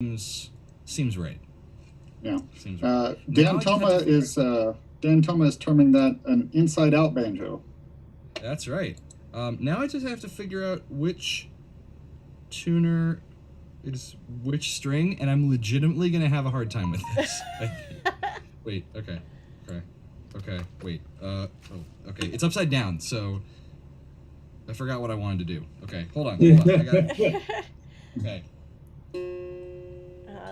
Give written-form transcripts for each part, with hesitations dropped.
seems right. Yeah. Seems right. Dan Toma is terming that an inside-out banjo. That's right. Now I just have to figure out which tuner is which string, and I'm legitimately gonna have a hard time with this. Wait. Okay. Wait. Okay. It's upside down, so I forgot what I wanted to do. Okay. Hold on. I got it. Okay.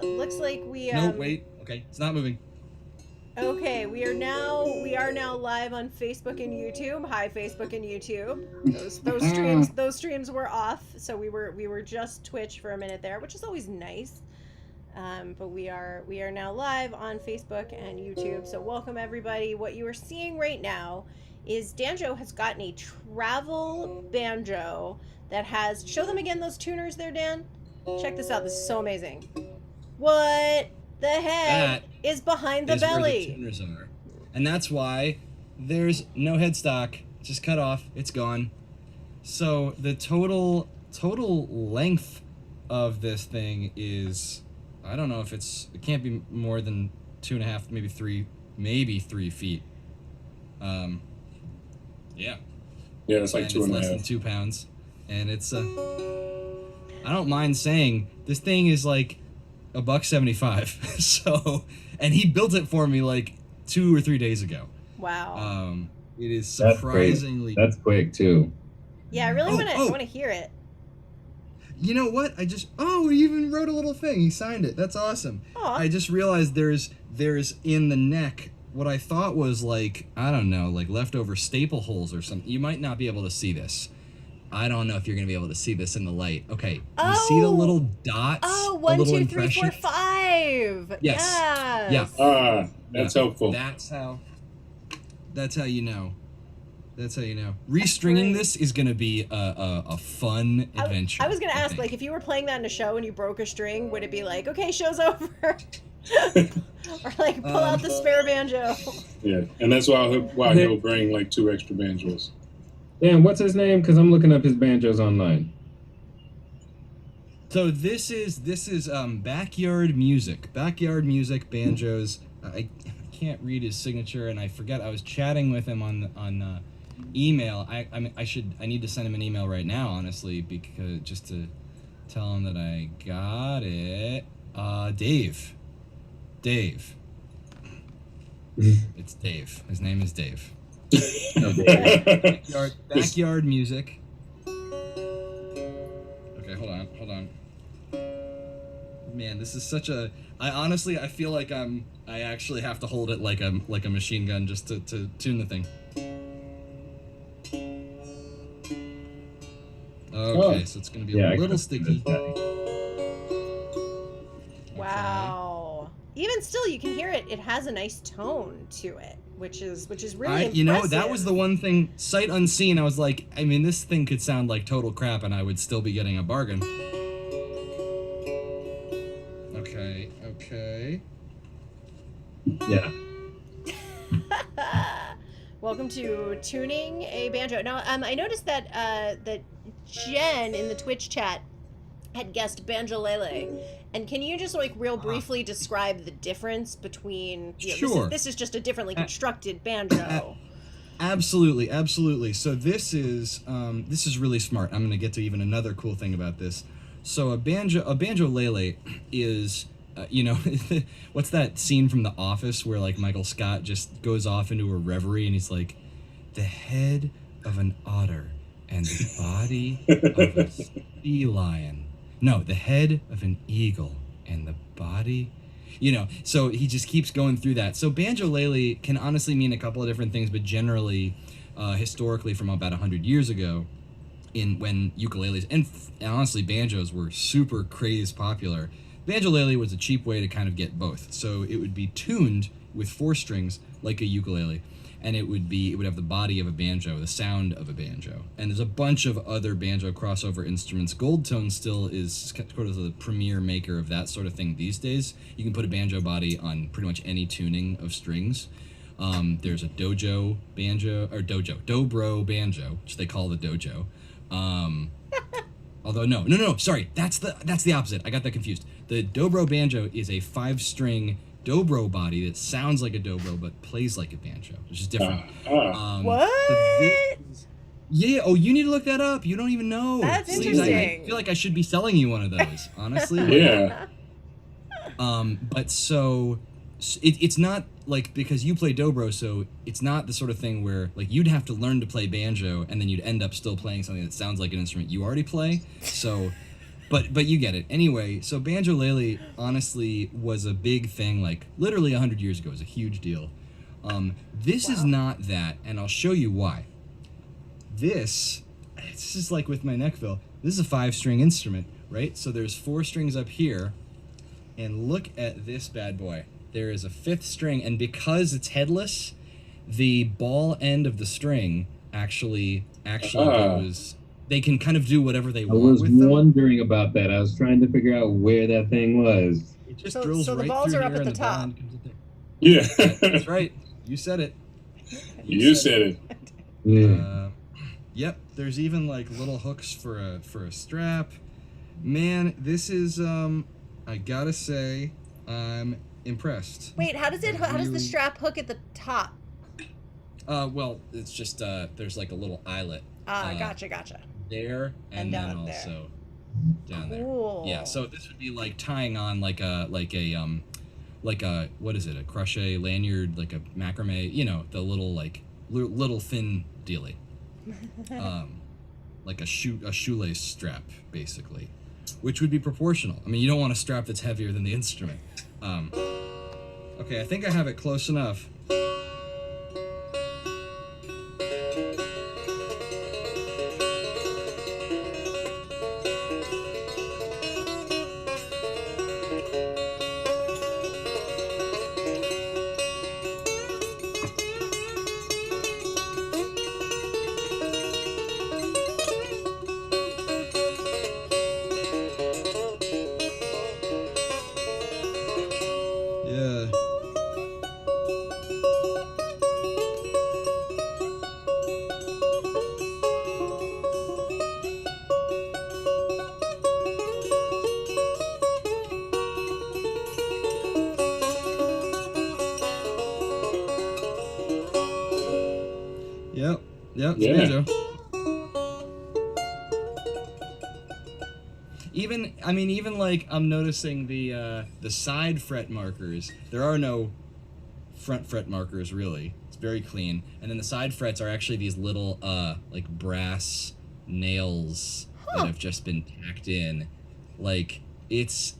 Looks like we. No. Wait. Okay. It's not moving. Okay, we are now live on Facebook and YouTube. Hi, Facebook and YouTube. Those streams were off, so we were just Twitch for a minute there, which is always nice. But we are now live on Facebook and YouTube. So welcome everybody. What you are seeing right now is Danjo has gotten a travel banjo that has. Show them again those tuners there, Dan. Check this out. This is so amazing. What the heck is behind the belly? Where the tuners are. And that's why there's no headstock. Just cut off. It's gone. So the total length of this thing is, I don't know if it can't be more than 2.5, maybe 3 feet. Yeah. Yeah, it's like and 2.5. It's less than 2 pounds. And it's I don't mind saying this thing is like $175. So, and he built it for me like 2 or 3 days ago. Wow. It is surprisingly. That's quick too. Yeah, I really want to hear it. You know what? We even wrote a little thing. He signed it. That's awesome. Aww. I just realized there's in the neck what I thought was like, I don't know, like leftover staple holes or something. You might not be able to see this. I don't know if you're going to be able to see this in the light. Okay. You see the little dots? Oh, 1, 2, 3, 4, 5. Yes. Yes. Yeah. That's helpful. That's how you know. That's how you know. Restringing this is going to be a fun adventure. I was going to ask, like, if you were playing that in a show and you broke a string, would it be like, okay, show's over? Or, like, pull out the spare banjo? Yeah, and that's why he'll bring, like, 2 extra banjos. Dan, what's his name? Because I'm looking up his banjos online. So this is backyard music banjos. I can't read his signature, and I forget. I was chatting with him on email. I need to send him an email right now, honestly, because just to tell him that I got it. Dave. It's Dave. His name is Dave. Backyard music. Okay, hold on. Man, this is such a. I feel like I actually have to hold it like a machine gun just to tune the thing. Okay, so it's gonna be a little sticky. Wow. Even still, you can hear it. It has a nice tone to it, which is really impressive. That was the one thing, sight unseen. I was like, I mean, this thing could sound like total crap, and I would still be getting a bargain. Okay. Yeah. Welcome to Tuning a Banjo. Now, I noticed that that Jen in the Twitch chat had guessed banjolele. And can you just like real briefly describe the difference between Sure. This is just a differently constructed banjo. Absolutely. So this is really smart. I'm going to get to even another cool thing about this. So a banjolele is what's that scene from The Office where like Michael Scott just goes off into a reverie and he's like, the head of an otter and the body of a sea lion. No, the head of an eagle and the body, so he just keeps going through that. So banjolele can honestly mean a couple of different things, but generally, historically from about 100 years ago, when ukuleles and honestly banjos were super crazy popular, banjolele was a cheap way to kind of get both. So it would be tuned with 4 strings like a ukulele, and it would have the body of a banjo, the sound of a banjo. And there's a bunch of other banjo crossover instruments. Goldtone still is sort of the premier maker of that sort of thing these days. You can put a banjo body on pretty much any tuning of strings. There's a dobro banjo, which they call the dojo. Although no, sorry, that's the opposite. I got that confused. The dobro banjo is a 5-string dobro body that sounds like a dobro but plays like a banjo, which is different. What? Yeah. Oh, you need to look that up. You don't even know. That's See, interesting. I feel like I should be selling you one of those, honestly. Yeah. But so it's not like, because you play dobro, so it's not the sort of thing where like you'd have to learn to play banjo and then you'd end up still playing something that sounds like an instrument you already play. So, but you get it. Anyway, so banjolele honestly was a big thing, like literally 100 years ago. It was a huge deal. This is not that, and I'll show you why. This is like with my neckville. This is a 5-string instrument, right? So there's 4 strings up here, and look at this bad boy. There is a 5th string, and because it's headless, the ball end of the string actually goes. They can kind of do whatever they want with them. I was wondering about that. I was trying to figure out where that thing was. It just So drills the right balls through are up here at and the ball top. end comes up there. Yeah. That's right. You said it. You said it. Yeah. Yep. There's even like little hooks for a strap. Man, this is I gotta say, I'm impressed. Wait, how does the strap hook at the top? Well, it's just there's like a little eyelet. Gotcha. There and down then there. also down Cool. there. Yeah, so this would be like tying on like a what is it? A crochet lanyard, like a macrame, you know, the little like little thin dealy. Like a shoelace strap basically, which would be proportional. I mean, you don't want a strap that's heavier than the instrument. Okay, I think I have it close enough. Yeah. Yep, Yeah. banjo. Even like I'm noticing the side fret markers. There are no front fret markers really. It's very clean. And then the side frets are actually these little like brass nails that have just been tacked in. Like it's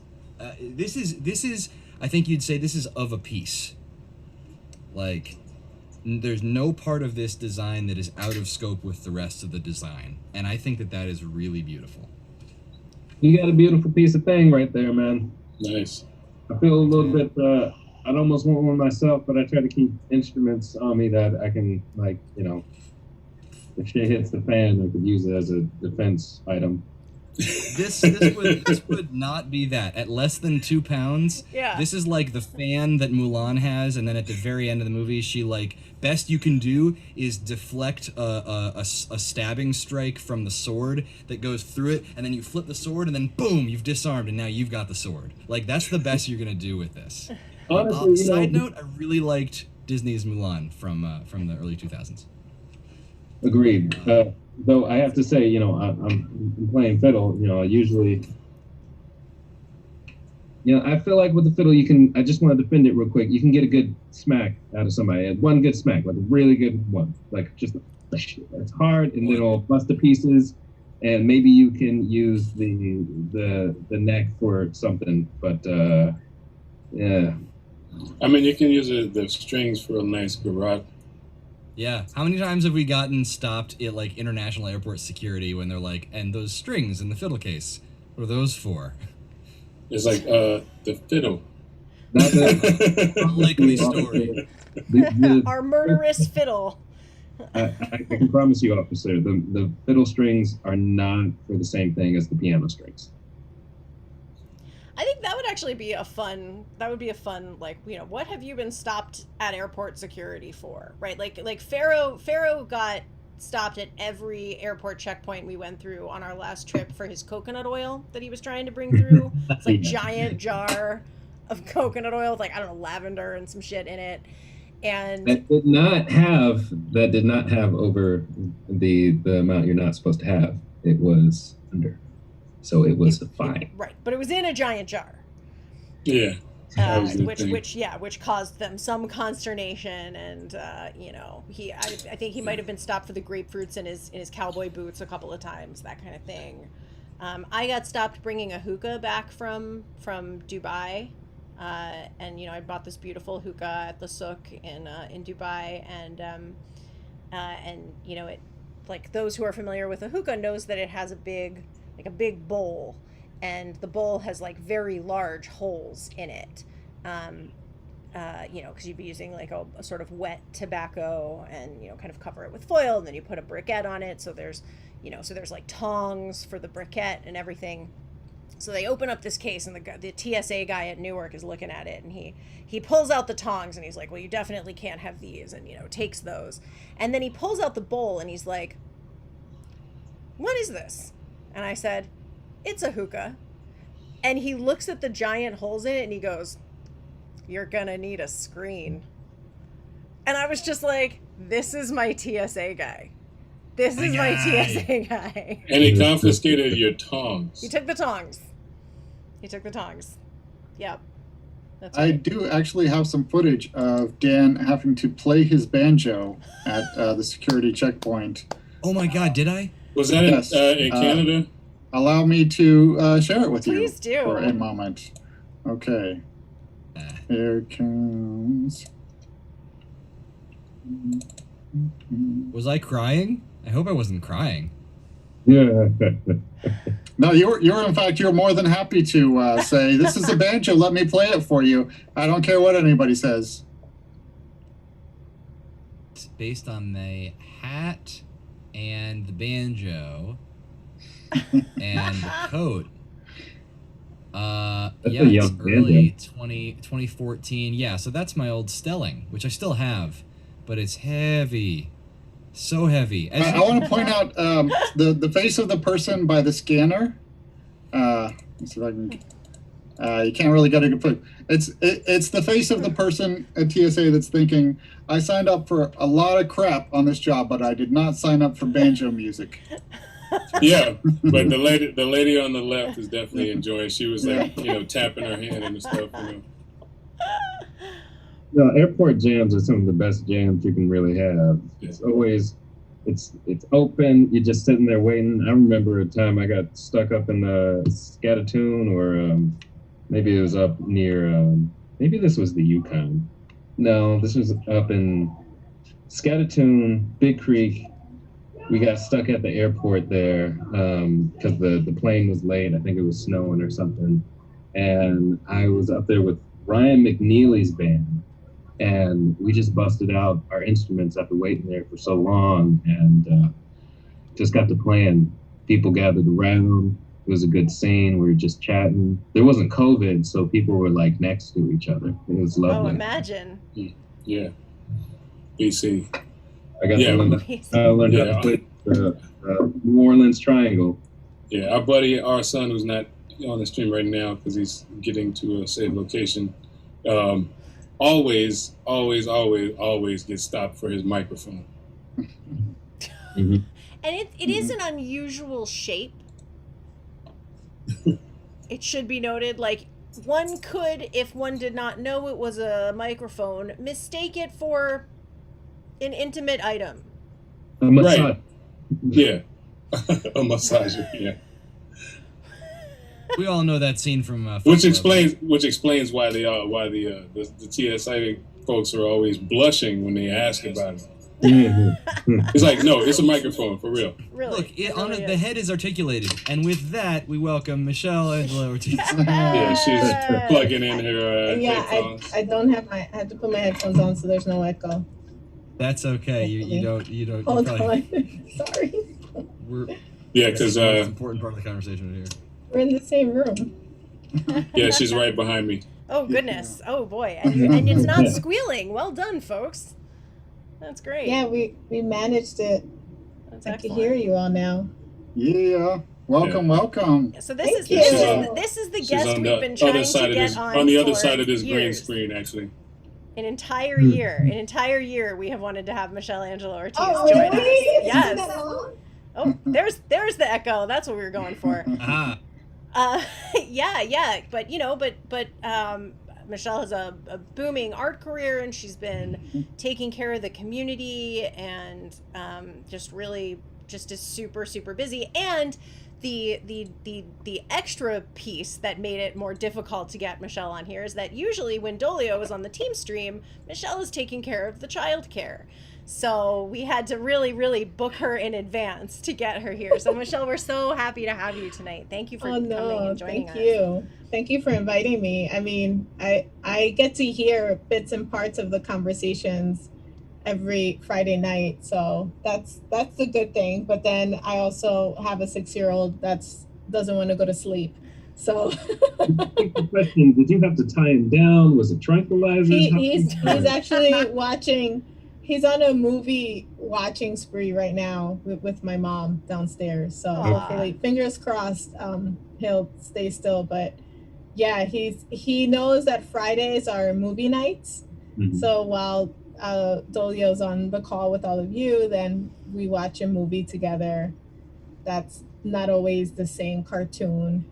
this is I think you'd say this is of a piece. Like there's no part of this design that is out of scope with the rest of the design, and I think that is really beautiful. You got a beautiful piece of thing right there, man. Nice. I feel a little bit, I'd almost want one myself, but I try to keep instruments on me that I can, like, you know, if shit hits the fan, I could use it as a defense item. This would not be that. At less than 2 pounds, Yeah. this is like the fan that Mulan has, and then at the very end of the movie, she like, best you can do is deflect a stabbing strike from the sword that goes through it, and then you flip the sword, and then boom, you've disarmed, and now you've got the sword. Like, that's the best you're gonna do with this. Honestly, Side note, I really liked Disney's Mulan from the early 2000s. Agreed. Though I have to say, you know, I'm playing fiddle. You know, I usually, you know, I feel like with the fiddle, you can. I just want to defend it real quick. You can get a good smack out of somebody. One good smack, like a really good one, like just it's hard, and then it'll bust to pieces. And maybe you can use the neck for something, but yeah. I mean, you can use the strings for a nice garrote. Yeah. How many times have we gotten stopped at like international airport security when they're like, and those strings in the fiddle case, what are those for? It's like the fiddle. Not that, Unlikely story. Our murderous fiddle. I can promise you, officer, the fiddle strings are not for the same thing as the piano strings. I think that would actually be a fun, like, you know, what have you been stopped at airport security for, right? Like Pharaoh got stopped at every airport checkpoint we went through on our last trip for his coconut oil that he was trying to bring through. It's like giant jar of coconut oil with, like, I don't know, lavender and some shit in it. And that did not have over the amount you're not supposed to have. It was under, so it was fine. Right, but it was in a giant jar. Yeah. Which caused them some consternation, and you know, I think he might have been stopped for the grapefruits in his cowboy boots a couple of times, that kind of thing. I got stopped bringing a hookah back from Dubai, and you know, I bought this beautiful hookah at the souk in Dubai, and you know, it, like, those who are familiar with a hookah knows that it has a big bowl, and the bowl has like very large holes in it, you know, because you'd be using like a sort of wet tobacco, and, you know, kind of cover it with foil, and then you put a briquette on it, so there's like tongs for the briquette and everything. So they open up this case, and the TSA guy at Newark is looking at it, and he pulls out the tongs, and he's like, well, you definitely can't have these, and, you know, takes those, and then he pulls out the bowl, and he's like, what is this? And I said, it's a hookah. And he looks at the giant holes in it, and he goes, you're gonna need a screen. And I was just like, this is my TSA guy. This is my TSA guy. And he confiscated your tongs. He took the tongs. Yep. That's I right. do actually have some footage of Dan having to play his banjo at the security checkpoint. Oh my God, did I? Was that Yes. in Canada? Allow me to share it with Please you do. for a moment. Okay. Here comes. Was I crying? I hope I wasn't crying. Yeah. No, you're more than happy to say, this is a banjo, let me play it for you. I don't care what anybody says. It's based on the hat and the banjo and the coat. That's Yeah, a it's young early banjo. 2014. Yeah, so that's my old Stelling, which I still have, but it's heavy. So heavy. I want to point out the face of the person by the scanner. Let's see if I can. You can't really get a good put. It's the face of the person at TSA that's thinking, I signed up for a lot of crap on this job, but I did not sign up for banjo music. Yeah, but the lady on the left is definitely enjoying. She was like, you know, tapping her hand and stuff. You know. No, airport jams are some of the best jams you can really have. It's always, it's open. You're just sitting there waiting. I remember a time I got stuck up in the Scatatoon, or maybe it was up near. Maybe this was the Yukon. No, this was up in Scatatoon, Big Creek. We got stuck at the airport there because the plane was late. I think it was snowing or something, and I was up there with Ryan McNeely's band. And we just busted out our instruments after waiting there for so long, and just got to playing. People gathered around. It was a good scene. We were just chatting. There wasn't COVID, so people were like next to each other. It was lovely. Oh, imagine. Yeah. BC. I got Yeah. to learn how to play the New Orleans Triangle. Yeah, our son, who's not on the stream right now because he's getting to a safe location, always gets stopped for his microphone. Mm-hmm. And it is an unusual shape. It should be noted, like, one could, if one did not know it was a microphone, mistake it for an intimate item. A massage. Right. Yeah. A massager, yeah. We all know that scene from Which explains why the TSA folks are always blushing when they ask about it. Mm-hmm. It's like, no, it's a microphone for real. Really. Look, really the head is articulated, and with that, we welcome Michelle Angela Ortiz. Yeah, she's plugging in her headphones. I don't have I had to put my headphones on so there's no echo. That's okay. You don't. Hold probably, on. Sorry. Yeah, because that's the important part of the conversation here. We're in the same room. yeah, she's right behind me. Oh, goodness. Oh, boy. And it's not squealing. Well done, folks. That's great. Yeah, we managed it. That's I can excellent. hear you all now. Yeah. Welcome, welcome. So Thank you. this is the She's guest on we've the been other trying side to of get this, on on the other for side of this green years. screen, actually. An entire year we have wanted to have Michelle Angelo Ortiz Oh, join really? us. It's been Yes. that long? Oh, there's the echo. That's what we were going for. Ah, Yeah. But Michelle has a booming art career, and she's been taking care of the community, and just is super busy. And the extra piece that made it more difficult to get Michelle on here is that usually when Dolio is on the team stream, Michelle is taking care of the child care. So we had to really book her in advance to get her here. So Michelle, we're so happy to have you tonight. Thank you for coming and joining us. Thank you. Thank you for inviting me. I mean, I get to hear bits and parts of the conversations every Friday night, so that's a good thing. But then I also have a 6-year-old that's doesn't want to go to sleep. So The question: did you have to tie him down? Was it tranquilizers? he's actually watching. He's on a movie watching spree right now with my mom downstairs. So hopefully, fingers crossed, he'll stay still. But yeah, he knows that Fridays are movie nights. Mhm. So while Dolio's on the call with all of you, then we watch a movie together. That's not always the same cartoon.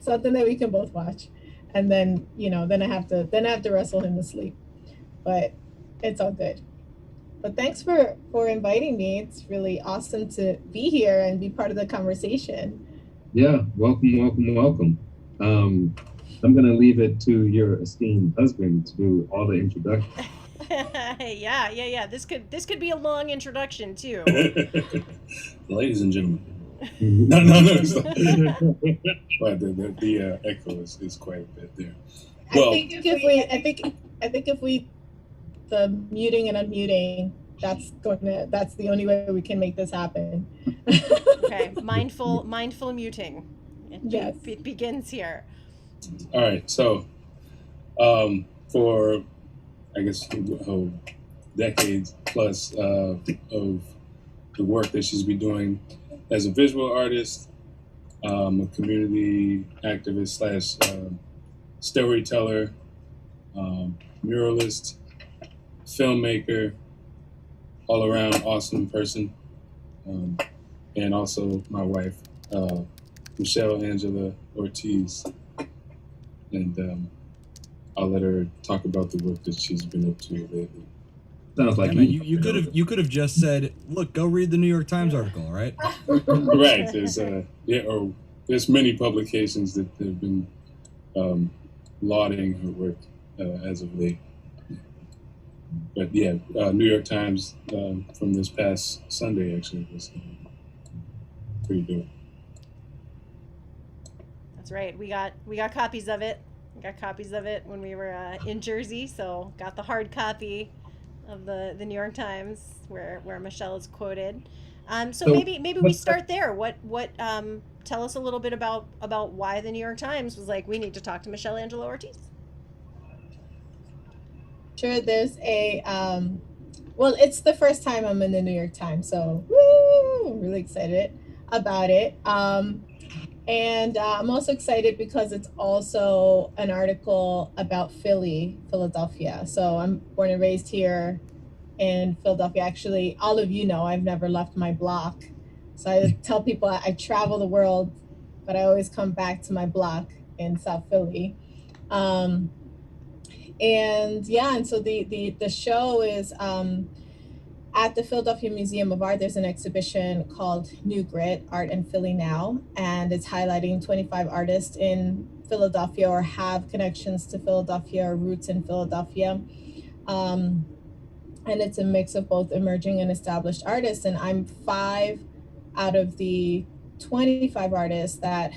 Something that we can both watch. And then, then I have to wrestle him to sleep. But it's all good. But thanks for inviting me. It's really awesome to be here and be part of the conversation. Yeah, welcome. I'm gonna leave it to your esteemed husband to do all the introduction. Yeah. This could be a long introduction too. Ladies and gentlemen. Mhm. No. It's not. But the echo is quite a bit there. Well, I think if we the muting and unmuting, that's the only way we can make this happen. Okay, mindful muting. Yes. It begins here. all right. So, for I guess decades plus of the work that she's been doing as a visual artist, a community activist / storyteller, muralist, filmmaker, all around awesome person, and also my wife, Michelle Angela Ortiz, and I'll let her talk about the work that she's been up to lately. Sounds like you could have just said, "Look, go read the New York Times article," right? Right. There's many publications that have been lauding her work as of late. But yeah, New York Times from this past Sunday actually was pretty good. That's right. We got copies of it. We got copies of it when we were in Jersey, so got the hard copy of the New York Times where Michelle is quoted. So maybe we start there. What tell us a little bit about why the New York Times was like, we need to talk to Michelle Angelo Ortiz. Sure, there's a well, it's the first time I'm in the New York Times, so woo, I'm really excited about it. And I'm also excited because it's also an article about Philadelphia. So I'm born and raised here in Philadelphia. Actually, all of you know I've never left my block. So I tell people I travel the world, but I always come back to my block in South Philly. And so the show is at the Philadelphia Museum of Art. There's an exhibition called New Grit, Art in Philly Now, and it's highlighting 25 artists in Philadelphia or have connections to Philadelphia or roots in Philadelphia. And it's a mix of both emerging and established artists. And I'm 5 out of the 25 artists that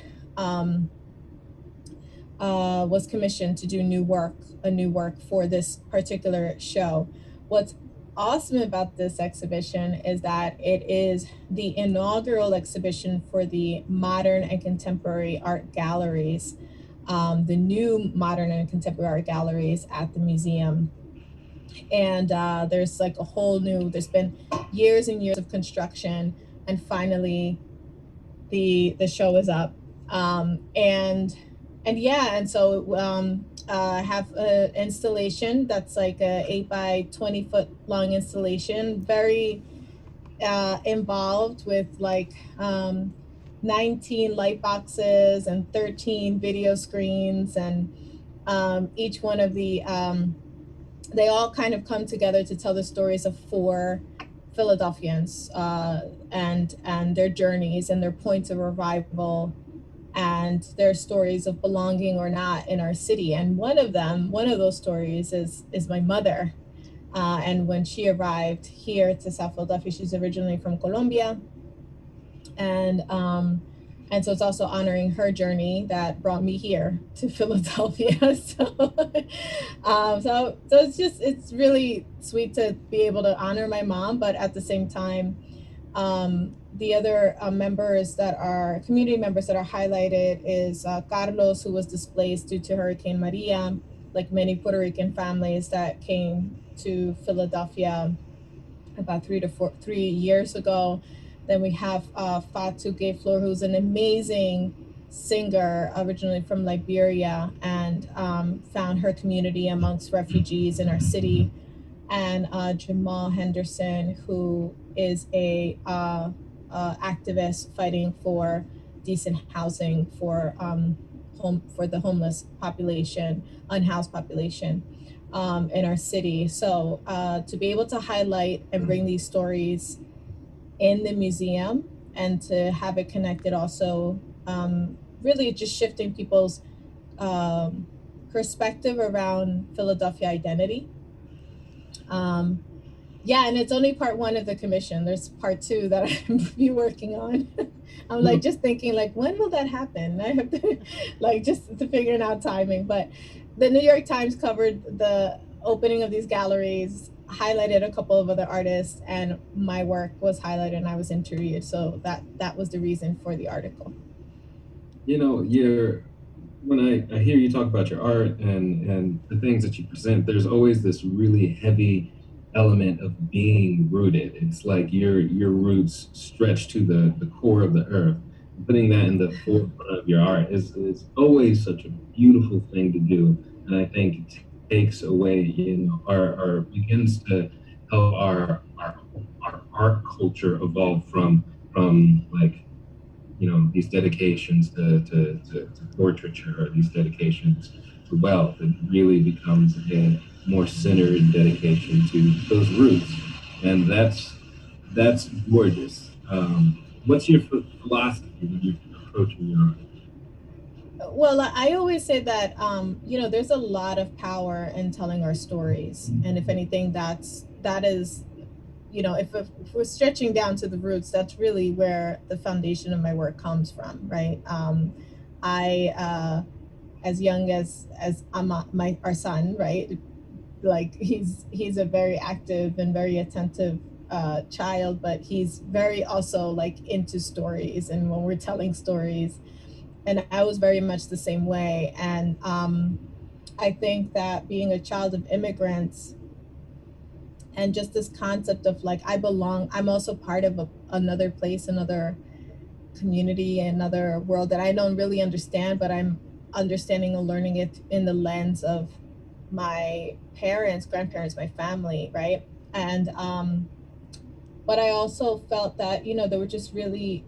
was commissioned to do a new work for this particular show. What's awesome about this exhibition is that it is the inaugural exhibition for the modern and contemporary art galleries, the new modern and contemporary art galleries at the museum. And there's like a whole new, there's been years and years of construction, and finally the show is up. And yeah, and so I have an installation that's like a 8 by 20 foot long installation, very involved with like 19 light boxes and 13 video screens, and each one of the they all kind of come together to tell the stories of four Philadelphians, and their journeys and their points of revival and their stories of belonging or not in our city. And one of those stories is my mother. And when she arrived here to South Philadelphia, she's originally from Colombia, and so it's also honoring her journey that brought me here to Philadelphia. So it's really sweet to be able to honor my mom, but at the same time, the other members that are community members that are highlighted is Carlos, who was displaced due to Hurricane Maria, like many Puerto Rican families that came to Philadelphia about 3 years ago. Then we have Fatu Gay Flor, who's an amazing singer, originally from Liberia, and found her community amongst refugees in our city. And Jamal Henderson, who is a activist fighting for decent housing for the homeless population, unhoused population in our city. So to be able to highlight and bring these stories in the museum, and to have it connected also, really just shifting people's perspective around Philadelphia identity. Yeah, and it's only part one of the commission. There's part two that I'm be working on. I'm like just thinking like, when will that happen? I have to like just to figuring out timing. But the New York Times covered the opening of these galleries, highlighted a couple of other artists, and my work was highlighted and I was interviewed. So that was the reason for the article. You know, when I hear you talk about your art and the things that you present, there's always this really heavy element of being rooted. It's like your roots stretch to the core of the earth. Putting that in the forefront of your art is always such a beautiful thing to do. And I think it takes away, our begins to help our art culture evolve from like, these dedications to portraiture, or these dedications to wealth. It really becomes a more centered dedication to those roots, and that's gorgeous. What's your philosophy when you're approaching your art? Well, I always say that there's a lot of power in telling our stories, and if anything, that is, if we're stretching down to the roots, that's really where the foundation of my work comes from, right? I as young as our son, right? Like he's a very active and very attentive child, but he's very also like into stories, and when we're telling stories, and I was very much the same way. And I think that being a child of immigrants, and just this concept of like, I belong, I'm also part of another place, another community, another world that I don't really understand, but I'm understanding and learning it in the lens of my parents, grandparents, my family, right? And but I also felt that there were just really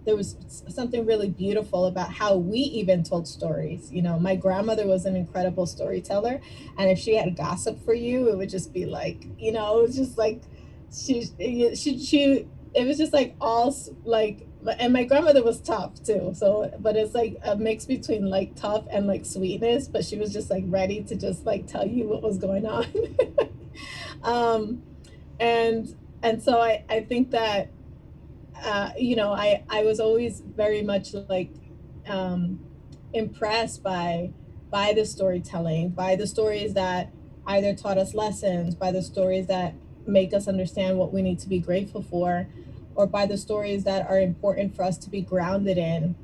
there was something really beautiful about how we even told stories. My grandmother was an incredible storyteller, and if she had gossip for you, it would just be like, it was just like she it was just like all like, and my grandmother was tough too. So, but it's like a mix between like tough and like sweetness, but she was just like ready to just like tell you what was going on. And so I think that I was always very much like impressed by the storytelling, by the stories that either taught us lessons, by the stories that make us understand what we need to be grateful for, or by the stories that are important for us to be grounded in,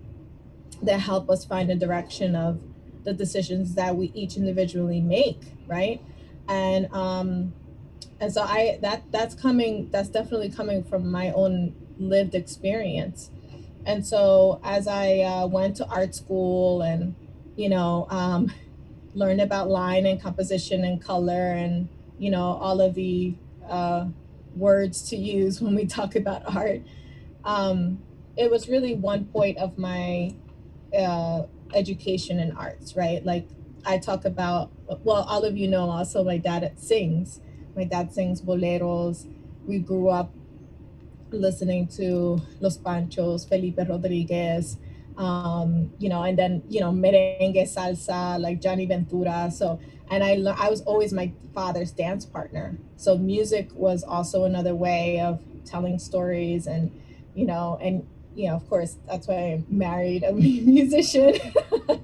that help us find a direction of the decisions that we each individually make, right? And so that's definitely coming from my own lived experience. And so as I went to art school and, you know, learned about line and composition and color and, you know, all of the uh, words to use when we talk about art, um, it was really one point of my uh, education in arts, right? Like I talk about, well, all of you know also my dad sings. My dad sings boleros. We grew up listening to Los Panchos, Felipe Rodriguez, you know, and then, you know, merengue, salsa, like Johnny Ventura. So, and I was always my father's dance partner. So music was also another way of telling stories and, you know, of course, that's why I married a musician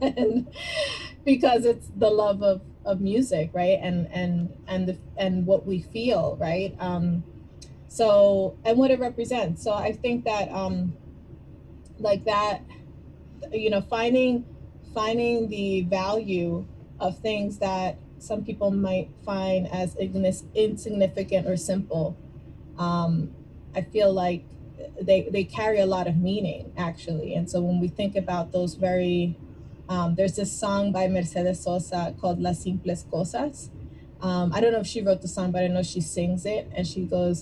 and because it's the love of music, right? And what we feel, right? So and what it represents. So I think that like that, you know, finding the value of things that some people might find as insignificant or simple, I feel like they carry a lot of meaning actually. And so when we think about those very there's this song by Mercedes Sosa called Las Simples Cosas. I don't know if she wrote the song, but I know she sings it, and she goes,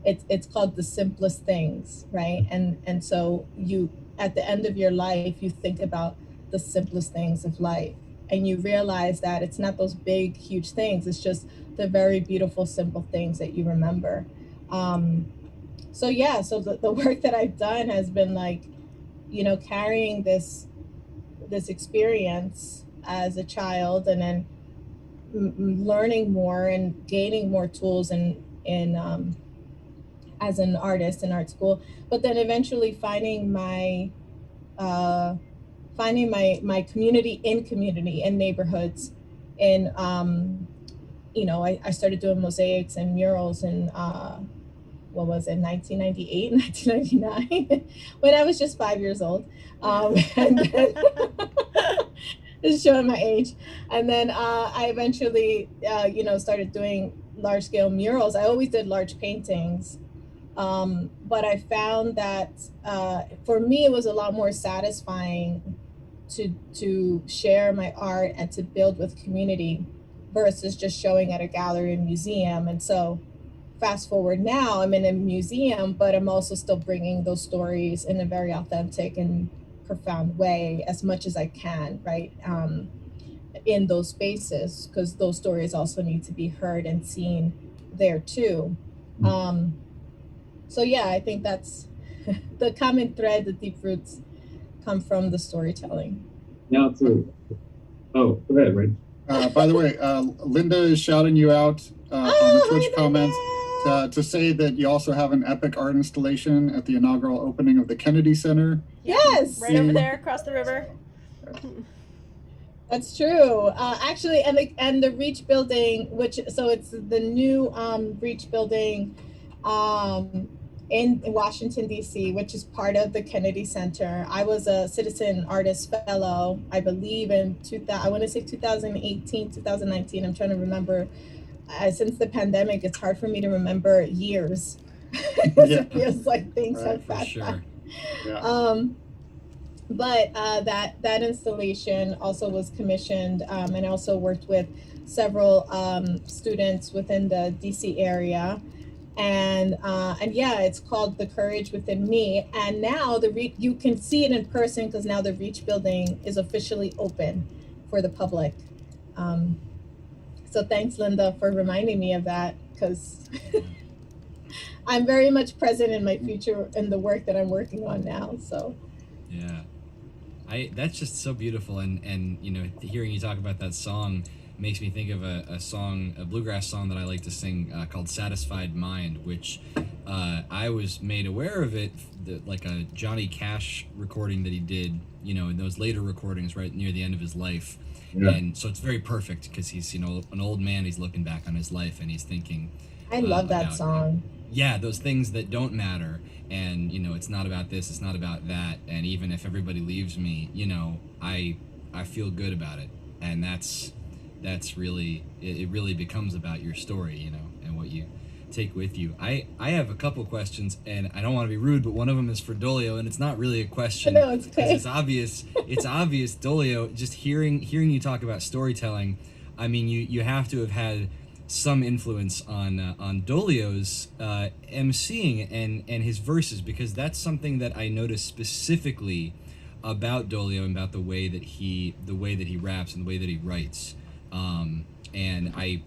it's called The Simplest Things, right? And so you, at the end of your life, you think about the simplest things of life, and you realize that it's not those big, huge things. It's just the very beautiful, simple things that you remember. So yeah, so the work that I've done has been like, you know, carrying this experience as a child, and then learning more and gaining more tools in as an artist in art school, but then eventually uh, finding my community in neighborhoods. And you know, I started doing mosaics and murals in what was it, 1998, 1999, when I was just 5 years old. And then just showing my age. And then I eventually, you know, started doing large scale murals. I always did large paintings. But I found that for me, it was a lot more satisfying to share my art and to build with community versus just showing at a gallery and museum. And so fast forward now, I'm in a museum, but I'm also still bringing those stories in a very authentic and profound way as much as I can, right? In those spaces, because those stories also need to be heard and seen there too. So yeah, I think that's the common thread. The deep roots come from the storytelling. Yeah, absolutely. Oh, go ahead, Rich. By the way, Linda is shouting you out on the Twitch comments to say that you also have an epic art installation at the inaugural opening of the Kennedy Center. Yes, Right over there, across the river. that's true. Actually, and the Reach building, which so it's the new Reach building in Washington D.C., which is part of the Kennedy Center. I was a citizen artist fellow, I believe in 2000. I want to say 2018, 2019. I'm trying to remember. Since the pandemic, it's hard for me to remember years. Yeah. It feels like things Right, have For passed sure. by. Yeah. But that installation also was commissioned, and I also worked with several students within the DC area, and yeah, it's called The Courage Within Me. And now you can see it in person because now the Reach building is officially open for the public. So thanks, Linda, for reminding me of that, because I'm very much present in my future and the work that I'm working on now. So Yeah. That's just so beautiful, and you know, hearing you talk about that song makes me think of a bluegrass song that I like to sing called Satisfied Mind, which I was made aware of it, like a Johnny Cash recording that he did, you know, in those later recordings right near the end of his life. Yeah. And so it's very perfect because he's, you know, an old man, he's looking back on his life and he's thinking, I love that about, song. yeah, those things that don't matter. And, you know, it's not about this, it's not about that. And even if everybody leaves me, you know, I I feel good about it, and that's really it really becomes about your story, you know, and what you take with you. I have a couple questions, and I don't want to be rude, but one of them is for Dolio, and it's not really a question No, it's because okay. it's obvious. It's obvious, Dolio. Just hearing you talk about storytelling, I mean, you have to have had some influence on Dolio's emceeing and his verses, because that's something that I noticed specifically about Dolio and about the way that he raps and the way that he writes. And I,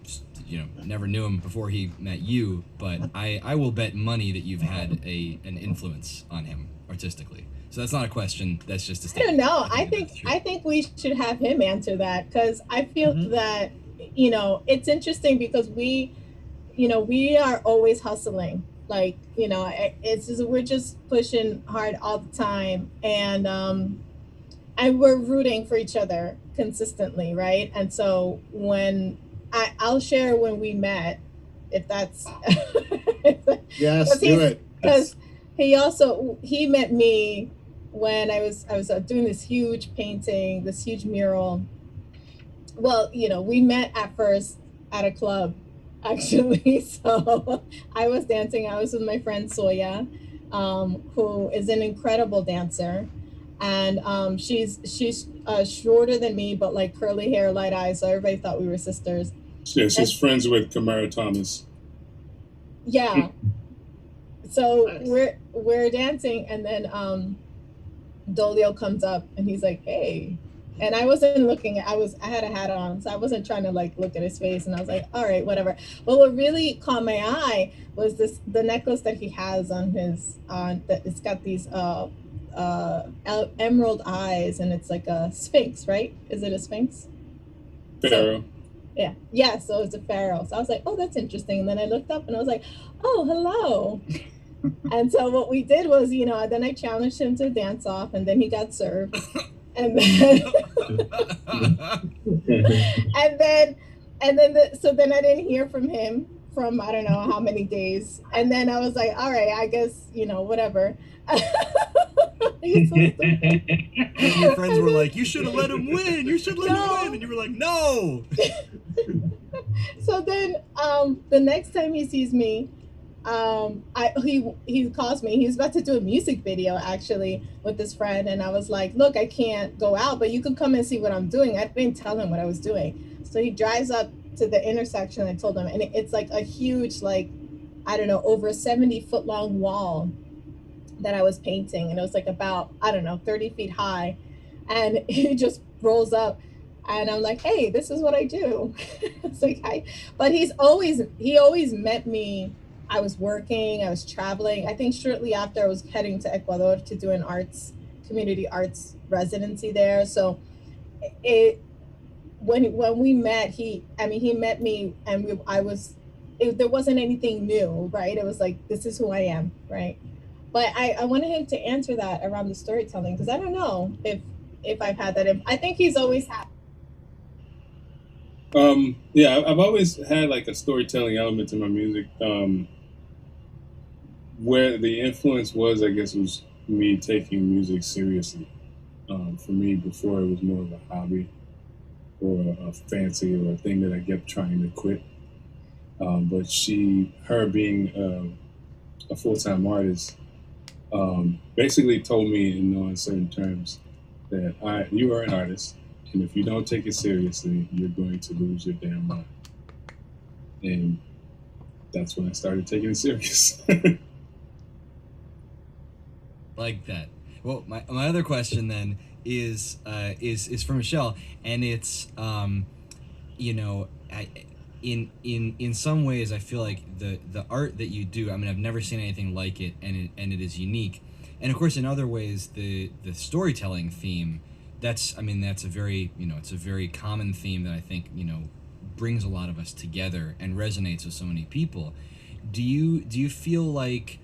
you know, never knew him before he met you, but I will bet money that you've had an influence on him artistically. So that's not a question. That's just a I don't statement. know. That's true. I think we should have him answer that, because I feel Mhm. that, you know, it's interesting because we, you know, we are always hustling. Like, you know, it's just, we're just pushing hard all the time, and we're rooting for each other consistently, right? And so when I'll share when we met, if that's Yes, because do it. because he met me when I was doing this huge painting, this huge mural. Well, you know, we met at first at a club, actually. So I was dancing. I was with my friend Soya, who is an incredible dancer, and she's shorter than me, but like curly hair, light eyes. So everybody thought we were sisters. Yeah, And she's friends with Kamara Thomas. yeah, so Nice. we're dancing, and then Dolio comes up and he's like, "Hey." And I wasn't looking, I had a hat on, so I wasn't trying to like look at his face, and I was like, all right, whatever. But what really caught my eye was the necklace that he has on his on that it's got these emerald eyes, and it's like a sphinx, right? Is it a sphinx? So Pharaoh. yeah, so it's a pharaoh. So I was like, oh, that's interesting. And then I looked up and I was like, oh, hello. And so what we did was, you know, then I challenged him to dance off, and then he got served. And then and then so then I didn't hear from him from I don't know how many days. And then I was like, all right, I guess, you know, whatever. He's so stupid. And your friends were like, "You should have let him win. You should let him No. win." And you were like, "No." So then the next time he sees me, he calls me. He was about to do a music video actually with his friend, and I was like, look, I can't go out, but you can come and see what I'm doing. I didn't tell him what I was doing. So he drives up to the intersection. I told him, and it's like a huge, like, I don't know, over 70-foot long wall that I was painting, and it was like about, I don't know, 30 feet high. And he just rolls up, and I'm like, hey, this is what I do. It's like, but he always met me. I was working, I was traveling. I think shortly after I was heading to Ecuador to do an community arts residency there. So it when we met, he met me, and there wasn't anything new, right? It was like, this is who I am, right? But I wanted him to answer that around the storytelling, because I don't know if I've had that. I think he's always had. Yeah, I've always had like a storytelling element to my music. Where the influence was, I guess, was me taking music seriously. For me, before it was more of a hobby or a fancy or a thing that I kept trying to quit. But her being a full-time artist, basically told me in no uncertain terms that you are an artist, and if you don't take it seriously, you're going to lose your damn mind. And that's when I started taking it serious. Like that. Well, my other question then is for Michelle, and it's you know, in some ways I feel like the art that you do, I mean, I've never seen anything like it, and it is unique. And of course, in other ways, the storytelling theme, that's a very, you know, it's a very common theme that I think, you know, brings a lot of us together and resonates with so many people. Do you feel like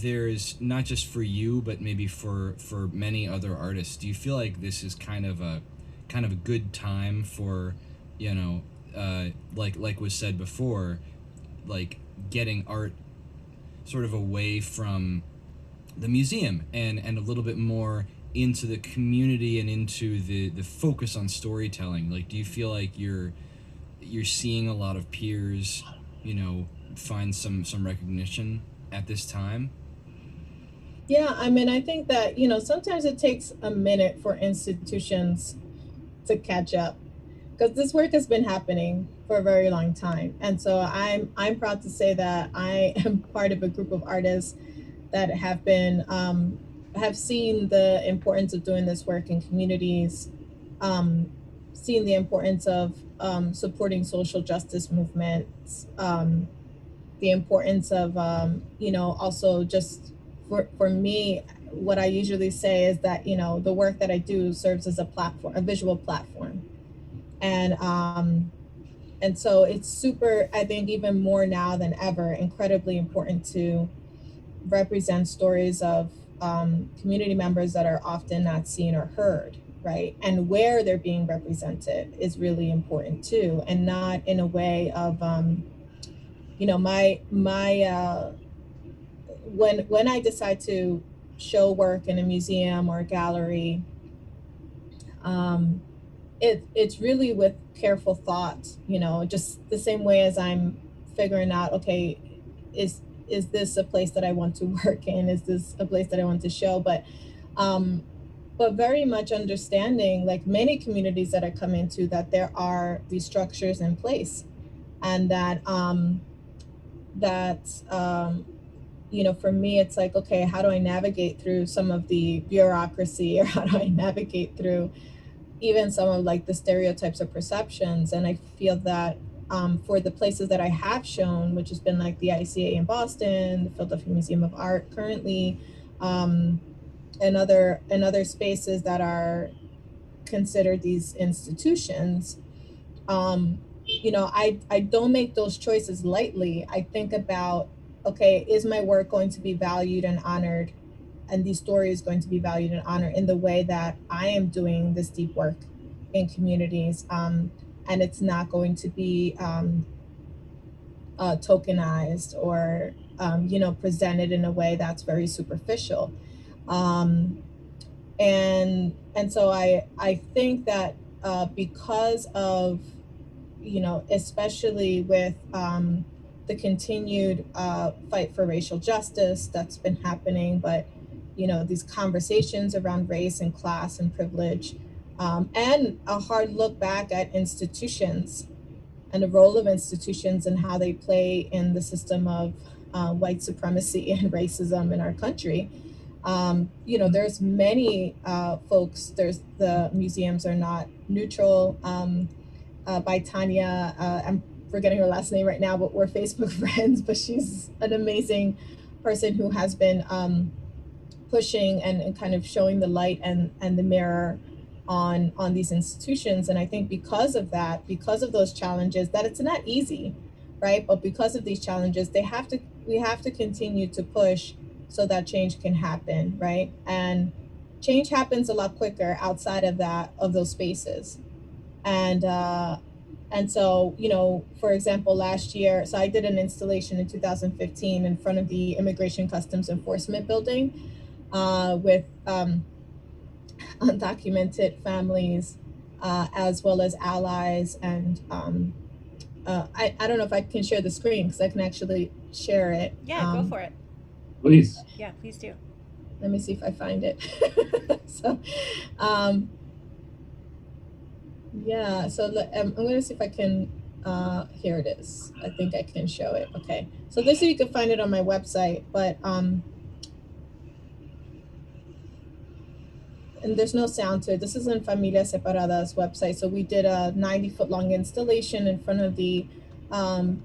there's, not just for you, but maybe for many other artists, do you feel like this is kind of a good time for, you know, like was said before, like getting art sort of away from the museum and a little bit more into the community and into the focus on storytelling? Like, do you feel like you're seeing a lot of peers, you know, find some recognition at this time? Yeah, I mean, I think that, sometimes it takes a minute for institutions to catch up because this work has been happening for a very long time. And so I'm proud to say that I am part of a group of artists that have seen the importance of doing this work in communities, um, seen the importance of supporting social justice movements, the importance of also just for me, what I usually say is that the work that I do serves as a platform, a visual platform, and so it's super, I think, even more now than ever, incredibly important to represent stories of community members that are often not seen or heard, right? And where they're being represented is really important too, and not in a way of my when I decide to show work in a museum or a gallery, um, it's really with careful thought, just the same way as I'm figuring out, okay, is is this a place that I want to work in? Is this a place that I want to show? Um, but very much understanding, like many communities that I come into, that there are these structures in place, and that for me, it's like, okay, how do I navigate through some of the bureaucracy, or how do I navigate through even some of like the stereotypes or perceptions? And I feel that for the places that I have shown, which has been like the ICA in Boston, the Philadelphia Museum of Art currently, um, and other spaces that are considered these institutions, I don't make those choices lightly. I think about, okay, is my work going to be valued and honored, and these stories going to be valued and honored in the way that I am doing this deep work in communities, and it's not going to be tokenized or presented in a way that's very superficial. Um, and so I think that because of especially with the continued fight for racial justice that's been happening, but these conversations around race and class and privilege, and a hard look back at institutions and the role of institutions and how they play in the system of white supremacy and racism in our country. There's many folks. There's the museums are not neutral. By Tanya. I'm forgetting her last name right now, but we're Facebook friends. But she's an amazing person who has been pushing and kind of showing the light and the mirror on these institutions. And I think because of that, because of those challenges, that it's not easy, right? But because of these challenges, we have to continue to push so that change can happen, right? And change happens a lot quicker outside of those spaces. And so, for example, last year, so I did an installation in 2015 in front of the Immigration Customs Enforcement building, with undocumented families, as well as allies. And I don't know if I can share the screen because I can actually share it. Yeah, go for it. Please. Yeah, please do. Let me see if I find it. So, yeah, so I'm going to see if I can, here it is. I think I can show it. Okay. So this, you can find it on my website, but, and there's no sound to it. This is in Familia Separada's website. So we did a 90-foot long installation in front of the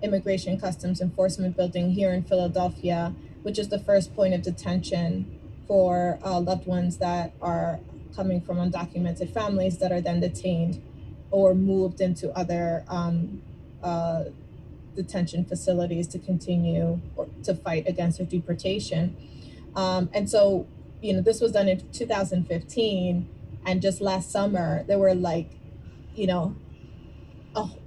Immigration Customs Enforcement building here in Philadelphia, which is the first point of detention for loved ones that are coming from undocumented families that are then detained or moved into other detention facilities to continue or to fight against their deportation. And so, this was done in 2015, and just last summer there were like,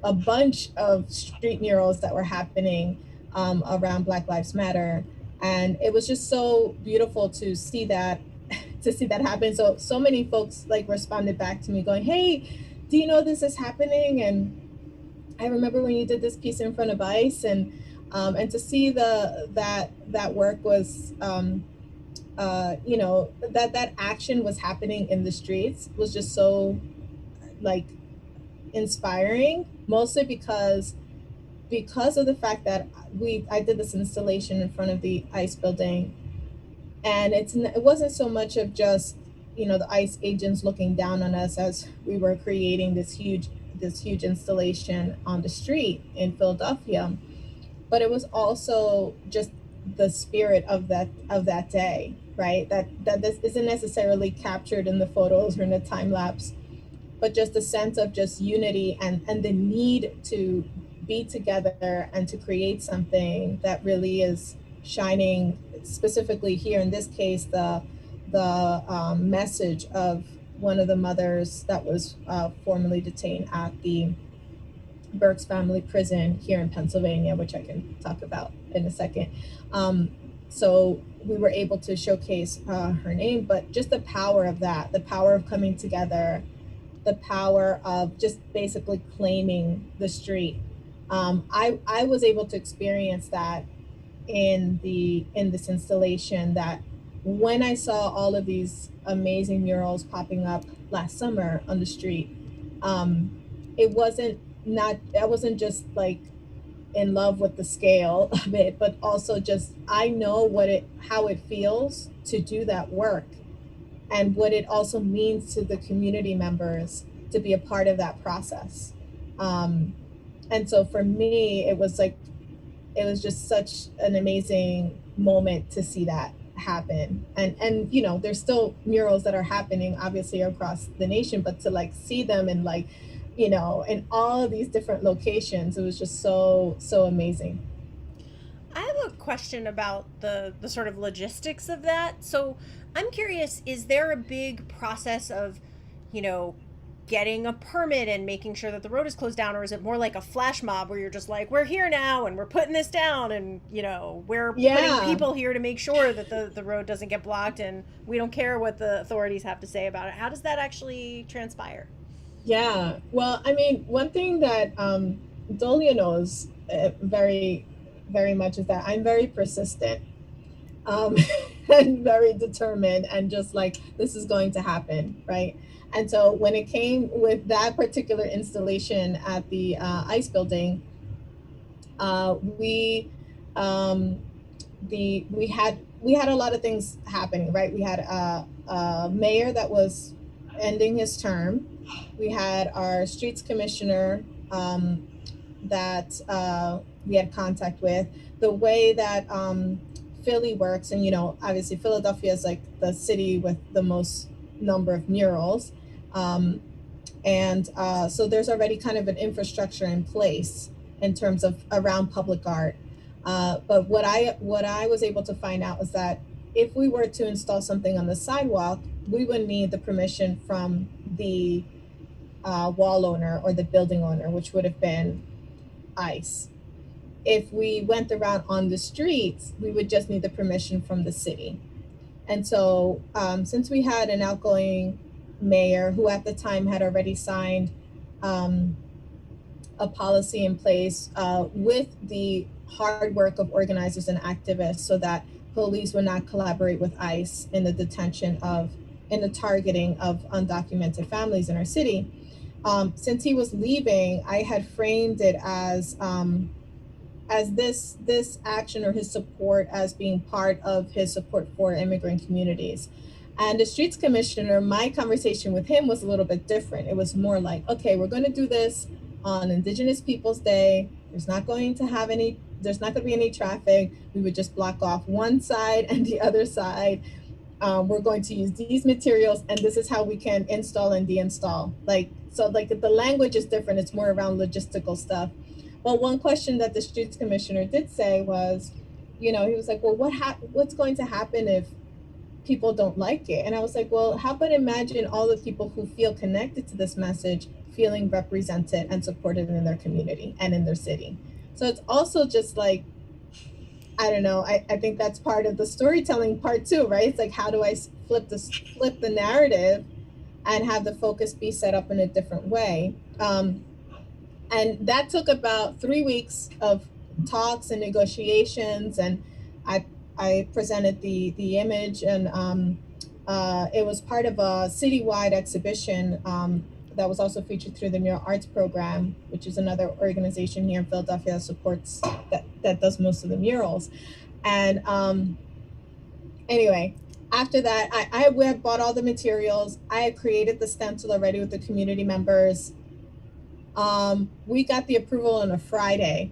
a bunch of street murals that were happening around Black Lives Matter, and it was just so beautiful to see that to see that happen. So many folks like responded back to me going, hey, do you know this is happening? And I remember when you did this piece in front of ICE, and to see that work was, you know, that action was happening in the streets was just so like inspiring, mostly because of the fact that I did this installation in front of the ICE building, and it wasn't so much of just, you know, the ICE agents looking down on us as we were creating this huge installation on the street in Philadelphia, but it was also just the spirit of that day, right? That this isn't necessarily captured in the photos or in the time lapse, but just a sense of just unity and the need to be together and to create something that really is shining, specifically here in this case, the message of one of the mothers that was formerly detained at the Burke's family prison here in Pennsylvania, which I can talk about in a second. So we were able to showcase her name, but just the power of that, the power of coming together, the power of just basically claiming the street. I was able to experience that in this installation, that when I saw all of these amazing murals popping up last summer on the street, it wasn't not I wasn't just like in love with the scale of it, but also just I know how it feels to do that work, and what it also means to the community members to be a part of that process. And so for me, it was just such an amazing moment to see that happen. And you know, there's still murals that are happening obviously across the nation, but to like see them in like, you know, in all of these different locations, it was just so amazing. I have a question about the sort of logistics of that. So I'm curious, is there a big process of, you know, getting a permit and making sure that the road is closed down, or is it more like a flash mob where you're just like, we're here now and we're putting this down, and you know, we're putting people here to make sure that the road doesn't get blocked, and we don't care what the authorities have to say about it? How does that actually transpire? Yeah, well, I mean, one thing that Dolia knows very, very much is that I'm very persistent, um, and very determined, and just like, this is going to happen, right? And so when it came with that particular installation at the ICE building, we we had a lot of things happening, right? We had a mayor that was ending his term. We had our streets commissioner that we had contact with. The way that Philly works, and you know, obviously Philadelphia is like the city with the most number of murals, and so there's already kind of an infrastructure in place in terms of around public art. But what I was able to find out was that if we were to install something on the sidewalk, we would need the permission from the wall owner or the building owner, which would have been ICE. If we went around on the streets, we would just need the permission from the city. And so, since we had an outgoing mayor who at the time had already signed a policy in place with the hard work of organizers and activists, so that police would not collaborate with ICE in the targeting of undocumented families in our city. Since he was leaving, I had framed it as this action, or his support, as being part of his support for immigrant communities. And the streets commissioner, my conversation with him was a little bit different. It was more like, okay, we're going to do this on Indigenous Peoples Day. There's not going to be any traffic. We would just block off one side and the other side. We're going to use these materials, and this is how we can install and deinstall. So the language is different. It's more around logistical stuff. Well, one question that the streets commissioner did say was, you know, he was like, well, what's going to happen if people don't like it? And I was like, well, how about imagine all the people who feel connected to this message feeling represented and supported in their community and in their city. So it's also just like I don't know. I think that's part of the storytelling part too, right? It's like, how do I flip the narrative and have the focus be set up in a different way? And that took about 3 weeks of talks and negotiations, and I I presented the image, and it was part of a citywide exhibition that was also featured through the Mural Arts Program, which is another organization here in Philadelphia that supports that does most of the murals. And anyway, after that, I we had bought all the materials. I had created the stencil already with the community members. We got the approval on a Friday,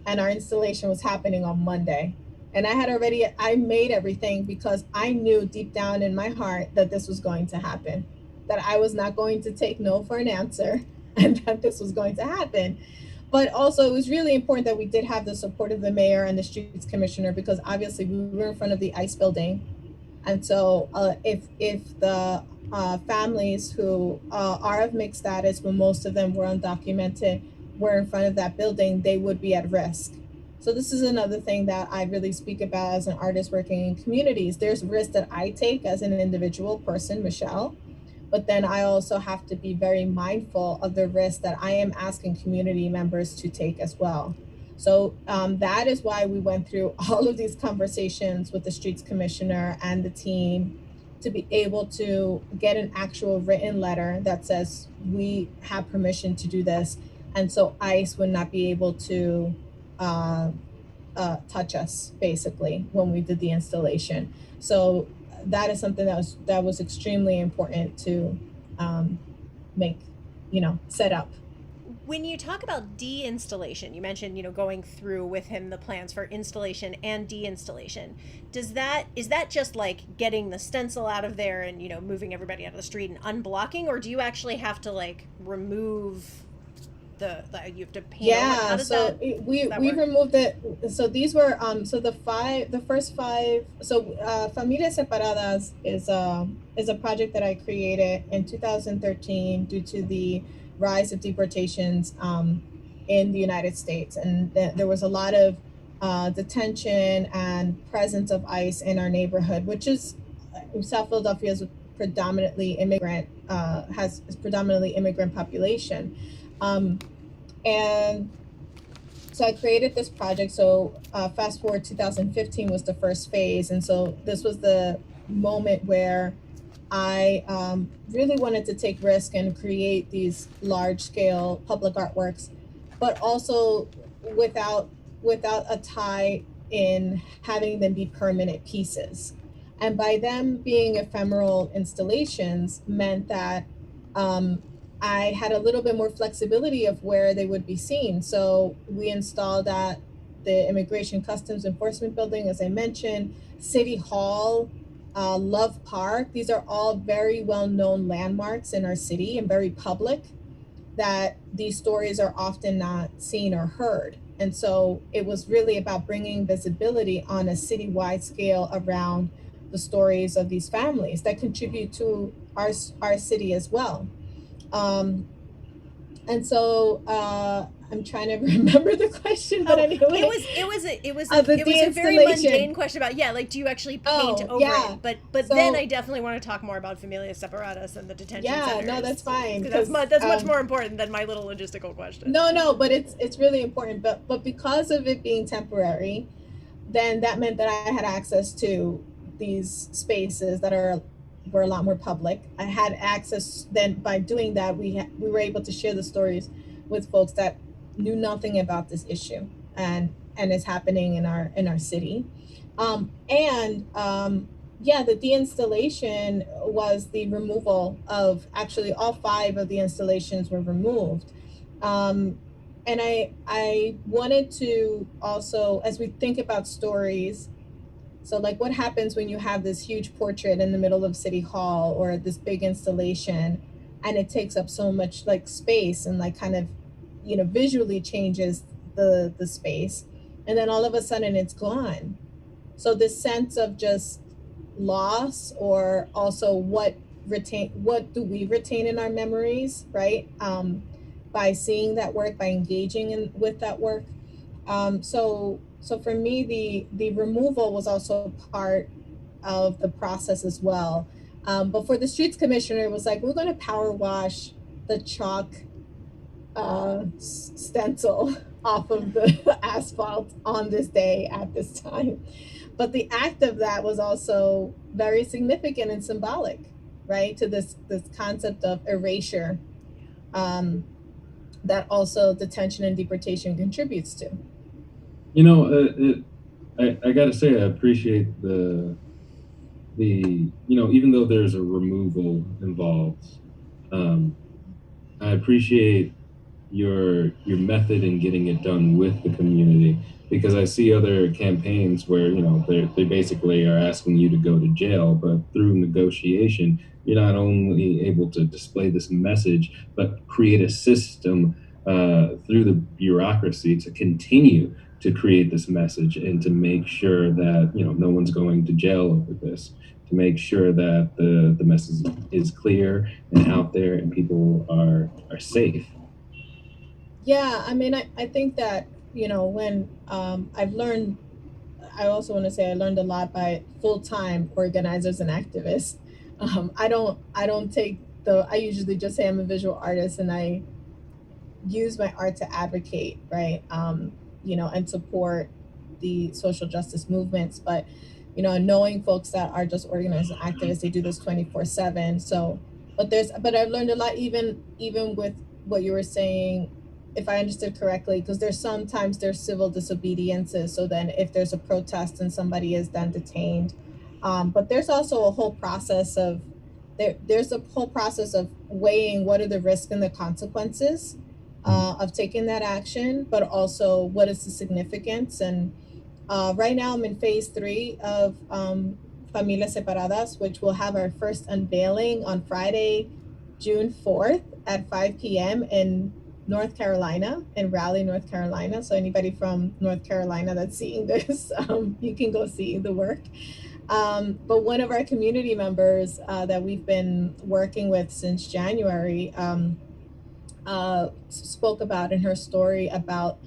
and our installation was happening on Monday. And I made everything because I knew deep down in my heart that this was going to happen, that I was not going to take no for an answer, and that this was going to happen. But also, it was really important that we did have the support of the mayor and the streets commissioner, because obviously we were in front of the ICE building. And so if the families who are of mixed status, but most of them were undocumented, were in front of that building, they would be at risk. So this is another thing that I really speak about as an artist working in communities. There's risks that I take as an individual person, Michelle, but then I also have to be very mindful of the risks that I am asking community members to take as well. So that is why we went through all of these conversations with the streets commissioner and the team to be able to get an actual written letter that says we have permission to do this. And so ICE would not be able to touch us, basically, when we did the installation. So that is something that was extremely important to make, set up. When you talk about de-installation, you mentioned, going through with him the plans for installation and de-installation. Is that just like getting the stencil out of there and, moving everybody out of the street and unblocking, or do you actually have to we have to paint over? How does that we work? removed it. So these were the first five. So Familias Separadas is a project that I created in 2013 due to the rise of deportations in the United States, and there was a lot of detention and presence of ICE in our neighborhood, which is South Philadelphia is predominantly immigrant predominantly immigrant population. And so I created this project. So fast forward, 2015 was the first phase. And so this was the moment where I really wanted to take risk and create these large scale public artworks, but also without a tie in having them be permanent pieces. And by them being ephemeral installations meant that I had a little bit more flexibility of where they would be seen. So we installed at the Immigration Customs Enforcement Building, as I mentioned, City Hall, Love Park. These are all very well-known landmarks in our city and very public, that these stories are often not seen or heard. And so it was really about bringing visibility on a citywide scale around the stories of these families that contribute to our city as well. And so I'm trying to remember the question, but anyway, it was a very mundane question about do you actually paint over it? But so, then I definitely want to talk more about Familias Separadas and the detention centers. No, that's fine. That's much more important than my little logistical question. No, but it's really important. But because of it being temporary, then that meant that I had access to these spaces that were a lot more public. I had access. Then by doing that, we were able to share the stories with folks that knew nothing about this issue and is happening in our city. The de-installation was the removal of, actually all 5 of the installations were removed. And I wanted to also, as we think about stories, so like what happens when you have this huge portrait in the middle of City Hall or this big installation, and it takes up so much space and kind of, visually changes the space, and then all of a sudden it's gone. So this sense of just loss, or also what do we retain in our memories, right? By seeing that work, by engaging with that work. So for me, the removal was also part of the process as well. But for the streets commissioner, it was like, we're going to power wash the chalk stencil off of the asphalt on this day at this time. But the act of that was also very significant and symbolic, right? To this concept of erasure, um, that also detention and deportation contributes to. You know, I gotta say, I appreciate the even though there's a removal involved, um, I appreciate your method in getting it done with the community, because I see other campaigns where they basically are asking you to go to jail, but through negotiation you're not only able to display this message but create a system through the bureaucracy to continue to create this message and to make sure that no one's going to jail over this, to make sure that the message is clear and out there and people are safe. Yeah, I mean, I think that, when I've learned, I also want to say I learned a lot by full-time organizers and activists. I don't take I usually just say I'm a visual artist and I use my art to advocate, right? And support the social justice movements. But, knowing folks that are just organized and activists, they do this 24/7. So, but I've learned a lot, even with what you were saying, if I understood correctly, because there's civil disobediences. So then if there's a protest and somebody is then detained, but there's also a whole process of, there's a whole process of weighing what are the risks and the consequences of taking that action, but also what is the significance. And right now I'm in phase 3 of Familias Separadas, which will have our first unveiling on Friday, June 4th at 5 p.m. in North Carolina, in Raleigh, North Carolina. So anybody from North Carolina that's seeing this, you can go see the work. But one of our community members that we've been working with since January, spoke about in her story about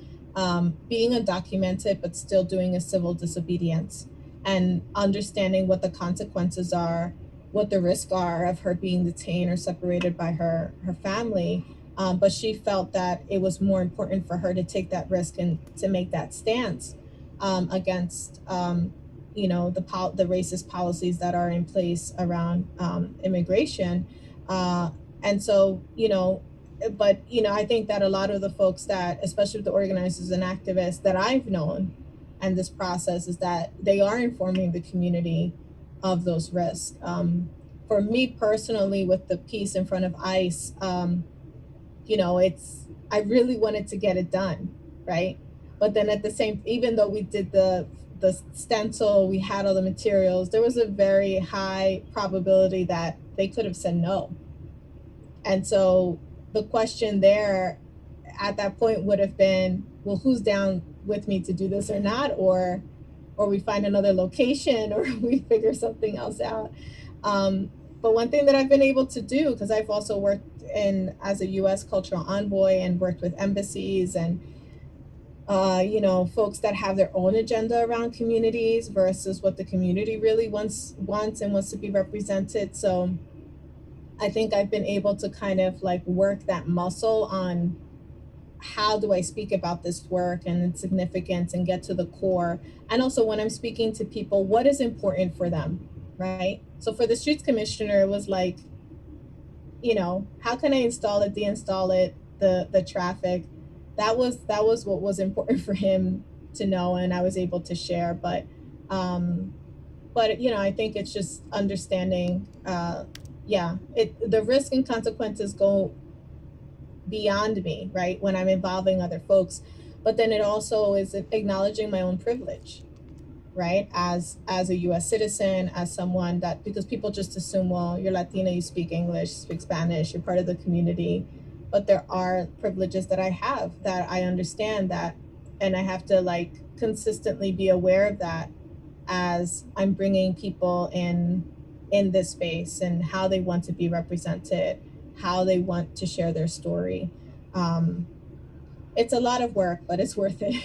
being undocumented but still doing a civil disobedience, and understanding what the consequences are, what the risks are of her being detained or separated by her family. But she felt that it was more important for her to take that risk and to make that stance against the racist policies that are in place around immigration. And so, but I think that a lot of the folks that, especially the organizers and activists that I've known and this process, is that they are informing the community of those risks. For me personally, with the piece in front of ICE, it's, I really wanted to get it done, right? But then at the same, even though we did the stencil, we had all the materials, there was a very high probability that they could have said no. And so the question there at that point would have been, well, who's down with me to do this or not? Or we find another location, or we figure something else out. But one thing that I've been able to do, because I've also worked as a U.S. cultural envoy and worked with embassies and folks that have their own agenda around communities versus what the community really wants and wants to be represented. So I think I've been able to kind of like work that muscle on how do I speak about this work and its significance and get to the core. And also when I'm speaking to people, what is important for them, right? So for the streets commissioner, it was like, how can I install it, deinstall it, the traffic? That was what was important for him to know, and I was able to share. But I think it's just understanding, the risk and consequences go beyond me, right, when I'm involving other folks. But then it also is acknowledging my own privilege, right, as a US citizen, as someone that, because people just assume, well, you're Latina, you speak English, speak Spanish, you're part of the community. But there are privileges that I have, that I understand that, and I have to like consistently be aware of that as I'm bringing people in this space and how they want to be represented, how they want to share their story. it's a lot of work, but it's worth it.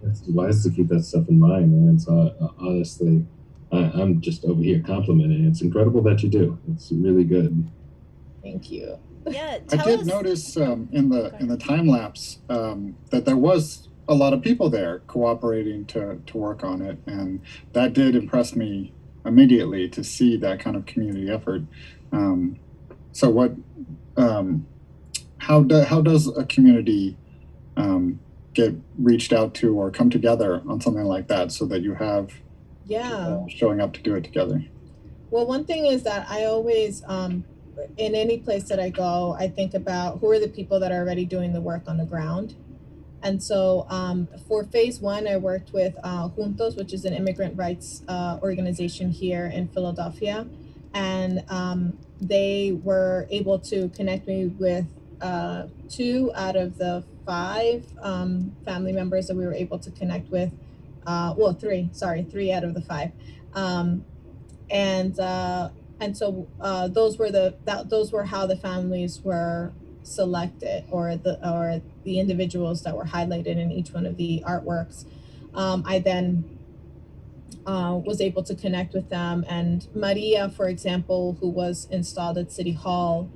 It's wise to keep that stuff in mind, and it's honestly, I'm just over here complimenting. It's incredible that you do. It's really good. Thank you. Yeah, I tell did us. notice in the time lapse that there was a lot of people there cooperating to work on it, and that did impress me immediately to see that kind of community effort. So what? How does a community get reached out to or come together on something like that so that you have Yeah. showing up to do it together? Well, one thing is that I always, in any place that I go, I think about who are the people that are already doing the work on the ground. And so for phase one, I worked with Juntos, which is an immigrant rights organization here in Philadelphia. And they were able to connect me with 2 out of the 5 family members that we were able to connect with. Well, 3 out of the 5. And so those were how the families were selected, or the individuals that were highlighted in each one of the artworks. I then was able to connect with them, and Maria, for example, who was installed at City Hall,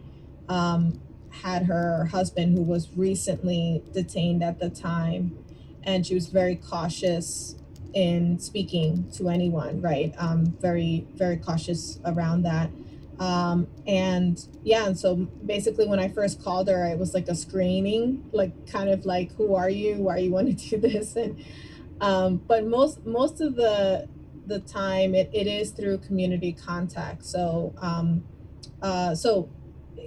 had her husband who was recently detained at the time, and she was very cautious in speaking to anyone, right? Very, very cautious around that. And yeah, and so basically when I first called her, it was like a screening, like kind of like, who are you? Why you want to do this? And but most of the time it is through community contact. So so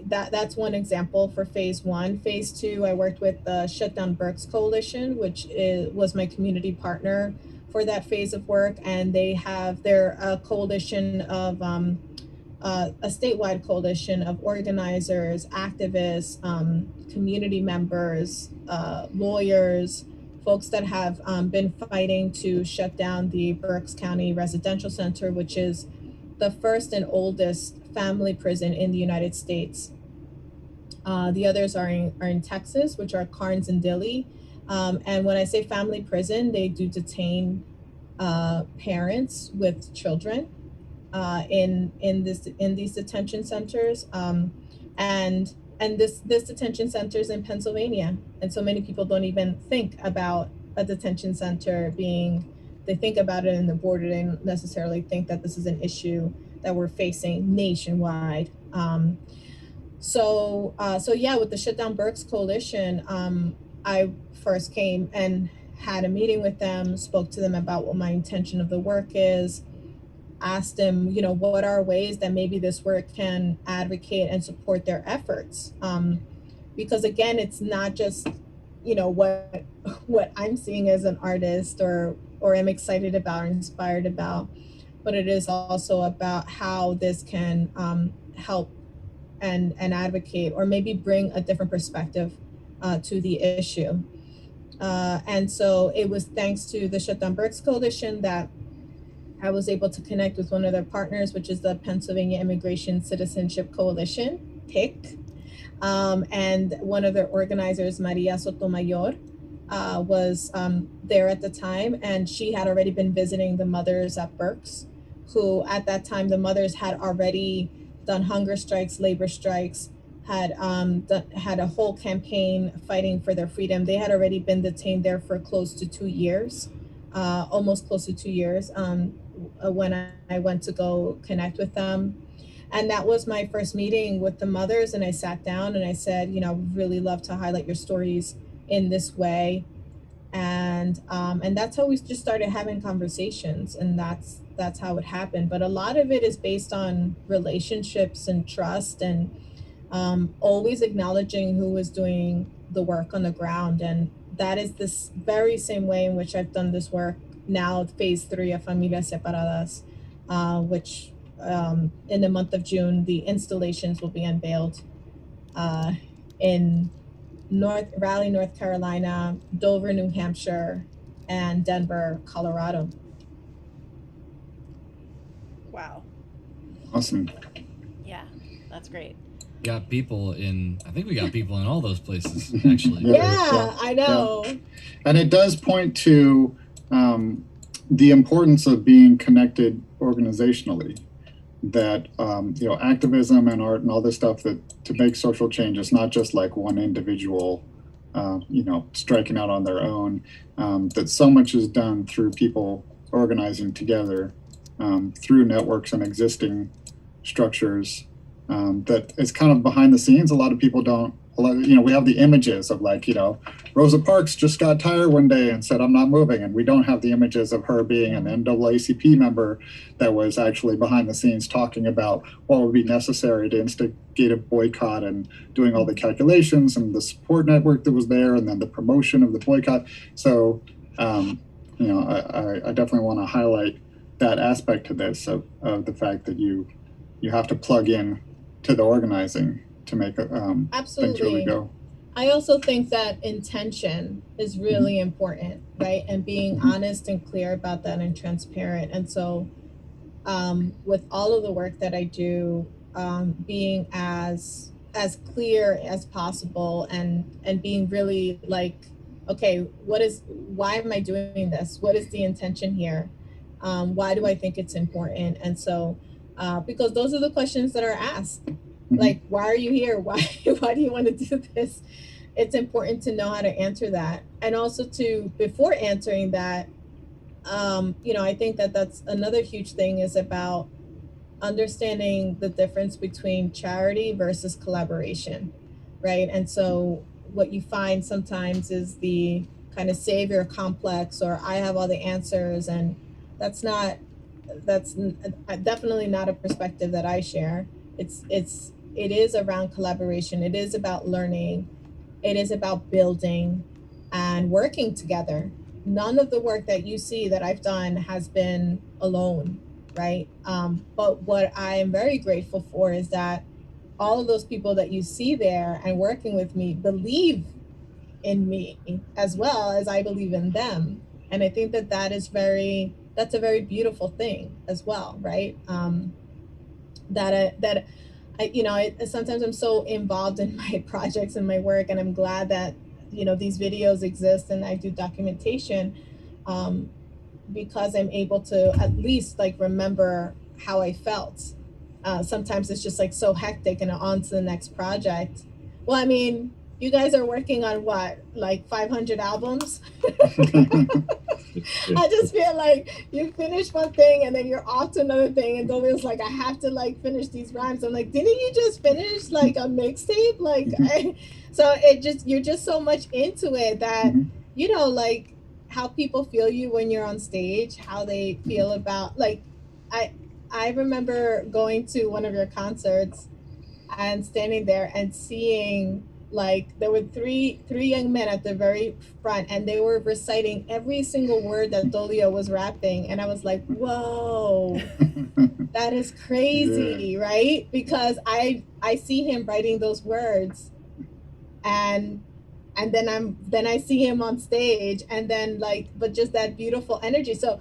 that's one example for phase one. Phase two, I worked with the Shut Down Burks Coalition, which was my community partner for that phase of work, and they're a coalition of a statewide coalition of organizers, activists, community members, lawyers, folks that have been fighting to shut down the Berks County Residential Center, which is the first and oldest family prison in the United States. The others are in Texas, which are Carnes and Dilley. And when I say family prison, they do detain parents with children in these detention centers. And this detention center is in Pennsylvania, and so many people don't even think about a detention center being. They think about it in the border. They don't necessarily think that this is an issue that we're facing nationwide. So yeah, with the Shut Down Burks Coalition, I first came and had a meeting with them, spoke to them about what my intention of the work is, asked them, what are ways that maybe this work can advocate and support their efforts. Because again, it's not just, what I'm seeing as an artist or am excited about or inspired about, but it is also about how this can help and advocate, or maybe bring a different perspective to the issue. And so it was thanks to the Shut Down Burks Coalition that I was able to connect with one of their partners, which is the Pennsylvania Immigration Citizenship Coalition, PIC. And one of their organizers, Maria Sotomayor, was there at the time, and she had already been visiting the mothers at Berks, who at that time, the mothers had already done hunger strikes, labor strikes, had a whole campaign fighting for their freedom. They had already been detained there for close to 2 years, almost close to 2 years, when I went to go connect with them. And that was my first meeting with the mothers, and I sat down and I said, I would really love to highlight your stories in this way. And that's how we just started having conversations, and that's how it happened. But a lot of it is based on relationships and trust, and always acknowledging who is doing the work on the ground. And that is this very same way in which I've done this work now, phase 3 of Familias Separadas, which in the month of June, the installations will be unveiled in Raleigh, North Carolina, Dover, New Hampshire, and Denver, Colorado. Wow. Awesome. Yeah, that's great. got people in. I think we got people in all those places actually. Yeah, I know. And it does point to the importance of being connected organizationally. That activism and art and all this stuff, that to make social change, is not just like one individual striking out on their own. That so much is done through people organizing together, through networks and existing structures, that is kind of behind the scenes. A lot of people don't. We have the images of Rosa Parks just got tired one day and said, "I'm not moving," and we don't have the images of her being an NAACP member that was actually behind the scenes talking about what would be necessary to instigate a boycott, and doing all the calculations and the support network that was there, and then the promotion of the boycott. So, I definitely want to highlight that aspect to this, of the fact that you have to plug in to the organizing to make things really go. I also think that intention is really important, right? And being honest and clear about that and transparent. And so with all of the work that I do, being as clear as possible, and being really like, okay, why am I doing this? What is the intention here? Why do I think it's important? And so because those are the questions that are asked. Like, why are you here? Why do you want to do this? It's important to know how to answer that. And also before answering that, I think that that's another huge thing, is about understanding the difference between charity versus collaboration, right? And so what you find sometimes is the kind of savior complex, or I have all the answers, and that's definitely not a perspective that I share. It is around collaboration. It is about learning. It is about building and working together. None of the work that you see that I've done has been alone, right? But what I am very grateful for is that all of those people that you see there and working with me believe in me as well as I believe in them. And I think that that's a very beautiful thing as well, right? Sometimes I'm so involved in my projects and my work, and I'm glad that these videos exist and I do documentation, because I'm able to at least remember how I felt. Sometimes it's just so hectic and on to the next project. Well, I mean, you guys are working on what, 500 albums? I just feel like you finish one thing and then you're off to another thing, and Dolly's like, I have to finish these rhymes. I'm like, didn't you just finish a mixtape? So you're just so much into it that how people feel you when you're on stage, how they feel about I remember going to one of your concerts and standing there and seeing there were three young men at the very front, and they were reciting every single word that Dolio was rapping, and I was like, whoa, that is crazy, right? Because I see him writing those words, and then I see him on stage, and then but just that beautiful energy. So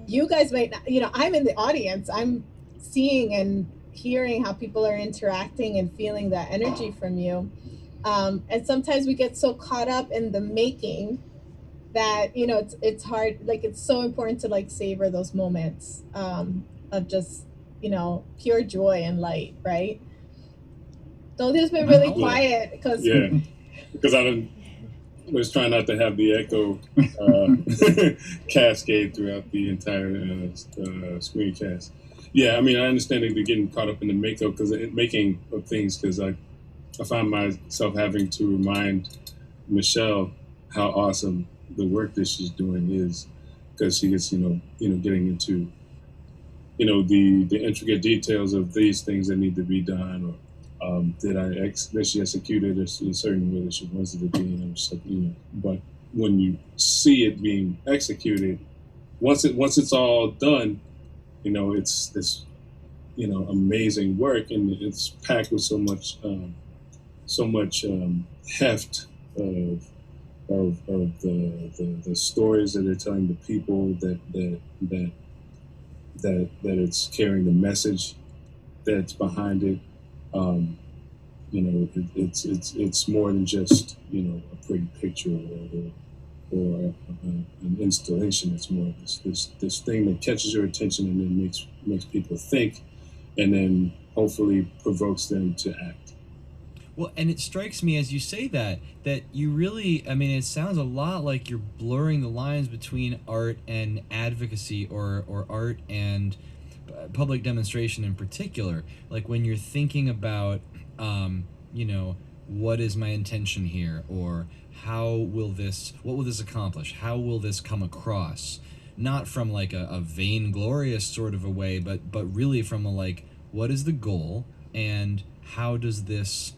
you guys might not, I'm in the audience, I'm seeing and hearing how people are interacting and feeling that energy from you. And sometimes we get so caught up in the making that it's hard. It's so important to savor those moments of just pure joy and light, right? Dolly's been really quiet because I was trying not to have the echo cascade throughout the entire screencast. Yeah, I mean, I understand that they're getting caught up in the making of things, because I find myself having to remind Michelle how awesome the work that she's doing is, because she gets, getting into, the intricate details of these things that need to be done, or did she execute it in a certain way that she wants it to be, but when you see it being executed, once it's all done, it's this, amazing work, and it's packed with so much heft of the stories that they're telling the people, that it's carrying the message that's behind it. it's more than just a pretty picture or an installation. It's more this thing that catches your attention and then makes people think, and then hopefully provokes them to act. Well, and it strikes me as you say that you really, I mean, it sounds a lot like you're blurring the lines between art and advocacy, or art and public demonstration in particular. Like when you're thinking about, what is my intention here, or what will this accomplish? How will this come across? Not from like a vainglorious sort of a way, but really from a like, what is the goal, and how does this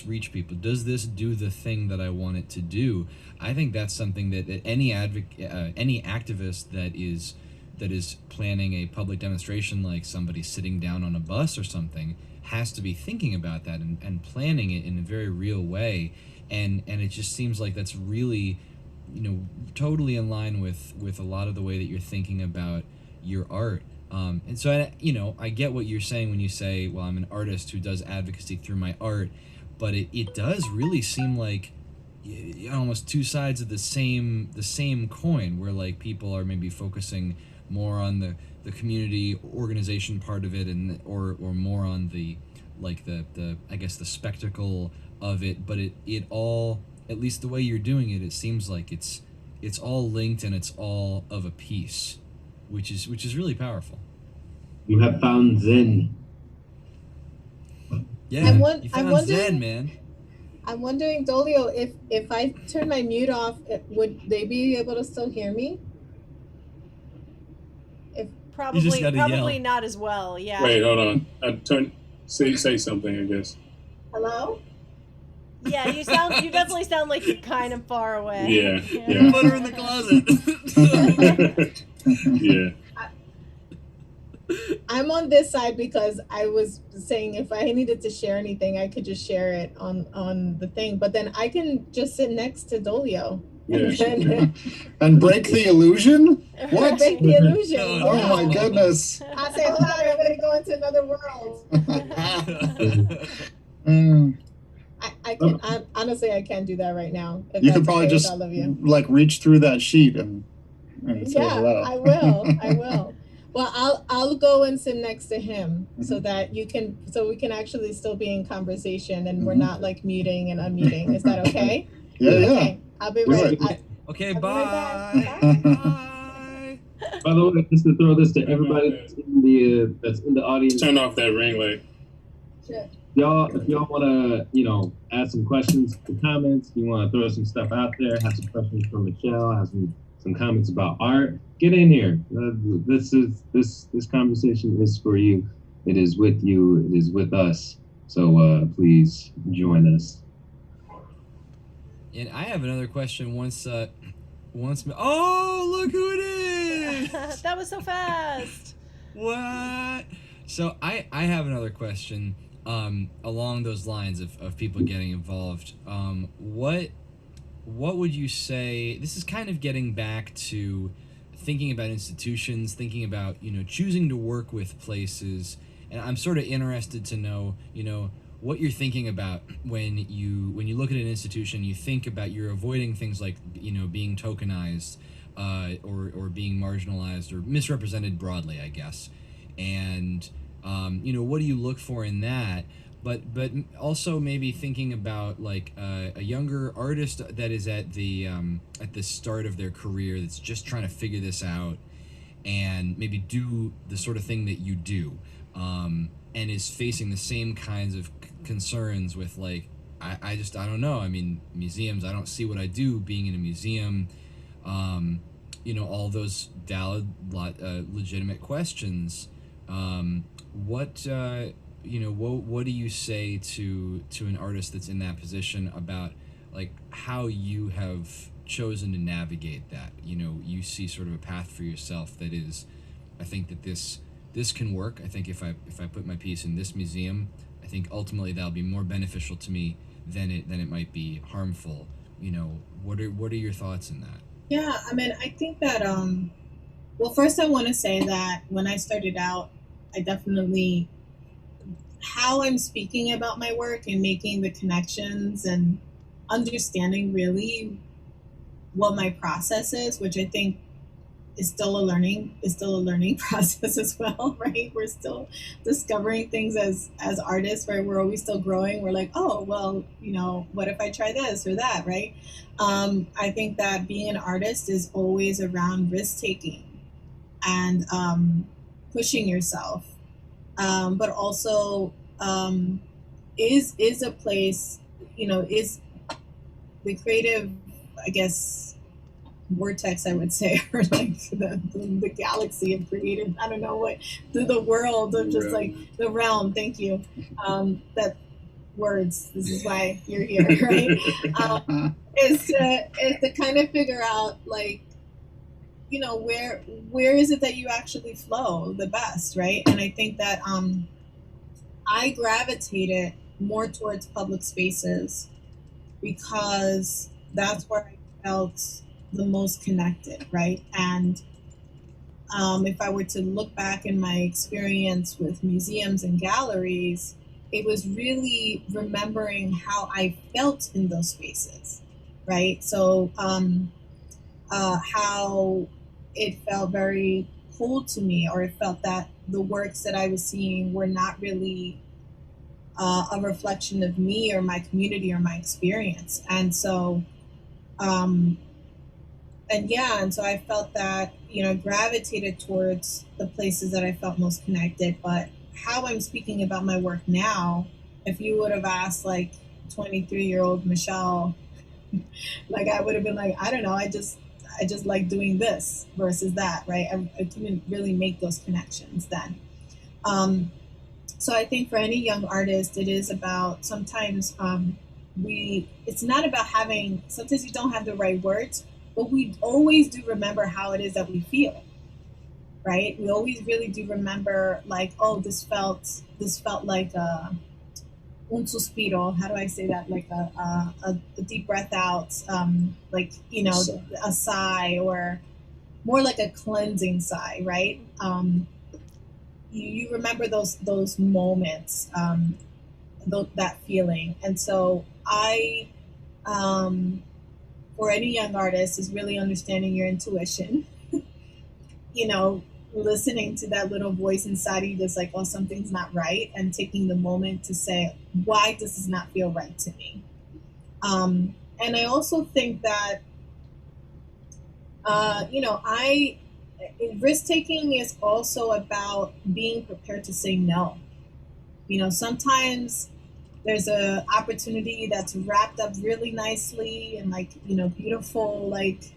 reach people? Does this do the thing that I want it to do? I think that's something that any activist that is planning a public demonstration, like somebody sitting down on a bus or something, has to be thinking about that and planning it in a very real way. And it just seems like that's really, totally in line with a lot of the way that you're thinking about your art. And so, I get what you're saying when you say, well, I'm an artist who does advocacy through my art, but it does really seem like almost two sides of the same coin, where like people are maybe focusing more on the community organization part of it, and or more on the I guess the spectacle of it, but it all, at least the way you're doing it, it seems like it's all linked and it's all of a piece, which is really powerful. You have found Zen. Yeah, you found Zen, man. I'm wondering, Dolio, if I turn my mute off, would they be able to still hear me? Probably yell. not as well. Yeah. Wait, hold on. Say something, I guess. Hello? Yeah, you definitely sound like you're kind of far away. Yeah. Put her in the closet. Yeah. I'm on this side because I was saying if I needed to share anything, I could just share it on the thing. But then I can just sit next to Dolio. Yeah. And break the illusion? What? Break the illusion. Oh yeah. my goodness. I say, hold on, I'm going to go into another world. I can honestly, I can't do that right now. You could probably just like reach through that sheet and say hello. I will. Well, I'll go and sit next to him so that we can actually still be in conversation and we're not like muting and unmuting. Is that okay? Yeah. Okay. I'll be right back. Okay, I'll be bye. right back. Bye. By the way, just to throw this to everybody that's in the audience. Turn off that ring light. Sure. If y'all want to, add some questions, some comments, you want to throw some stuff out there, have some questions for Michelle, have some comments about art, get in here. This conversation is for you. It is with you. It is with us. So please join us. And I have another question. Oh, look who it is! That was so fast. What? So I have another question. Along those lines of people getting involved, what would you say? This is kind of getting back to thinking about institutions, thinking about choosing to work with places, and I'm sort of interested to know what you're thinking about when you look at an institution. You think about, you're avoiding things like being tokenized, or being marginalized or misrepresented broadly, I guess, and what do you look for in that? But also maybe thinking about like a younger artist that is at the start of their career, that's just trying to figure this out and maybe do the sort of thing that you do, and is facing the same kinds of concerns with like, I don't know. I mean, museums, I don't see what I do being in a museum. All those valid, legitimate questions. What do you say to an artist that's in that position about like how you have chosen to navigate that? You see sort of a path for yourself that is, I think that this can work. I think if I put my piece in this museum, I think ultimately that'll be more beneficial to me than it might be harmful. What are your thoughts in that? Yeah, I mean, I think that well, first I want to say that when I started out, I definitely how I'm speaking about my work and making the connections and understanding really what my process is, which I think is still a learning process as well, right? We're still discovering things as artists, right? We're always still growing. We're like, oh well, what if I try this or that, right? I think that being an artist is always around risk taking and pushing yourself, but also is a place, is the creative, I guess, vortex, I would say, or like the galaxy of creative, I don't know what, the world of just like the realm, thank you, that words, this is why you're here, right? Is to kind of figure out, like, where is it that you actually flow the best, right? And I think that I gravitated more towards public spaces because that's where I felt the most connected, right? And if I were to look back in my experience with museums and galleries, it was really remembering how I felt in those spaces, right? So how it felt very cold to me, or it felt that the works that I was seeing were not really a reflection of me or my community or my experience. And so, um, and so I felt that, gravitated towards the places that I felt most connected. But how I'm speaking about my work now, if you would have asked like 23-year-old Michelle, like I would have been like, I don't know, I just like doing this versus that, right? I couldn't really make those connections then. So I think for any young artist, it is about sometimes it's not about sometimes you don't have the right words, but we always do remember how it is that we feel, right? We always really do remember, like, oh, this felt like un suspiro. How do I say that? Like a deep breath out, like, a sigh, or more like a cleansing sigh, right? You remember those moments, that feeling. And so for any young artist, is really understanding your intuition, you know, listening to that little voice inside of you that's like, oh, something's not right, and taking the moment to say, why does this not feel right to me? And I also think that, I risk taking is also about being prepared to say no. Sometimes there's a opportunity that's wrapped up really nicely and, like, beautiful, like,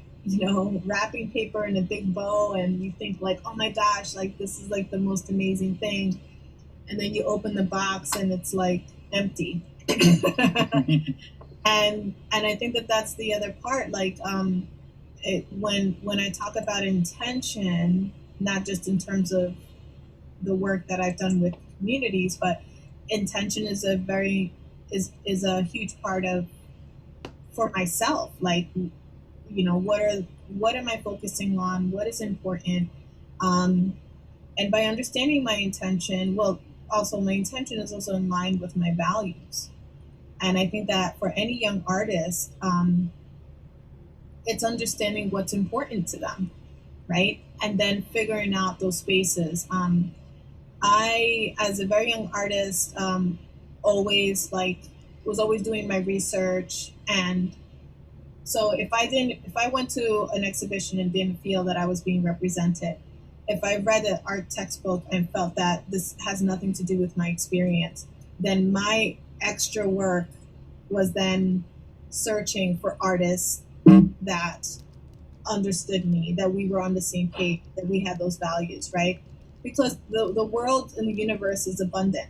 wrapping paper and a big bow, and you think like, oh my gosh, like this is like the most amazing thing, and then you open the box and it's like empty. and I think that that's the other part, like, when I talk about intention, not just in terms of the work that I've done with communities, but intention is a huge part of, for myself, like, what am I focusing on, what is important, and by understanding my intention, well, also my intention is also in line with my values. And I think that for any young artist, it's understanding what's important to them, right? And then figuring out those spaces. I, as a very young artist, always was always doing my research. And so if I went to an exhibition and didn't feel that I was being represented, if I read an art textbook and felt that this has nothing to do with my experience, then my extra work was then searching for artists that understood me, that we were on the same page, that we had those values, right? Because the world and the universe is abundant.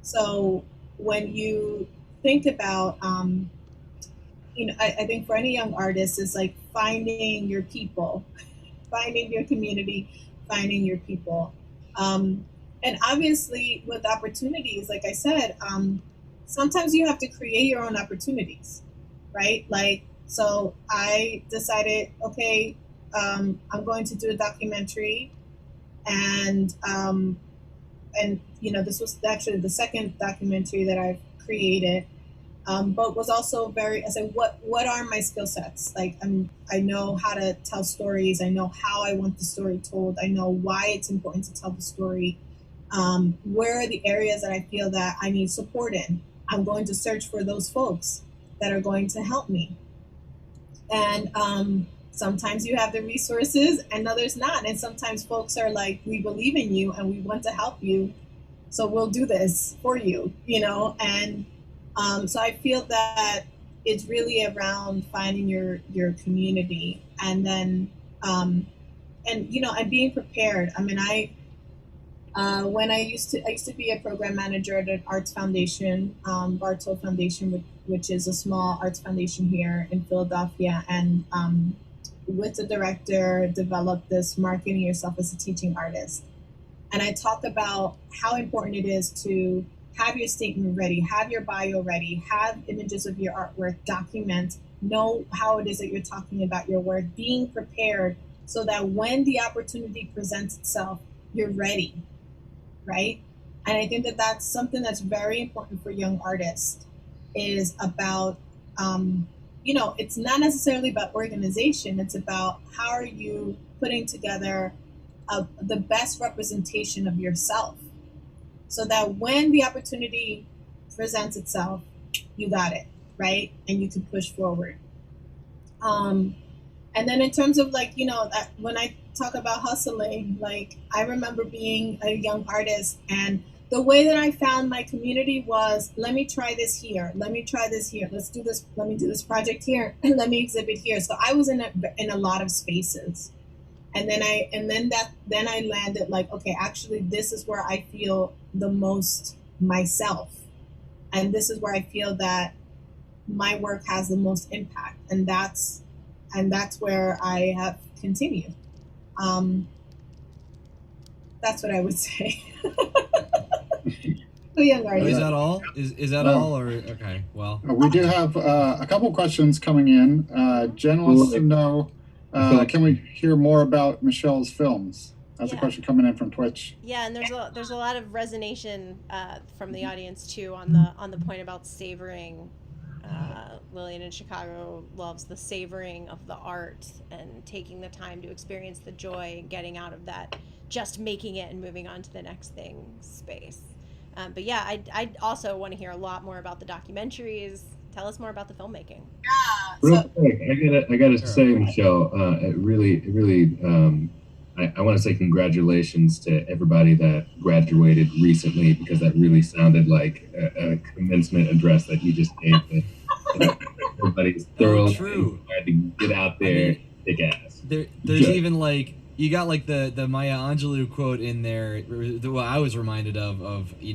So when you think about, I think for any young artist, it's like finding your people, finding your community, finding your people. And obviously, with opportunities, like I said, sometimes you have to create your own opportunities, right? Like, so I decided, okay, I'm going to do a documentary, and and this was actually the second documentary that I've created, but was also very, I said, what are my skill sets? Like, I know how to tell stories. I know how I want the story told. I know why it's important to tell the story. Where are the areas that I feel that I need support in? I'm going to search for those folks that are going to help me. And sometimes you have the resources and others not. And sometimes folks are like, we believe in you and we want to help you, so we'll do this for you, And so I feel that it's really around finding your community, and then and being prepared. I mean, when I used to be a program manager at an arts foundation, Bartow Foundation, which is a small arts foundation here in Philadelphia, and with the director developed this marketing yourself as a teaching artist. And I talk about how important it is to have your statement ready, have your bio ready, have images of your artwork, document, know how it is that you're talking about your work, being prepared so that when the opportunity presents itself, you're ready, right? And I think that that's something that's very important for young artists, is about, it's not necessarily about organization. It's about how are you putting together the best representation of yourself, so that when the opportunity presents itself, you got it, right? And you can push forward. And then in terms of that when I talk about hustling, like I remember being a young artist, and the way that I found my community was, let me try this here. Let me try this here. Let's do this. Let me do this project here. And let me exhibit here. So I was in a lot of spaces. And then I landed like, okay, actually this is where I feel the most myself. And this is where I feel that my work has the most impact. And that's where I have continued. That's what I would say. Young artist. Is that all? Is that all? Or okay, well. We do have a couple questions coming in. Jen wants to know, can we hear more about Michelle's films? That's a question coming in from Twitch. Yeah, and there's a lot of resonation from the audience too on the point about savoring. Lillian in Chicago loves the savoring of the art and taking the time to experience the joy and getting out of that just making it and moving on to the next thing space. But yeah, I also want to hear a lot more about the documentaries. Tell us more about the filmmaking. Real quick, I gotta say, Michelle, it really, I want to say congratulations to everybody that graduated recently, because that really sounded like a commencement address that you just gave. Everybody's thoroughly glad to get out there, kick ass. There's even like, you got like the Maya Angelou quote in there. What I was reminded of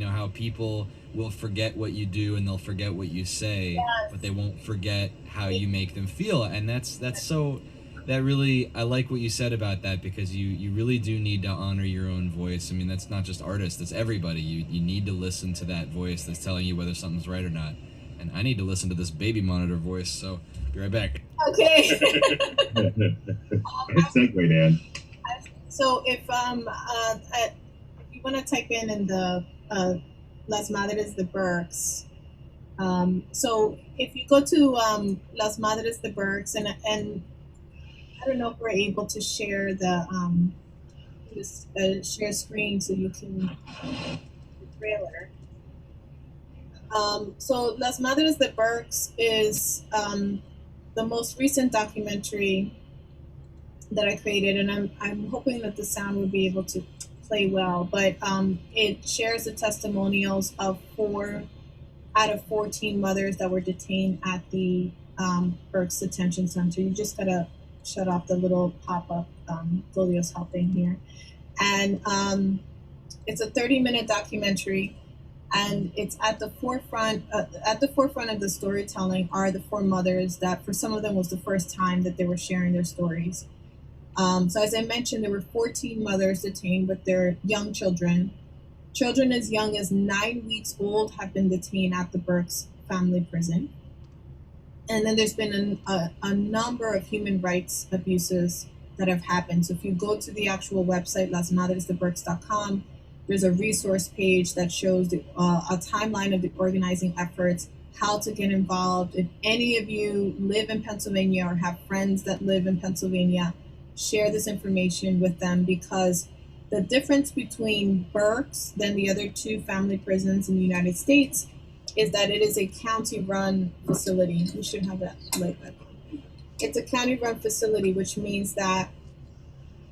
how people will forget what you do and they'll forget what you say, but they won't forget how you make them feel. And that's so, that really, I like what you said about that, because you really do need to honor your own voice. I mean, that's not just artists, that's everybody. You need to listen to that voice that's telling you whether something's right or not. And I need to listen to this baby monitor voice, so be right back. Okay. Segue, Dan. So if you want to type in the Las Madres de Berks, so if you go to Las Madres de Berks, and I don't know if we're able to share the share screen so you can the trailer. So Las Madres de Berks is the most recent documentary that I created, and I'm hoping that the sound would be able to play well, but it shares the testimonials of 4 out of 14 mothers that were detained at the Berks Detention Center. You just gotta shut off the little pop-up. Julio's helping here. And it's a 30-minute documentary, and it's at the forefront of the storytelling are the 4 mothers that for some of them was the first time that they were sharing their stories. So as I mentioned, there were 14 mothers detained with their young children. Children as young as 9 weeks old have been detained at the Berks family prison. And then there's been a number of human rights abuses that have happened. So if you go to the actual website, lasmadresdeberks.com, There's a resource page that shows a timeline of the organizing efforts, how to get involved. If any of you live in Pennsylvania or have friends that live in Pennsylvania, share this information with them, because the difference between Berks than the other two family prisons in the United States is that it is a county-run facility. We should have that later. It's a county-run facility, which means that,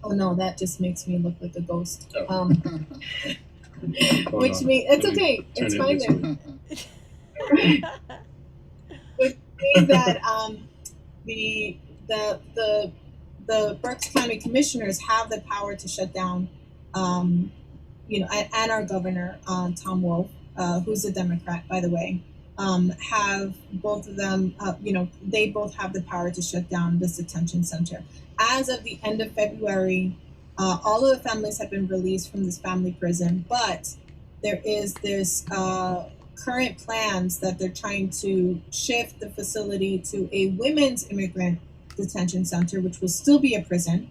oh no, that just makes me look like a ghost. Which means, it's okay, it's fine there. Which means that the Berks County Commissioners have the power to shut down, and our governor, Tom Wolf, who's a Democrat, by the way, have both of them, they both have the power to shut down this detention center. As of the end of February, all of the families have been released from this family prison, but there is this current plans that they're trying to shift the facility to a women's immigrant detention center, which will still be a prison.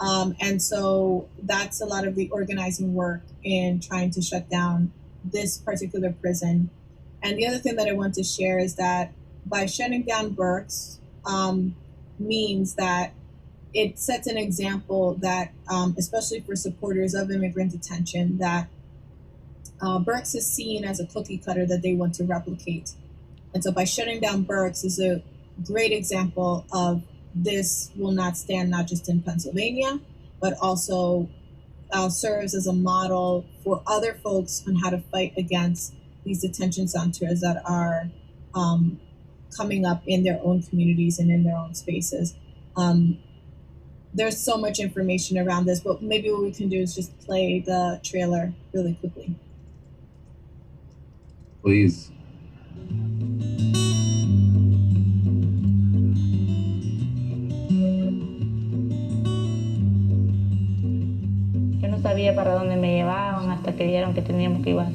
And so that's a lot of the organizing work in trying to shut down this particular prison. And the other thing that I want to share is that by shutting down Berks means that it sets an example that, especially for supporters of immigrant detention, that Berks is seen as a cookie cutter that they want to replicate. And so by shutting down Berks is a great example of this will not stand, not just in Pennsylvania, but also serves as a model for other folks on how to fight against these detention centers that are coming up in their own communities and in their own spaces. There's so much information around this, but maybe what we can do is just play the trailer really quickly. Please. Yo no sabía para dónde me llevaban hasta que dijeron que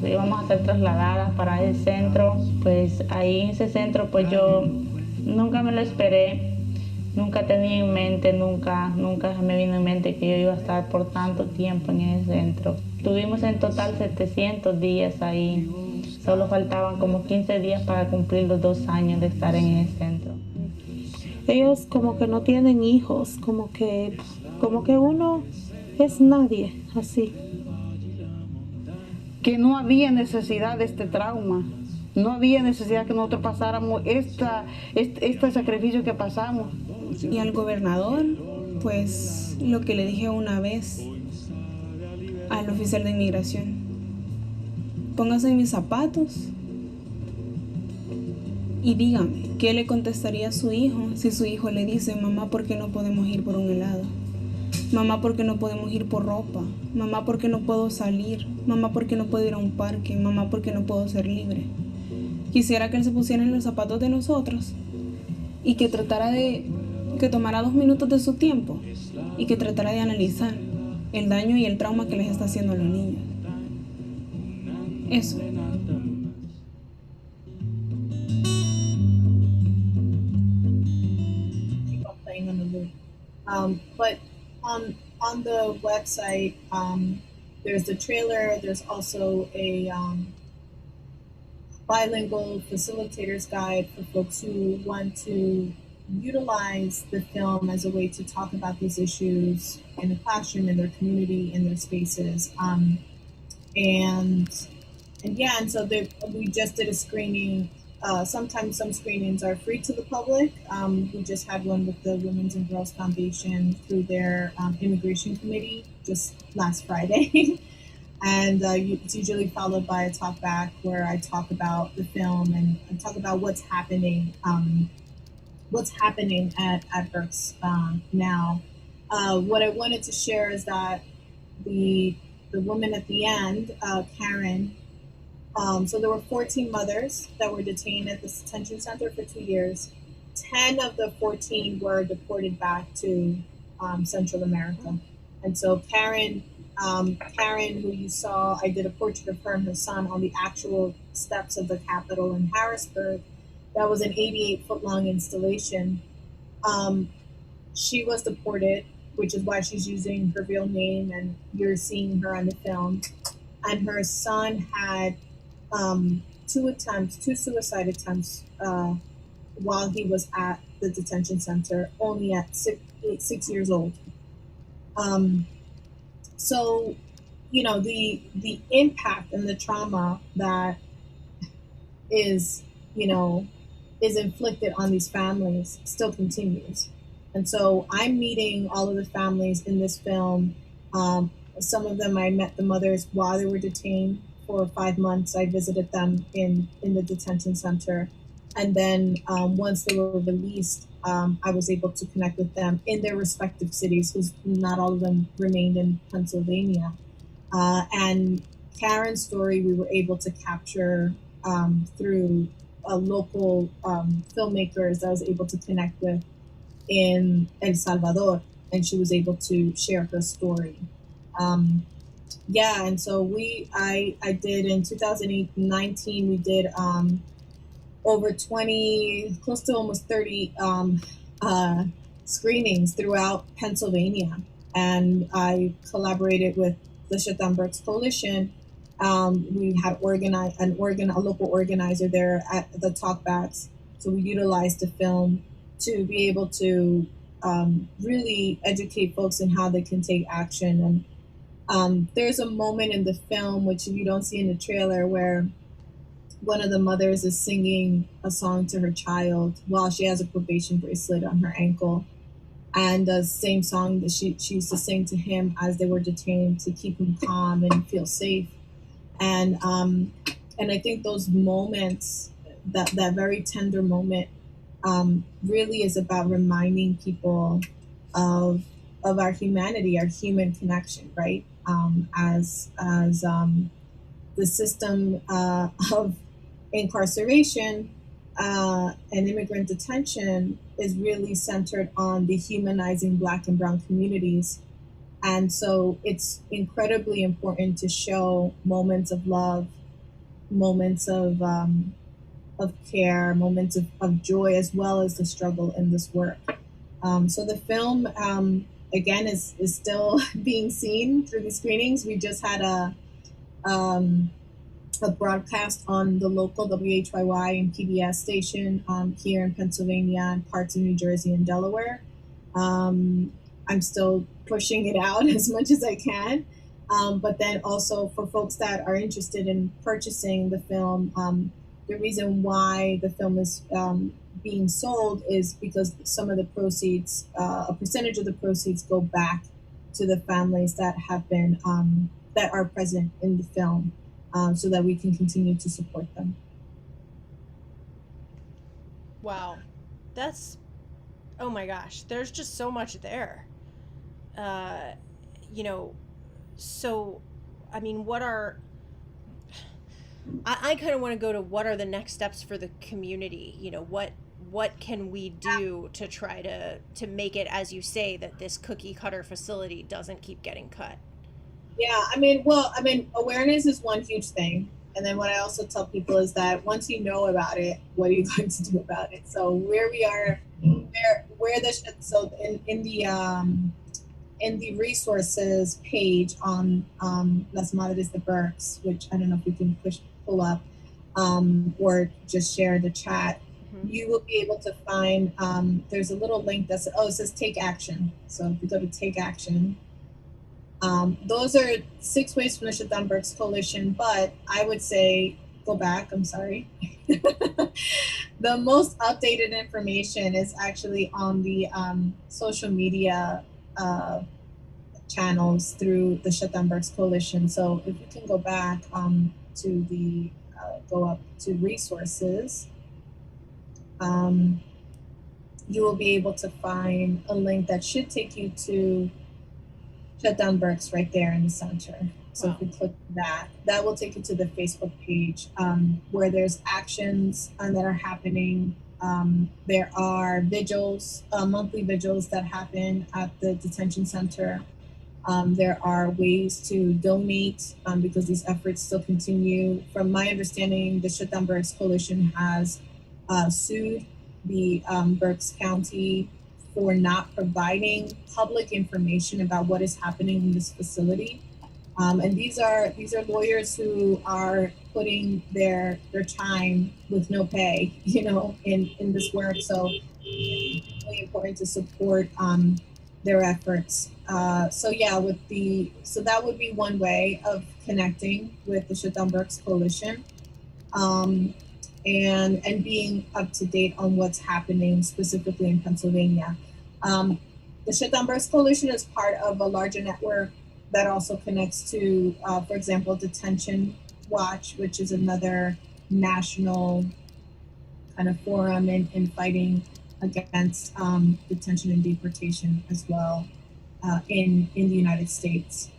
íbamos a ser trasladadas para ese centro. Pues ahí en ese centro, pues yo nunca me lo esperé, nunca tenía en mente, nunca me vino en mente que yo iba a estar por tanto tiempo en ese centro. Tuvimos en total 700 días ahí, solo faltaban como 15 días para cumplir los 2 años de estar en ese centro. Ellos como que no tienen hijos, como que uno es nadie, así. Que no había necesidad de este trauma, no había necesidad que nosotros pasáramos este sacrificio que pasamos. Y al gobernador, pues lo que le dije una vez al oficial de inmigración: póngase en mis zapatos y dígame, ¿qué le contestaría a su hijo si su hijo le dice: mamá, ¿por qué no podemos ir por un helado? Mamá, ¿por qué no podemos ir por ropa? Mamá, ¿por qué no puedo salir? Mamá, ¿por qué no puedo ir a un parque? Mamá, ¿por qué no puedo ser libre? Quisiera que él se pusiera en los zapatos de nosotros y que tomara 2 minutos de su tiempo y que tratara de analizar el daño y el trauma que les está haciendo a los niños. Eso. But on the website, there's the trailer. There's also a bilingual facilitator's guide for folks who want to utilize the film as a way to talk about these issues in the classroom, in their community, in their spaces. And so we just did a screening. Sometimes some screenings are free to the public. We just had one with the Women's and Girls Foundation through their immigration committee just last Friday. And it's usually followed by a talk back where I talk about the film and talk about what's happening at Berks now. What I wanted to share is that the woman at the end, Karen, so there were 14 mothers that were detained at this detention center for 2 years. 10 of the 14 were deported back to Central America. And so Karen, who you saw, I did a portrait of her and her son on the actual steps of the Capitol in Harrisburg. That was an 88-foot-long installation. She was deported, which is why she's using her real name, and you're seeing her on the film. and her son had two suicide attempts while he was at the detention center, only at 6 years old. So, you know, the impact and the trauma that is, you know, is inflicted on these families still continues. And so I'm meeting all of the families in this film. Some of them, I met the mothers while they were detained for 5 months. I visited them in the detention center. And then once they were released, I was able to connect with them in their respective cities, because not all of them remained in Pennsylvania. And Karen's story we were able to capture through a local filmmakers that I was able to connect with in El Salvador, and she was able to share her story. Yeah, and so I did in 2019, we did over 20, close to almost 30 screenings throughout Pennsylvania. And I collaborated with the Schattenbergs Coalition. We had a local organizer there at the talkbacks. So we utilized the film to be able to really educate folks in how they can take action. And there's a moment in the film, which you don't see in the trailer, where one of the mothers is singing a song to her child while she has a probation bracelet on her ankle. And the same song that she used to sing to him as they were detained, to keep him calm and feel safe. And I think those moments, that very tender moment, really is about reminding people of our humanity, our human connection, right? As the system of incarceration and immigrant detention is really centered on dehumanizing Black and Brown communities. And so it's incredibly important to show moments of love, moments of care, moments of joy, as well as the struggle in this work. So the film, again, is still being seen through the screenings. We just had a broadcast on the local WHYY and PBS station here in Pennsylvania and parts of New Jersey and Delaware. I'm still pushing it out as much as I can. But then also for folks that are interested in purchasing the film, the reason why the film is being sold is because some of the proceeds, a percentage of the proceeds, go back to the families that have been, that are present in the film, so that we can continue to support them. Wow. That's, oh my gosh, there's just so much there. You know, so, I mean, what are, I kind of want to go to what are the next steps for the community? You know, what can we do to try to make it, as you say, that this cookie cutter facility doesn't keep getting cut? Yeah, I mean, awareness is one huge thing. And then what I also tell people is that once you know about it, what are you going to do about it? So where we are, in the resources page on Las Madres de Berks, which I don't know if we can pull up, or just share the chat, you will be able to find, there's a little link that says, it says take action. So if you go to take action, those are 6 ways from the Schattenbergs Coalition, but I would say, go back, I'm sorry. The most updated information is actually on the social media channels through the Schattenbergs Coalition. So if you can go back to the, go up to resources, you will be able to find a link that should take you to Schattenbergs right there in the center. So if you click that will take you to the Facebook page, where there's actions that are happening. There are vigils, monthly vigils that happen at the detention center. There are ways to donate, because these efforts still continue. From my understanding, the Schattenbergs Coalition has sued the Berks County for not providing public information about what is happening in this facility. And these are lawyers who are putting their time with no pay, in this work. So it's really important to support their efforts. So that would be one way of connecting with the Shutdown Burks Coalition, and being up to date on what's happening specifically in Pennsylvania. The Shutdown Burks Coalition is part of a larger network that also connects to, for example, Detention Watch, which is another national kind of forum in fighting against detention and deportation as well in the United States.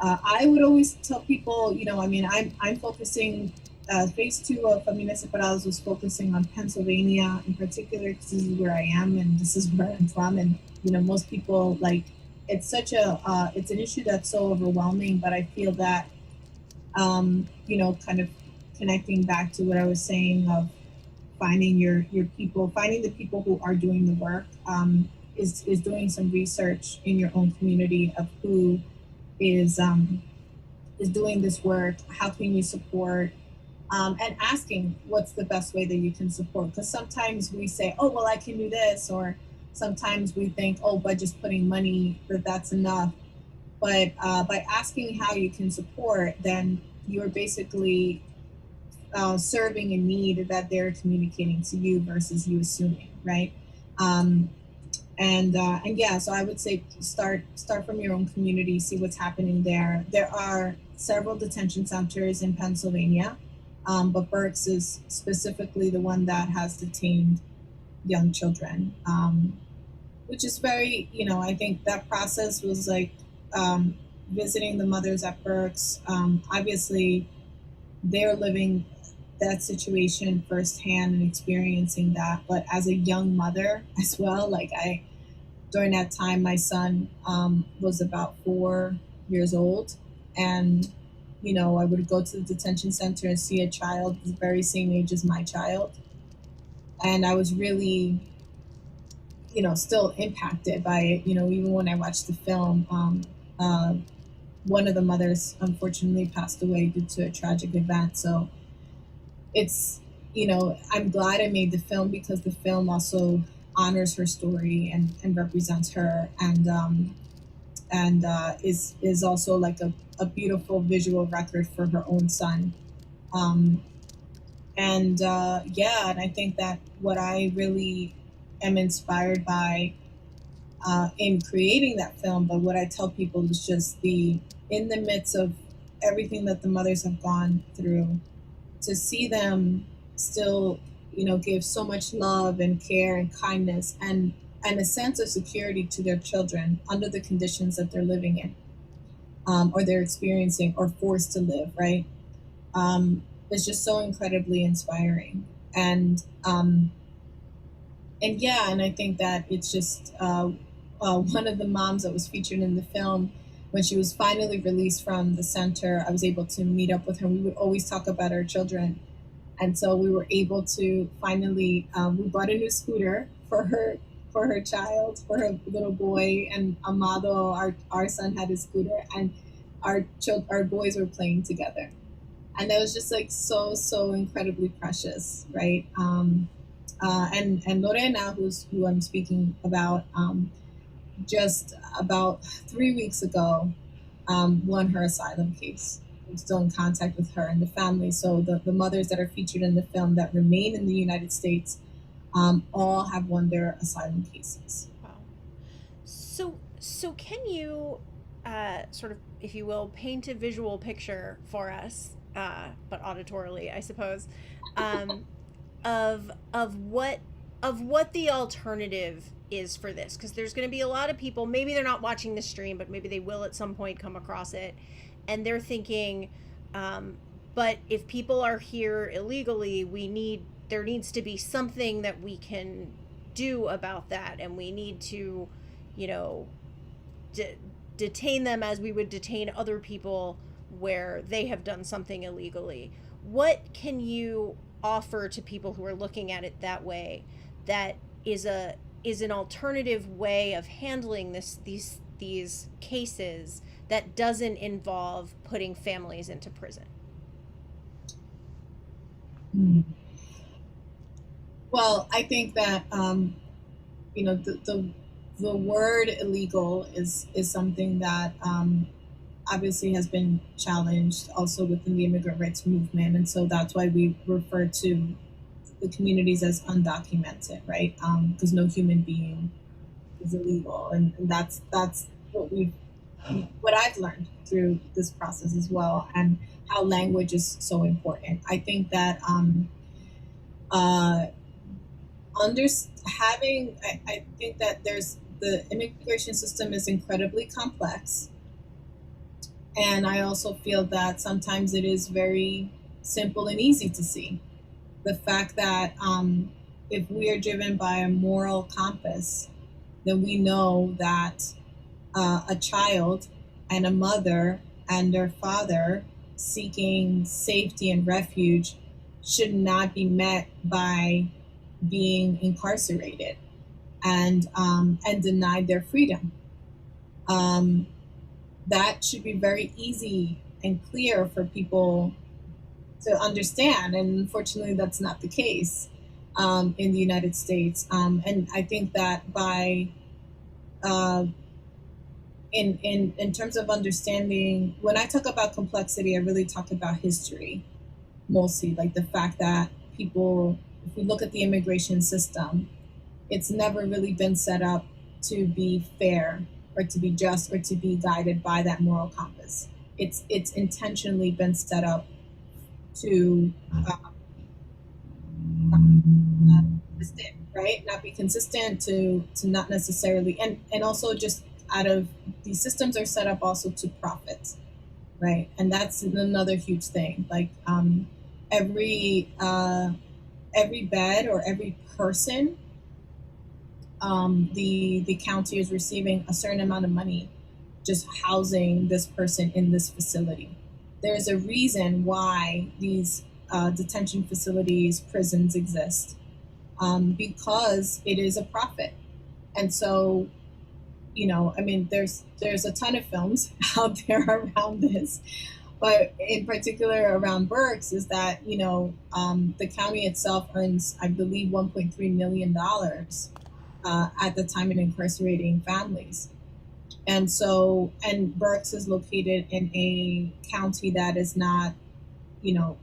I would always tell people, I'm focusing, phase 2 of Familias Separadas was focusing on Pennsylvania in particular, because this is where I am and this is where I'm from. And, most people, like, it's such it's an issue that's so overwhelming, but I feel that, kind of connecting back to what I was saying of finding your people, finding the people who are doing the work, is doing some research in your own community of who is doing this work, how can you support, and asking what's the best way that you can support. Because sometimes we say, oh, well, I can do this, or sometimes we think, oh, by just putting money, that's enough. But by asking how you can support, then you're basically serving a need that they're communicating to you versus you assuming, right? And yeah, so I would say start from your own community, see what's happening there. There are several detention centers in Pennsylvania, but Berks is specifically the one that has detained young children, which is very, I think that process was like visiting the mothers at Berks. Obviously, they're living that situation firsthand and experiencing that. But as a young mother as well, during that time, my son was about 4 years old, and I would go to the detention center and see a child the very same age as my child, and I was really, still impacted by it. Even when I watched the film, one of the mothers unfortunately passed away due to a tragic event. So it's, I'm glad I made the film, because the film also honors her story and represents her, and is also like a beautiful visual record for her own son. And I think that what I really am inspired by in creating that film, but what I tell people is just in the midst of everything that the mothers have gone through, to see them still, give so much love and care and kindness and a sense of security to their children under the conditions that they're living in, or they're experiencing or forced to live, right? It's just so incredibly inspiring. And I think that it's just one of the moms that was featured in the film, when she was finally released from the center, I was able to meet up with her. We would always talk about our children. And so we were able to finally, we bought a new scooter for her child, for her little boy, and Amado, our son, had his scooter, and our boys were playing together. And that was just like so incredibly precious, right? And Lorena, who I'm speaking about, just about 3 weeks ago, won her asylum case. I'm still in contact with her and the family. So the mothers that are featured in the film that remain in the United States, all have won their asylum cases. Wow. So can you sort of, if you will, paint a visual picture for us, but auditorily, I suppose, of what the alternative is for this? Because there's going to be a lot of people, maybe they're not watching the stream, but maybe they will at some point come across it, and they're thinking, but if people are here illegally, there needs to be something that we can do about that, and we need to, detain them as we would detain other people where they have done something illegally. What can you offer to people who are looking at it that way, that is an alternative way of handling these cases that doesn't involve putting families into prison? Well, I think that you know, the word illegal is something that obviously has been challenged also within the immigrant rights movement, and so that's why we refer to the communities as undocumented, right? Because no human being is illegal, and that's what I've learned through this process as well, and how language is so important. I think that uh, I think that the immigration system is incredibly complex, and I also feel that sometimes it is very simple and easy to see. The fact that if we are driven by a moral compass, then we know that a child and a mother and their father seeking safety and refuge should not be met by being incarcerated and denied their freedom. Um, that should be very easy and clear for people to understand, and unfortunately, that's not the case in the United States. And I think that by uh, in terms of understanding, when I talk about complexity, I really talk about history mostly, like the fact that people, if we look at the immigration system, it's never really been set up to be fair or to be just or to be guided by that moral compass. It's intentionally been set up to consistent, right? Not be consistent, to not necessarily, and also just out of, these systems are set up also to profit, right? And that's another huge thing. Like every bed or every person, the county is receiving a certain amount of money just housing this person in this facility. There's a reason why these detention facilities, prisons exist, because it is a profit. And so, you know, I mean, there's a ton of films out there around this, but in particular around Berks, is that, you know, the county itself earns, I believe, $1.3 million at the time in incarcerating families. And so, and Berks is located in a county that is not, you know,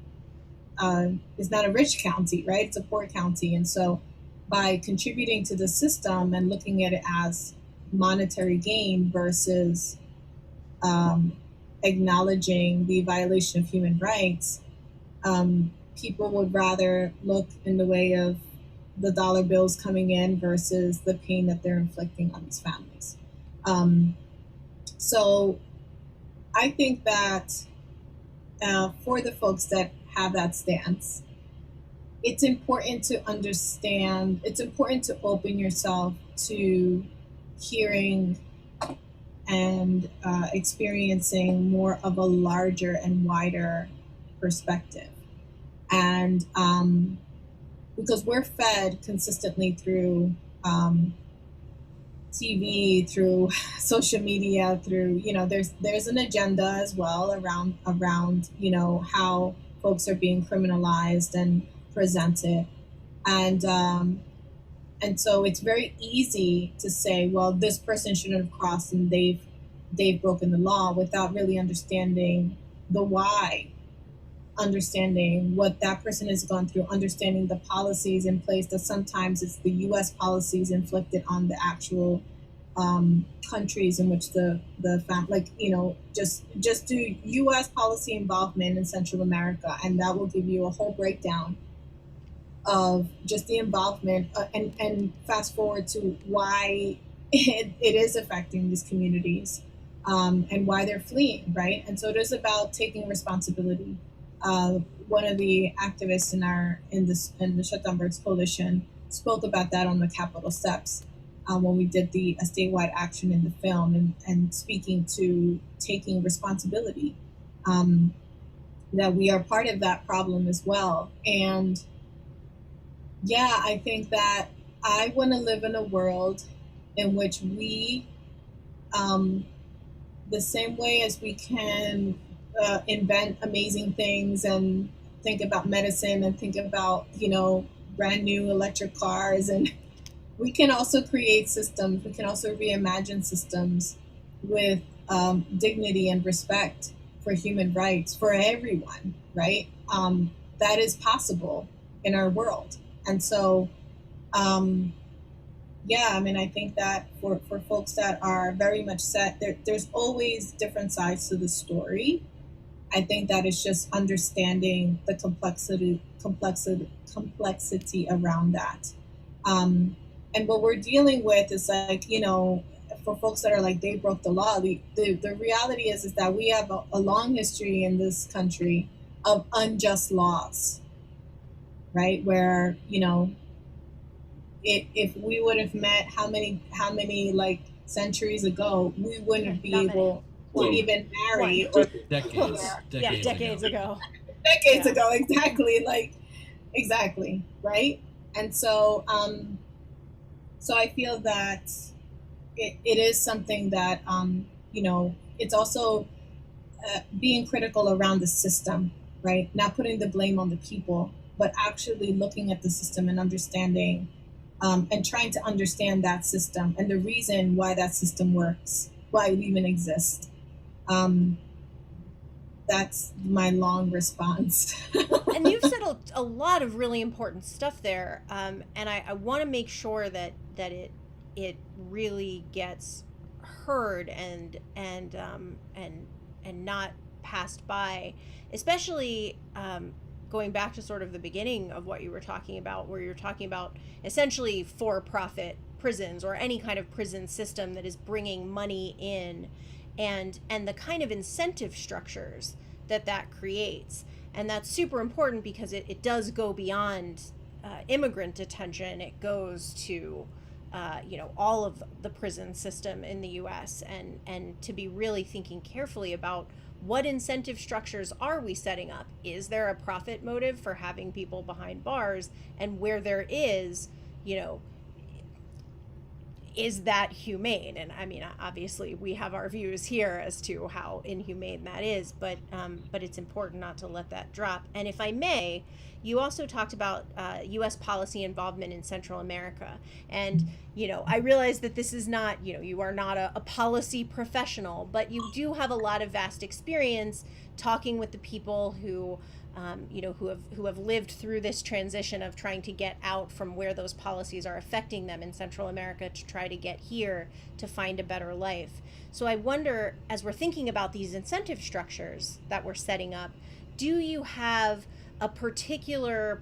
is not a rich county, right? It's a poor county. And so by contributing to the system and looking at it as monetary gain versus acknowledging the violation of human rights, people would rather look in the way of the dollar bills coming in versus the pain that they're inflicting on these families. So I think that for the folks that have that stance, it's important to understand, it's important to open yourself to hearing and experiencing more of a larger and wider perspective. And because we're fed consistently through TV, through social media, through, you know, there's an agenda as well around, you know, how folks are being criminalized and presented. And so it's very easy to say, well, this person shouldn't have crossed and they've broken the law, without really understanding the why, understanding what that person has gone through, understanding the policies in place, that sometimes it's the U.S. policies inflicted on the actual countries in which the like, you know, just do U.S. policy involvement in Central America, and that will give you a whole breakdown of just the involvement, and fast forward to why it is affecting these communities, and why they're fleeing, right? And so it is about taking responsibility. One of the activists in the Shutdown Birds Coalition spoke about that on the Capitol steps when we did a statewide action in the film, and speaking to taking responsibility, that we are part of that problem as well. And yeah, I think that I want to live in a world in which we the same way as we can invent amazing things and think about medicine and think about, brand new electric cars, and we can also create systems. We can also reimagine systems with dignity and respect for human rights for everyone, right? That is possible in our world. And so, yeah, I mean, I think that for folks that are very much set, there's always different sides to the story. I think that it's just understanding the complexity around that. And what we're dealing with is like, for folks that are like they broke the law, the reality is that we have a long history in this country of unjust laws, right? Where, if we would have met how many like centuries ago, we wouldn't be able to even marry or decades ago. Decades ago, exactly. Like, exactly, right? And so, so I feel that it is something that, it's also being critical around the system, right? Not putting the blame on the people, but actually looking at the system and understanding, and trying to understand that system and the reason why that system works, why it even exists. That's my long response. And you've said a lot of really important stuff there, and I want to make sure that it really gets heard and not passed by, especially going back to sort of the beginning of what you were talking about, where you're talking about essentially for-profit prisons or any kind of prison system that is bringing money in, and the kind of incentive structures that creates. And that's super important because it does go beyond immigrant detention. It goes to all of the prison system in the US, and to be really thinking carefully about what incentive structures are we setting up? Is there a profit motive for having people behind bars? And where there is, is that humane? And I mean, obviously we have our views here as to how inhumane that is, but it's important not to let that drop. And if I may, you also talked about U.S. policy involvement in Central America. And, I realize that this is not, you are not a policy professional, but you do have a lot of vast experience talking with the people who have lived through this transition of trying to get out from where those policies are affecting them in Central America to try to get here to find a better life. So I wonder, as we're thinking about these incentive structures that we're setting up, do you have a particular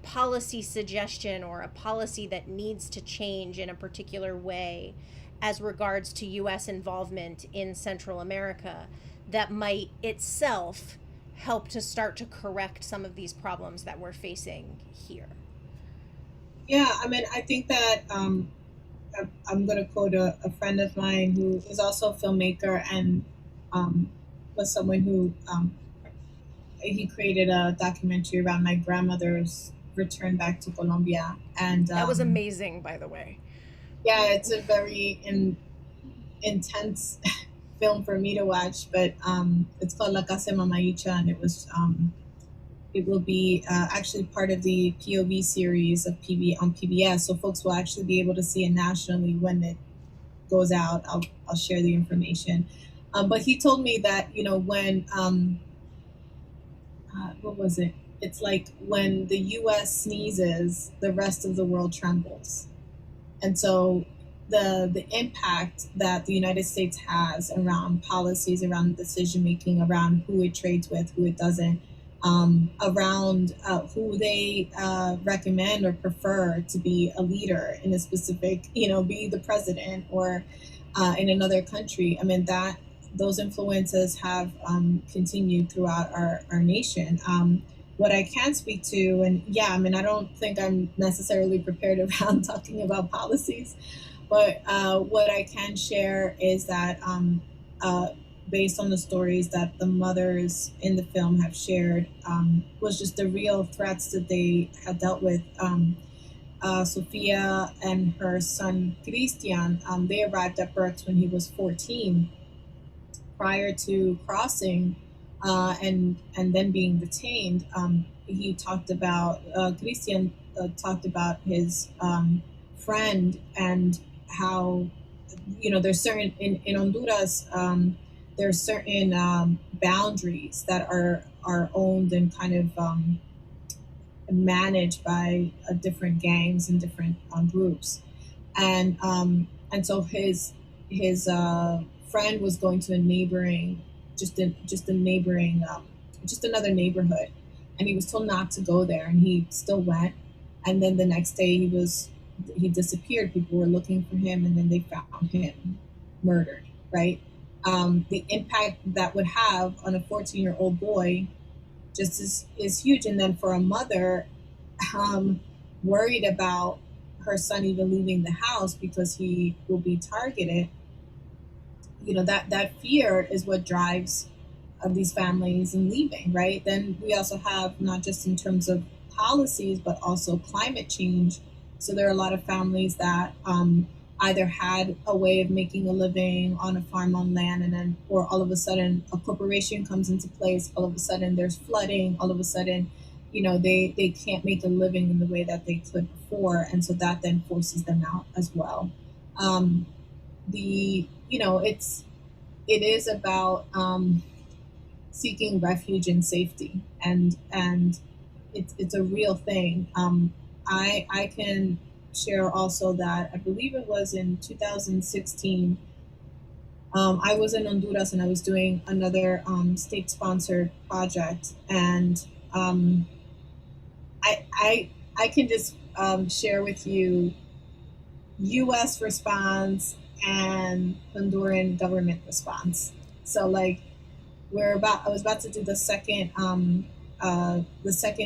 policy suggestion or a policy that needs to change in a particular way as regards to U.S. involvement in Central America that might itself help to start to correct some of these problems that we're facing here? Yeah, I mean, I think that I'm going to quote a friend of mine who is also a filmmaker and was someone who he created a documentary around my grandmother's return back to Colombia, and that was amazing, by the way. Yeah, it's a very intense film for me to watch, but it's called La Casa de Mamaicha, and it will be actually part of the POV series of on PBS, so folks will actually be able to see it nationally when it goes out. I'll share the information. But he told me that, when what was it? It's like when the U.S. sneezes, the rest of the world trembles. And so the impact that the United States has around policies, around decision making, around who it trades with, who it doesn't, around who they recommend or prefer to be a leader in a specific, be the president or in another country. I mean, those influences have continued throughout our nation. What I can speak to, and yeah, I mean, I don't think I'm necessarily prepared around talking about policies, but what I can share is that based on the stories that the mothers in the film have shared, was just the real threats that they had dealt with. Sofia and her son Christian, they arrived at Berks when he was 14. prior to crossing and then being detained, he talked about Christian talked about his friend and how there's certain in Honduras there's certain boundaries that are owned and kind of managed by different gangs and different groups, and so his friend was going to a neighboring just another neighborhood, and he was told not to go there, and he still went, and then the next day he disappeared. People were looking for him, and then they found him murdered, right? The impact that would have on a 14-year-old boy just is huge. And then for a mother worried about her son even leaving the house because he will be targeted, that fear is what drives these families in leaving, right? Then we also have, not just in terms of policies, but also climate change. So there are a lot of families that either had a way of making a living on a farm on land, and then, or all of a sudden a corporation comes into place, all of a sudden there's flooding, all of a sudden, they can't make a living in the way that they could before. And so that then forces them out as well. It is about seeking refuge and safety, and it's a real thing. I can share also that I believe it was in 2016. I was in Honduras and I was doing another state-sponsored project, and I can just share with you U.S. response and Honduran government response. So like I was about to do the second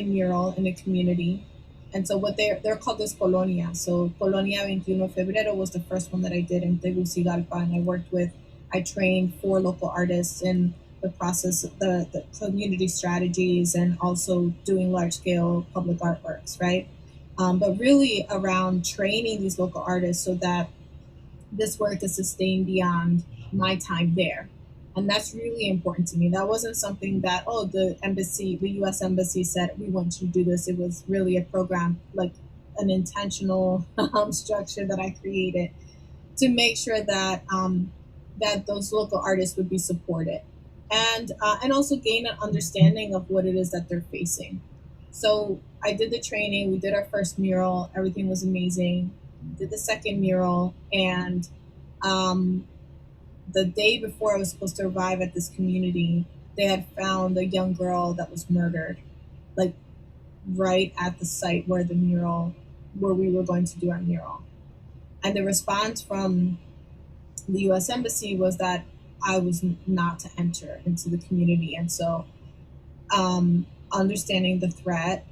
mural in the community. And so what they're called this Colonia. So Colonia 21 Febrero was the first one that I did in Tegucigalpa, and I trained 4 local artists in the process of the community strategies and also doing large scale public artworks, right? But really around training these local artists so that this work is sustained beyond my time there. And that's really important to me. That wasn't something that, the U.S. Embassy said, we want you to do this. It was really a program, like an intentional structure that I created to make sure that that those local artists would be supported, and also gain an understanding of what it is that they're facing. So I did the training. We did our first mural. Everything was amazing. Did the second mural, and the day before I was supposed to arrive at this community, they had found a young girl that was murdered, like right at the site where we were going to do our mural. And the response from the U.S. Embassy was that I was not to enter into the community. And so understanding the threat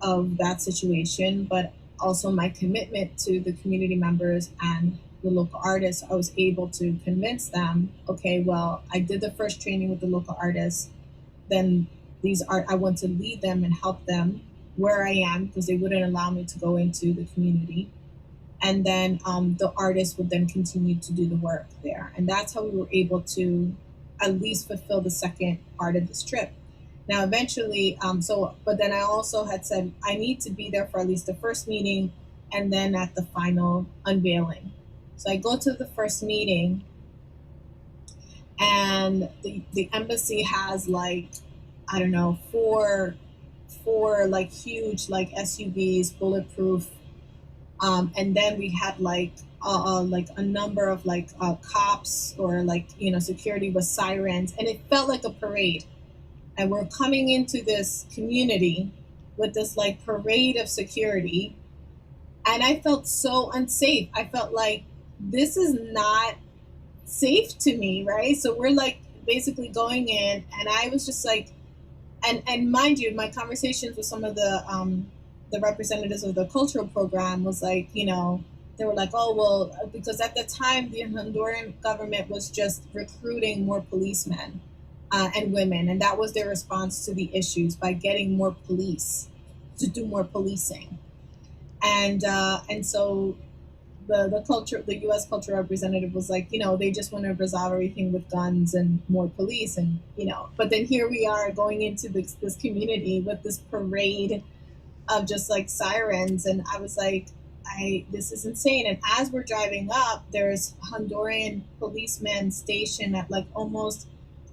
of that situation, but also my commitment to the community members and the local artists, I was able to convince them, okay, well, I did the first training with the local artists, then I want to lead them and help them where I am, because they wouldn't allow me to go into the community. And then the artists would then continue to do the work there. And that's how we were able to at least fulfill the second part of this trip. Now, eventually, but then I also had said, I need to be there for at least the first meeting and then at the final unveiling. So I go to the first meeting, and the embassy has four like huge like SUVs, bulletproof. And then we had like a number of cops or security with sirens, and it felt like a parade. And we're coming into this community with this like parade of security, and I felt so unsafe. I felt like this is not safe to me, right? So we're like basically going in, and I was just like, and mind you, my conversations with some of the representatives of the cultural program was like, they were like, oh, well, because at the time the Honduran government was just recruiting more policemen and women, and that was their response to the issues, by getting more police to do more policing. And so the U.S. cultural representative was like, they just want to resolve everything with guns and more police, and But then here we are going into this community with this parade of just like sirens, and I was like, this is insane. And as we're driving up, there's Honduran policemen stationed at like almost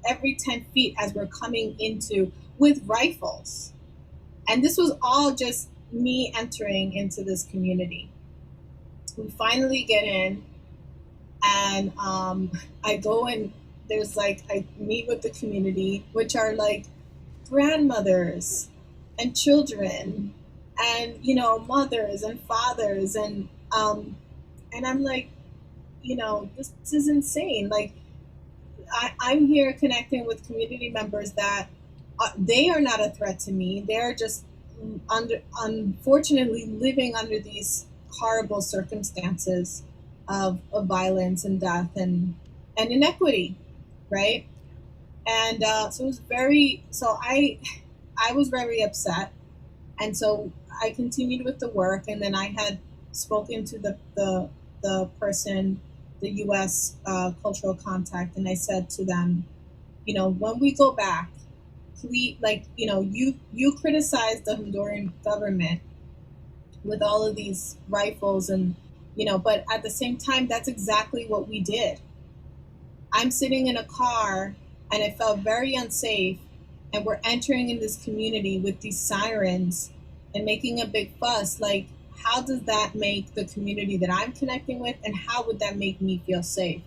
every 10 feet as we're coming into with rifles, and this was all just me entering into this community. We finally get in, and I go and there's like, I meet with the community, which are like grandmothers and children and mothers and fathers, and I'm like, this is insane. Like, I'm here connecting with community members that they are not a threat to me. They're just unfortunately living under these horrible circumstances of violence and death and inequity, right? And so it was I was very upset, and so I continued with the work, and then I had spoken to the person, the U.S. Cultural contact, and I said to them, when we go back, please, like, you criticize the Honduran government with all of these rifles and, but at the same time, that's exactly what we did. I'm sitting in a car and I felt very unsafe, and we're entering in this community with these sirens and making a big fuss. Like, how does that make the community that I'm connecting with, and how would that make me feel safe?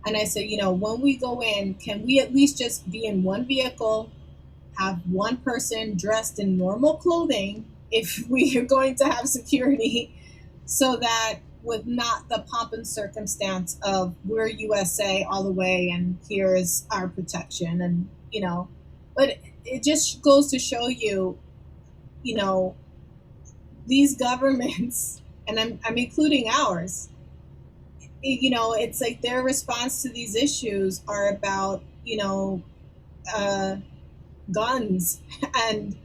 And I said, when we go in, can we at least just be in one vehicle, have one person dressed in normal clothing if we are going to have security, so that with not the pomp and circumstance of we're USA all the way and here's our protection, and but it just goes to show you, these governments, and I'm including ours, it's like their response to these issues are about guns and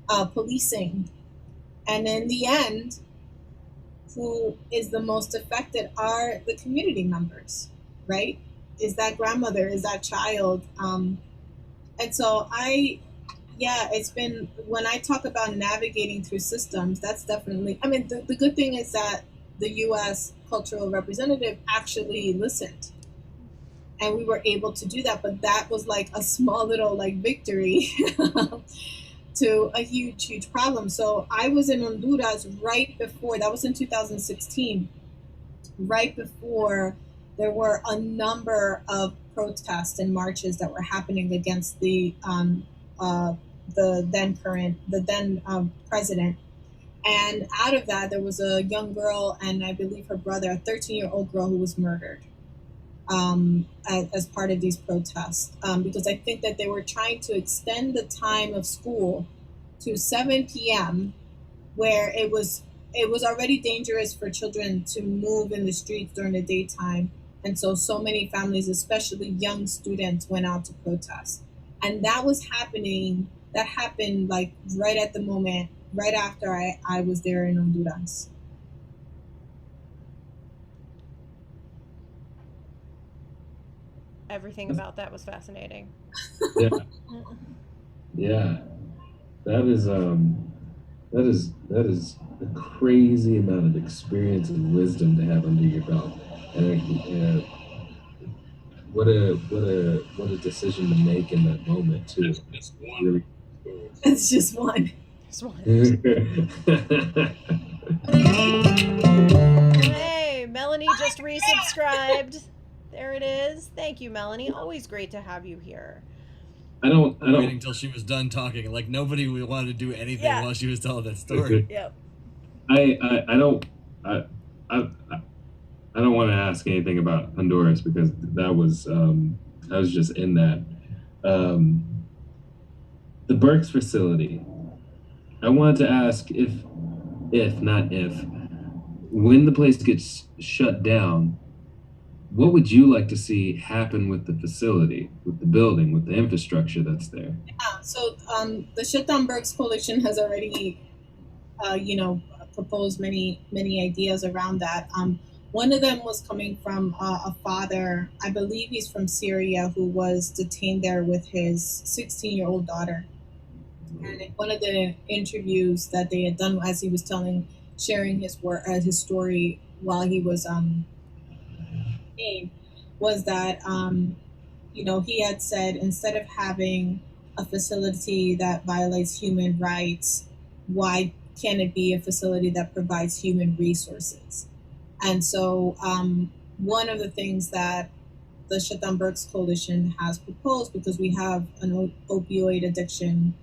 policing, and in the end, who is the most affected are the community members, right? Is that grandmother, is that child, and so it's been, when I talk about navigating through systems, that's definitely, the good thing is that the U.S. cultural representative actually listened, and we were able to do that, but that was like a small little like victory to a huge problem. So I was in Honduras right before, that was in 2016, right before there were a number of protests and marches that were happening against the then president. And out of that, there was a young girl, and I believe her brother, a 13-year-old girl, who was murdered as part of these protests, because I think that they were trying to extend the time of school to 7 p.m., where it was already dangerous for children to move in the streets during the daytime. And so many families, especially young students, went out to protest. And that happened like right at the moment, right after I was there in Honduras. Everything about that was fascinating. Yeah, that is a crazy amount of experience and wisdom to have under your belt, and what a decision to make in that moment too. Really, it's just one. Just one. Hey, Melanie just resubscribed. There it is. Thank you, Melanie. Always great to have you here. I don't waiting until she was done talking. Like nobody wanted to do anything while she was telling that story. Yep. I don't want to ask anything about Honduras, because that was I was just in that. The Berks facility. I wanted to ask if when the place gets shut down, what would you like to see happen with the facility, with the building, with the infrastructure that's there? Yeah, so the Shutdown Berks Coalition has already, proposed many ideas around that. One of them was coming from a father, I believe he's from Syria, who was detained there with his 16-year-old daughter. And in one of the interviews that they had done, as he was sharing his work, his story while he was detained, was that he had said, instead of having a facility that violates human rights, why can't it be a facility that provides human resources? And so, one of the things that the Shatan Burks Coalition has proposed, because we have an opioid addiction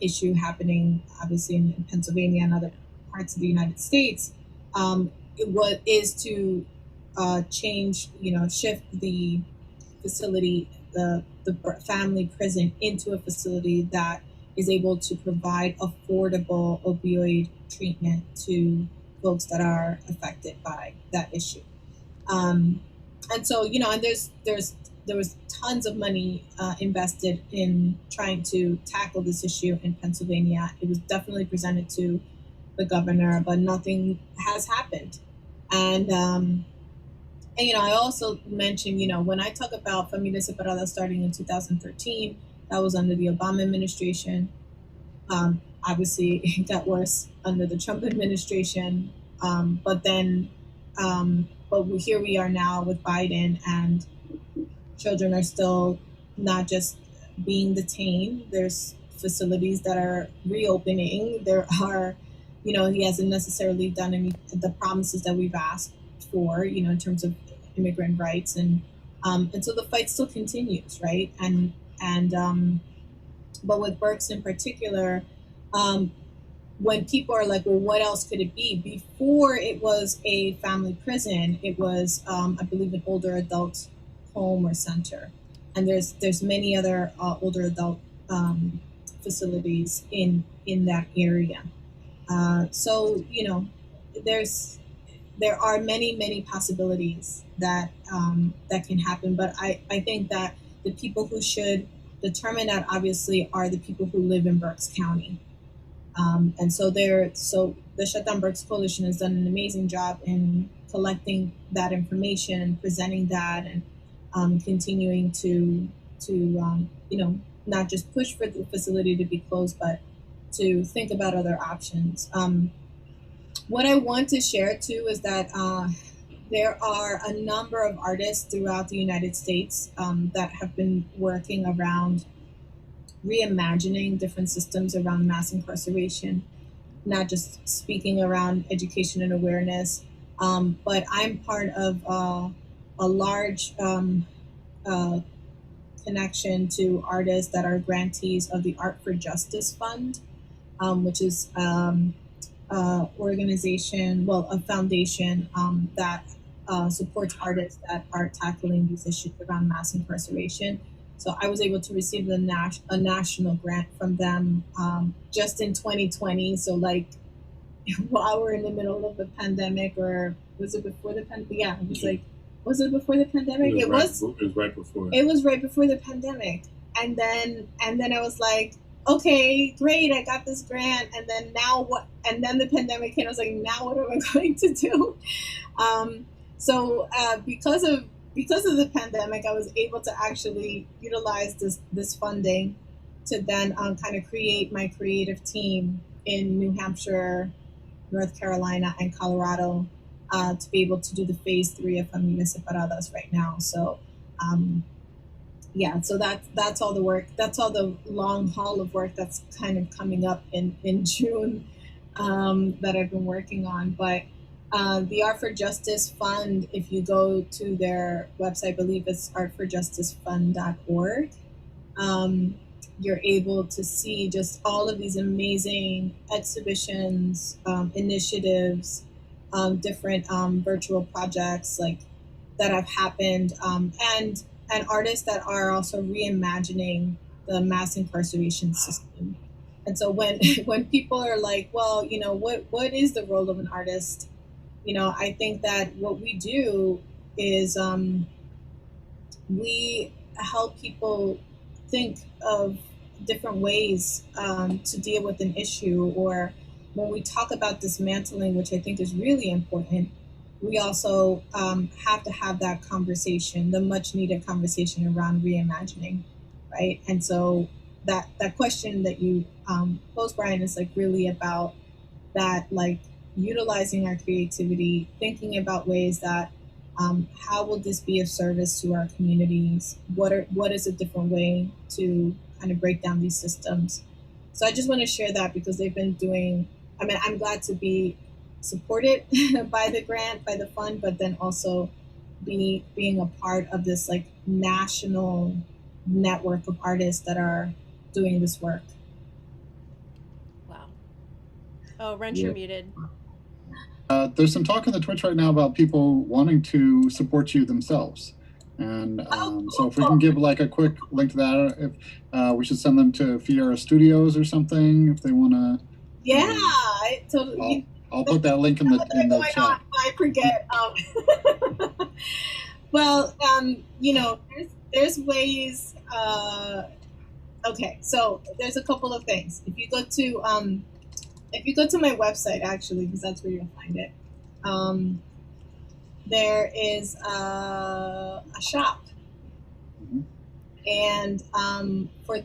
issue happening, obviously in Pennsylvania and other parts of the United States, is to shift the facility, the family prison, into a facility that is able to provide affordable opioid treatment to folks that are affected by that issue. And so, and there was tons of money invested in trying to tackle this issue in Pennsylvania. It was definitely presented to the governor, but nothing has happened. And I also mentioned, when I talk about Familias Separadas starting in 2013, that was under the Obama administration. Obviously, it got worse under the Trump administration. But here we are now with Biden, and children are still not just being detained. There's facilities that are reopening. There are, he hasn't necessarily done any of the promises that we've asked for, in terms of immigrant rights, and so the fight still continues, right? But with Burks in particular, when people are like, well, what else could it be? Before it was a family prison, it was, I believe, an older adult home or center, and there's many other older adult facilities in that area. So there are many possibilities that can happen, but I think that the people who should determine that, obviously, are the people who live in Berks County. And so the Shatan Burks Coalition has done an amazing job in collecting that information and presenting that, and continuing to not just push for the facility to be closed, but to think about other options. What I want to share too is that there are a number of artists throughout the United States that have been working around reimagining different systems around mass incarceration, not just speaking around education and awareness, but I'm part of a large connection to artists that are grantees of the Art for Justice Fund, which is a foundation that supports artists that are tackling these issues around mass incarceration. So I was able to receive a national grant from them just in 2020. So while we're in the middle of the pandemic, or was it before the pandemic? Yeah, it was was it before the pandemic? It was right before. It was right before the pandemic. And then I was like, okay, great, I got this grant. And then now what? And then the pandemic hit. I was like, now what am I going to do? Because of the pandemic, I was able to actually utilize this funding to then kind of create my creative team in New Hampshire, North Carolina, and Colorado to be able to do the phase 3 of Familias Separadas right now. So so that's all the work. That's all the long haul of work that's kind of coming up in June that I've been working on. But the Art for Justice Fund, if you go to their website, I believe it's artforjusticefund.org, you're able to see just all of these amazing exhibitions, initiatives, different virtual projects that have happened, and artists that are also reimagining the mass incarceration system. And so when people are like, well, what is the role of an artist? I think that what we do is we help people think of different ways to deal with an issue, or when we talk about dismantling, which I think is really important, we also have to have that conversation, the much needed conversation around reimagining, right? And so that question that you posed, Brian, is like really about that, like utilizing our creativity, thinking about ways that how will this be of service to our communities? What is a different way to kind of break down these systems? So I just want to share that because they've been doing. I mean, I'm glad to be supported by the grant, by the fund, but then also being a part of this like national network of artists that are doing this work. Wow. Oh, Wrench, Yeah. you're muted. There's some talk on the Twitch right now about people wanting to support you themselves. And so if we can give like a quick link to that, if we should send them to Fiera Studios or something, if they want to. Yeah, I totally. I'll put that link in the chat. I forget. Well, you know, there's ways. Okay, so there's a couple of things. If you go to my website, actually, because that's where you'll find it, there is a shop, and for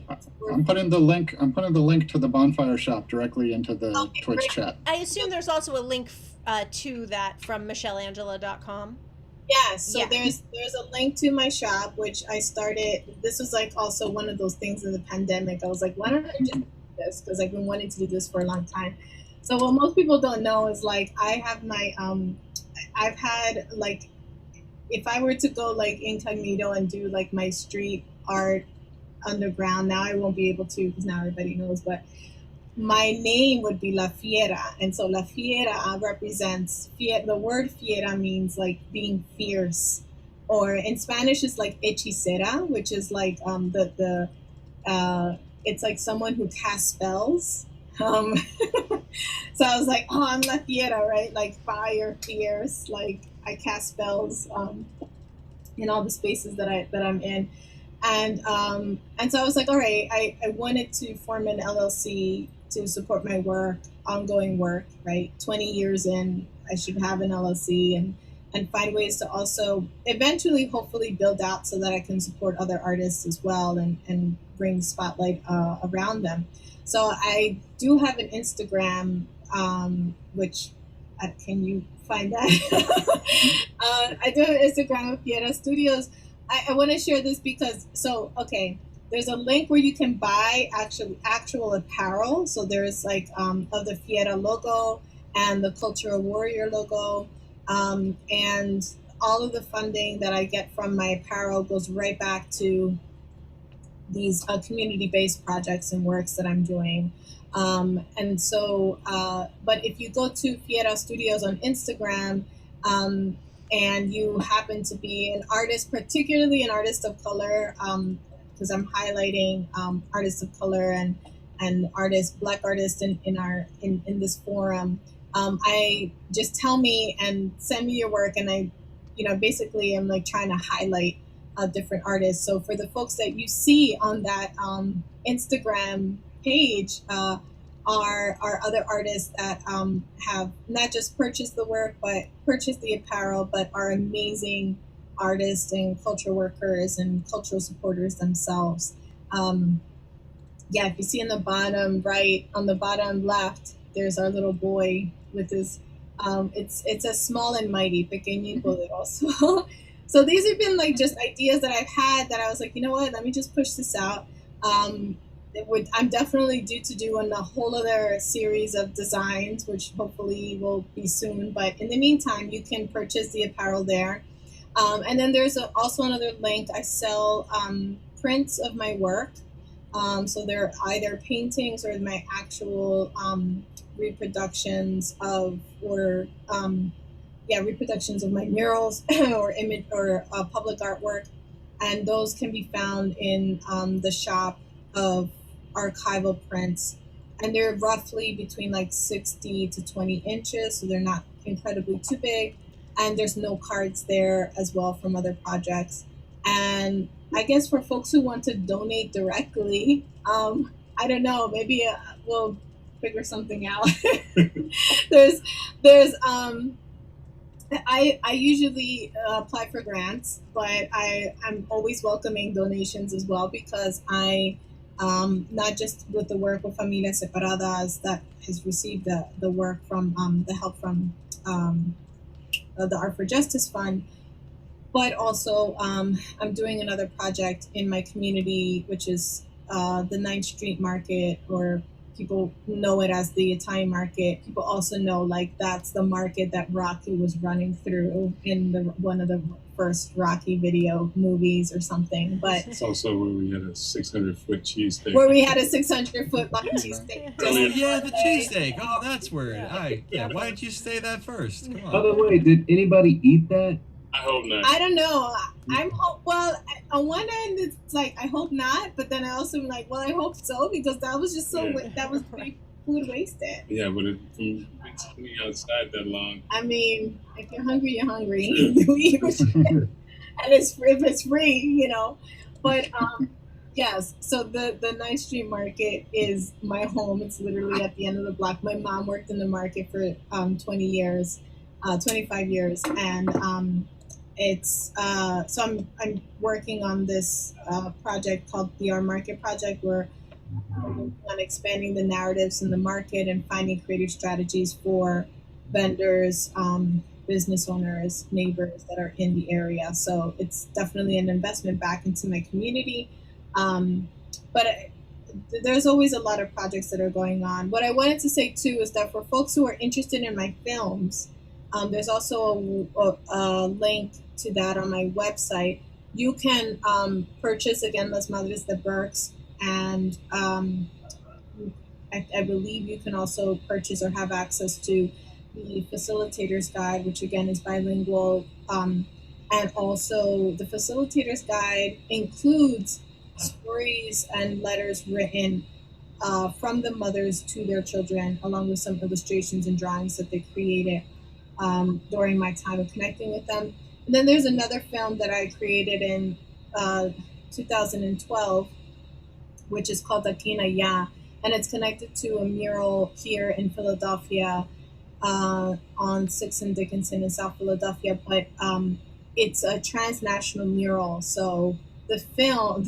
I'm putting the link to the bonfire shop directly into the Twitch chat. I assume there's also a link to that from michelleangela.com. Yeah, so there's a link to my shop, which I started. This was like also one of those things in the pandemic. I was like, why don't I just do this? Because I've been wanting to do this for a long time. So what most people don't know is like I have my I've had like, if I were to go like incognito and do like my street art underground, now I won't be able to because now everybody knows, but my name would be La Fiera. And so La Fiera represents, the word fiera means like being fierce, or in Spanish is like hechicera, which is like it's like someone who casts spells. So I was like, oh, I'm La Fiera, right? Like fire, fierce, like I cast spells in all the spaces that I'm in. And so I was like, all right, I wanted to form an LLC to support my work, ongoing work, right? 20 years in, I should have an LLC and find ways to also eventually, hopefully build out so that I can support other artists as well and bring spotlight around them. So I do have an Instagram, which, can you find that? I do have an Instagram with Fiera Studios. I want to share this because, there's a link where you can buy actual apparel. So there's like of the Fiera logo and the Cultural Warrior logo. And all of the funding that I get from my apparel goes right back to these community-based projects and works that I'm doing. And so, but if you go to Fiera Studios on Instagram, and you happen to be an artist, particularly an artist of color, because I'm highlighting artists of color and artists, Black artists in this forum. I just tell me and send me your work, and I, basically I'm like trying to highlight different artists. So for the folks that you see on that Instagram page are other artists that have not just purchased the work, but purchased the apparel, but are amazing artists and cultural workers and cultural supporters themselves. If you see in the bottom right, on the bottom left, there's our little boy with his, it's a small and mighty, pequeño y poderoso. So these have been like just ideas that I've had that I was like, you know what, let me just push this out. I'm definitely due to do a whole other series of designs, which hopefully will be soon. But in the meantime, you can purchase the apparel there. And then there's also another link. I sell prints of my work. So they're either paintings or my actual reproductions of, reproductions of my murals or image or public artwork. And those can be found in the shop of archival prints. And they're roughly between like 60 to 20 inches. So they're not incredibly too big. And there's no cards there as well from other projects. And I guess for folks who want to donate directly, I don't know, maybe we'll figure something out. there's I usually apply for grants, but I'm always welcoming donations as well because I not just with the work with Familias Separadas that has received the work from the help from the Art for Justice Fund, but also I'm doing another project in my community, which is the 9th Street Market, or people know it as the Italian market. People also know like that's the market that Rocky was running through in one of the first Rocky video movies or something. But It's also where we had a 600-foot cheesesteak. where we had a 600-foot cheesesteak. Oh yeah, the cheesesteak. Oh, that's where. Why didn't you say that first? Come By on. the way, did anybody eat that? I hope not. I don't know. Well, on one end it's like I hope not, but then I also am like, well, I hope so because that was just so that was big food wasted. Yeah, but from being outside that long. I mean, if you're hungry, you're hungry. You eat what you can. And if it's free, you know. But yes, so the 9th Street Market is my home. It's literally at the end of the block. My mom worked in the market for 20 years, 25 years, and it's so I'm working on this project called the Our Market Project, where I'm on expanding the narratives in the market and finding creative strategies for vendors, business owners, neighbors that are in the area. So it's definitely an investment back into my community. But there's always a lot of projects that are going on. What I wanted to say too is that for folks who are interested in my films, there's also a link to that on my website. You can purchase, again, Las Madres de Berks, and I believe you can also purchase or have access to the Facilitator's Guide, which again is bilingual. And also the Facilitator's Guide includes stories and letters written from the mothers to their children, along with some illustrations and drawings that they created during my time of connecting with them. And then there's another film that I created in 2012, which is called Aquí en Allá, and it's connected to a mural here in Philadelphia on 6th and Dickinson in South Philadelphia, but it's a transnational mural. So the film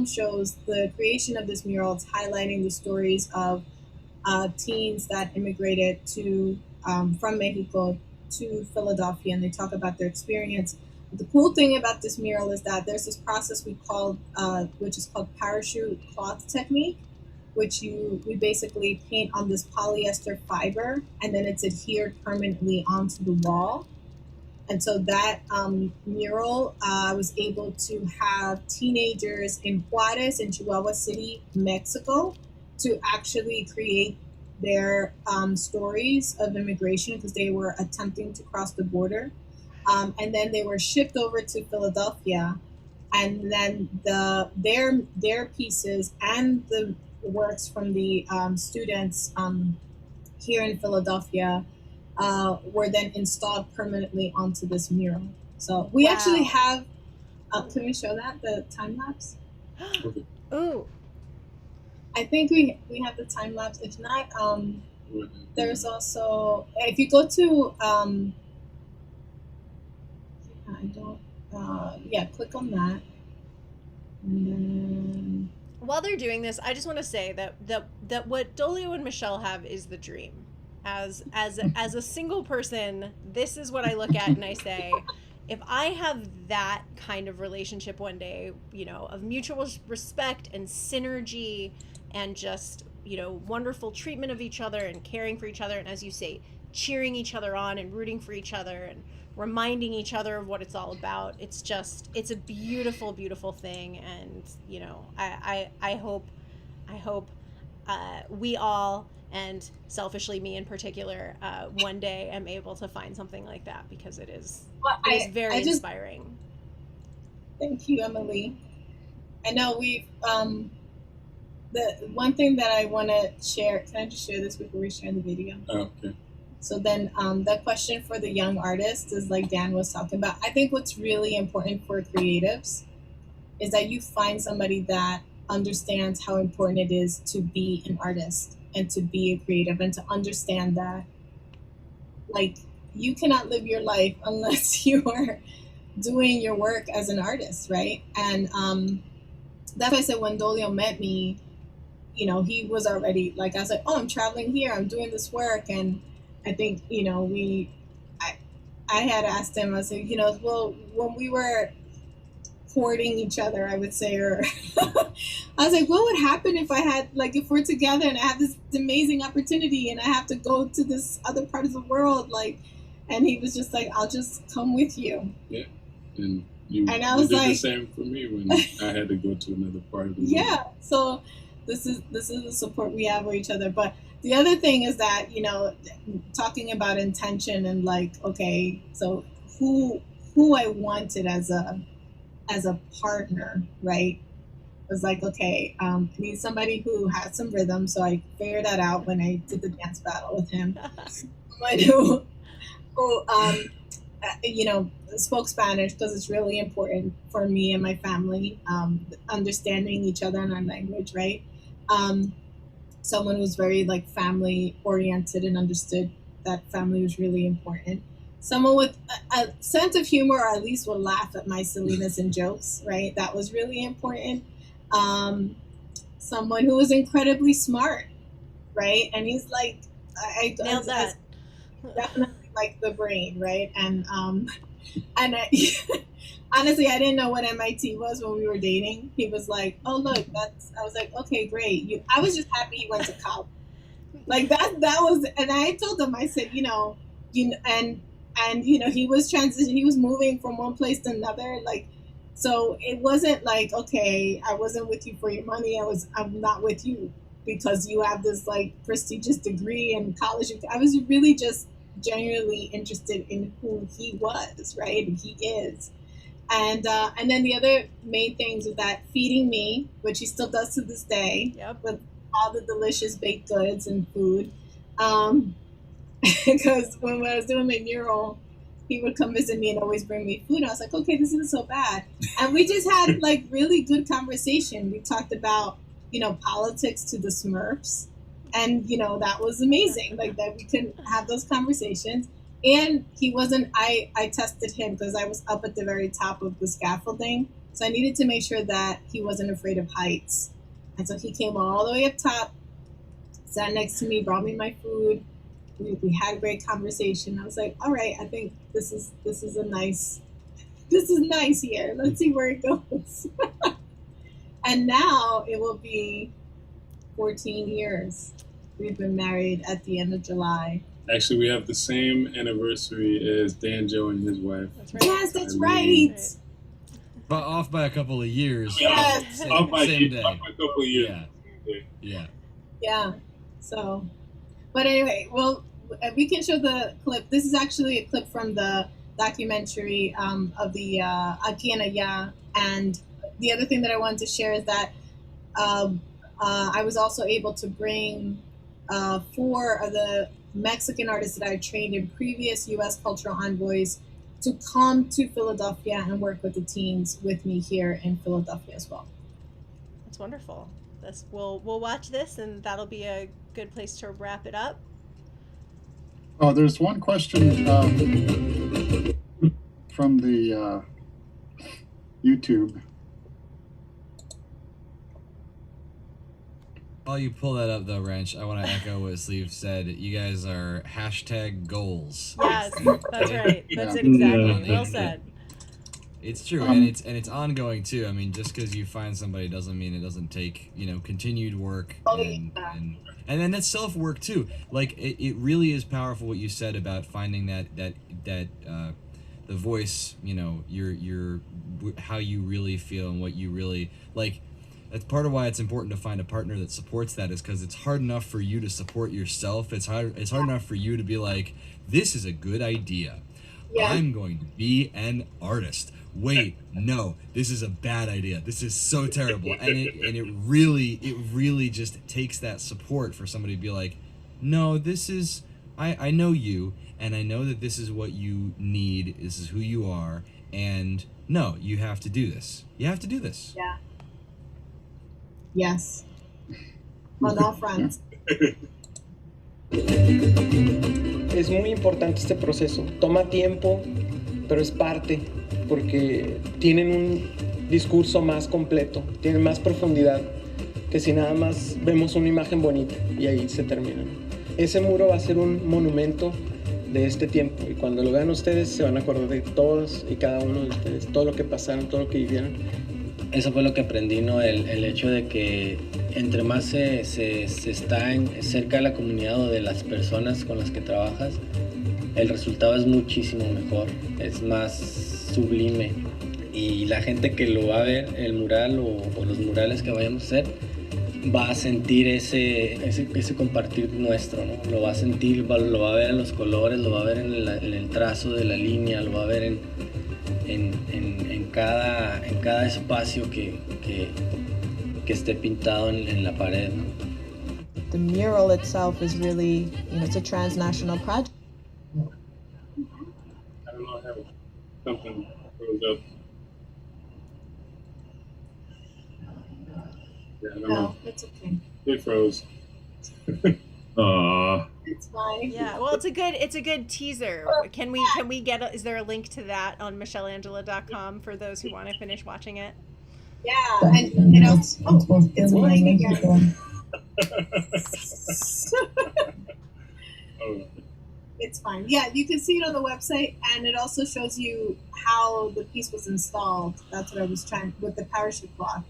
shows the creation of this mural. It's highlighting the stories of teens that immigrated from Mexico to Philadelphia, and they talk about their experience. The cool thing about this mural is that there's this process which is called parachute cloth technique, which we basically paint on this polyester fiber, and then it's adhered permanently onto the wall. And so that mural, I was able to have teenagers in Juarez and Chihuahua City, Mexico, to actually create their stories of immigration because they were attempting to cross the border. And then they were shipped over to Philadelphia, and then their pieces and the works from the students here in Philadelphia were then installed permanently onto this mural. So we actually have. Can we show that, the time lapse? Ooh. I think we have the time lapse. If not, there's also, if you go to click on that, and then while they're doing this, I just want to say that what Dolio and Michelle have is the dream. As a single person, this is what I look at and I say, if I have that kind of relationship one day, of mutual respect and synergy and just, wonderful treatment of each other and caring for each other, and as you say, cheering each other on and rooting for each other and reminding each other of what it's all about. It's a beautiful, beautiful thing. And, I hope we all, and selfishly me in particular, one day am able to find something like that, because it is very inspiring. Thank you, Emily. I know we've, the one thing that I want to share, can I just share this before we share the video? Oh, okay. So then the question for the young artists is like Dan was talking about. I think what's really important for creatives is that you find somebody that understands how important it is to be an artist and to be a creative, and to understand that, like, you cannot live your life unless you are doing your work as an artist, right? And that's why I said when Dolio met me, you know, he was already like, I was like, oh, I'm traveling here, I'm doing this work. And I think, you know, I had asked him, I said, you know, well, when we were courting each other, I would say, or I was like, what would happen if I had, like, if we're together and I have this amazing opportunity and I have to go to this other part of the world, like, and he was just like, I'll just come with you. Yeah. And you I was did like, the same for me when I had to go to another part of the world. yeah. So this is the support we have with each other. But the other thing is that, you know, talking about intention and like, okay, so who I wanted as a partner, right? Was like, okay, I need somebody who has some rhythm. So I figured that out when I did the dance battle with him. Someone who you know, spoke Spanish, because it's really important for me and my family, understanding each other and our language, right? Someone who's very like family oriented and understood that family was really important. Someone with a sense of humor, or at least would laugh at my silliness and jokes, right? That was really important. Someone who was incredibly smart, right? And he's like, I Nailed that. definitely like the brain, right? And I, honestly, I didn't know what MIT was when we were dating. He was like, "Oh, look, that's." I was like, "Okay, great." I was just happy he went to college. Like that was, and I told him, I said, and you know, he was transitioning, he was moving from one place to another, like, so it wasn't like, okay, I wasn't with you for your money. I'm not with you because you have this like prestigious degree in college. I was really just genuinely interested in who he was, right? And he is. And then the other main things was that feeding me, which he still does to this day, with all the delicious baked goods and food. Because when I was doing my mural, he would come visit me and always bring me food. I was like, okay, this isn't so bad. And we just had like really good conversation. We talked about, you know, politics to the Smurfs. And, you know, that was amazing. Like that we could have those conversations. And he wasn't, I tested him because I was up at the very top of the scaffolding. So I needed to make sure that he wasn't afraid of heights. And so he came all the way up top, sat next to me, brought me my food. We had a great conversation. I was like, all right, I think this is nice here. Let's see where it goes. And now it will be 14 years. We've been married at the end of July. Actually, we have the same anniversary as Danjo and his wife. That's right. Yes, that's right. But off by a couple of years. Yes. Same, Off by same day. a couple of years. Yeah. Yeah. So, but anyway, well, we can show the clip. This is actually a clip from the documentary of the Aquí en Allá. And the other thing that I wanted to share is that I was also able to bring 4 of the Mexican artists that I trained in previous U.S. Cultural Envoys to come to Philadelphia and work with the teens with me here in Philadelphia as well. That's wonderful. We'll watch this, and that'll be a good place to wrap it up. Oh, there's one question from the YouTube. While you pull that up, though, Wrench, I want to echo what Sleeve said. You guys are #goals. Yes, that's right. That's it exactly. Well said. It's true, and it's ongoing too. I mean, just because you find somebody doesn't mean it doesn't take continued work, and then that's self work too. Like it really is powerful what you said about finding that the voice, your how you really feel and what you really like. That's part of why it's important to find a partner that supports that, is because it's hard enough for you to support yourself. It's hard enough for you to be like, this is a good idea. Yeah. I'm going to be an artist. Wait, no, this is a bad idea. This is so terrible. And it really just takes that support for somebody to be like, no, this is, I know you, and I know that this is what you need. This is who you are. And no, you have to do this. You have to do this. Yeah. Yes. On all fronts. Yeah, que es muy importante este proceso. Toma tiempo, pero es parte, porque tienen un discurso más completo, tienen más profundidad que si nada más vemos una imagen bonita y ahí se termina. Ese muro va a ser un monumento de este tiempo, y cuando lo vean ustedes se van a acordar de todos y cada uno de ustedes, todo lo que pasaron, todo lo que vivieron. Eso fue lo que aprendí, ¿no? El hecho de que entre más se está cerca de la comunidad o de las personas con las que trabajas, el resultado es muchísimo mejor, es más sublime, y la gente que lo va a ver, el mural o los murales que vayamos a hacer, va a sentir ese compartir nuestro, ¿no? Lo va a sentir, lo va a ver en los colores, lo va a ver en el trazo de la línea, lo va a ver en cada espacio que esté pintado en la pared, ¿no? The mural itself is really, it's a transnational project. I don't know, I have something froze up. Yeah, I don't know. It's okay. It froze. It's fine. Yeah, well, it's a good teaser. Can we get is there a link to that on michelleangela.com for those who want to finish watching it? Yeah, and it also, it's playing again. It's fine. Yeah, you can see it on the website, and it also shows you how the piece was installed. That's what I was trying with the parachute cloth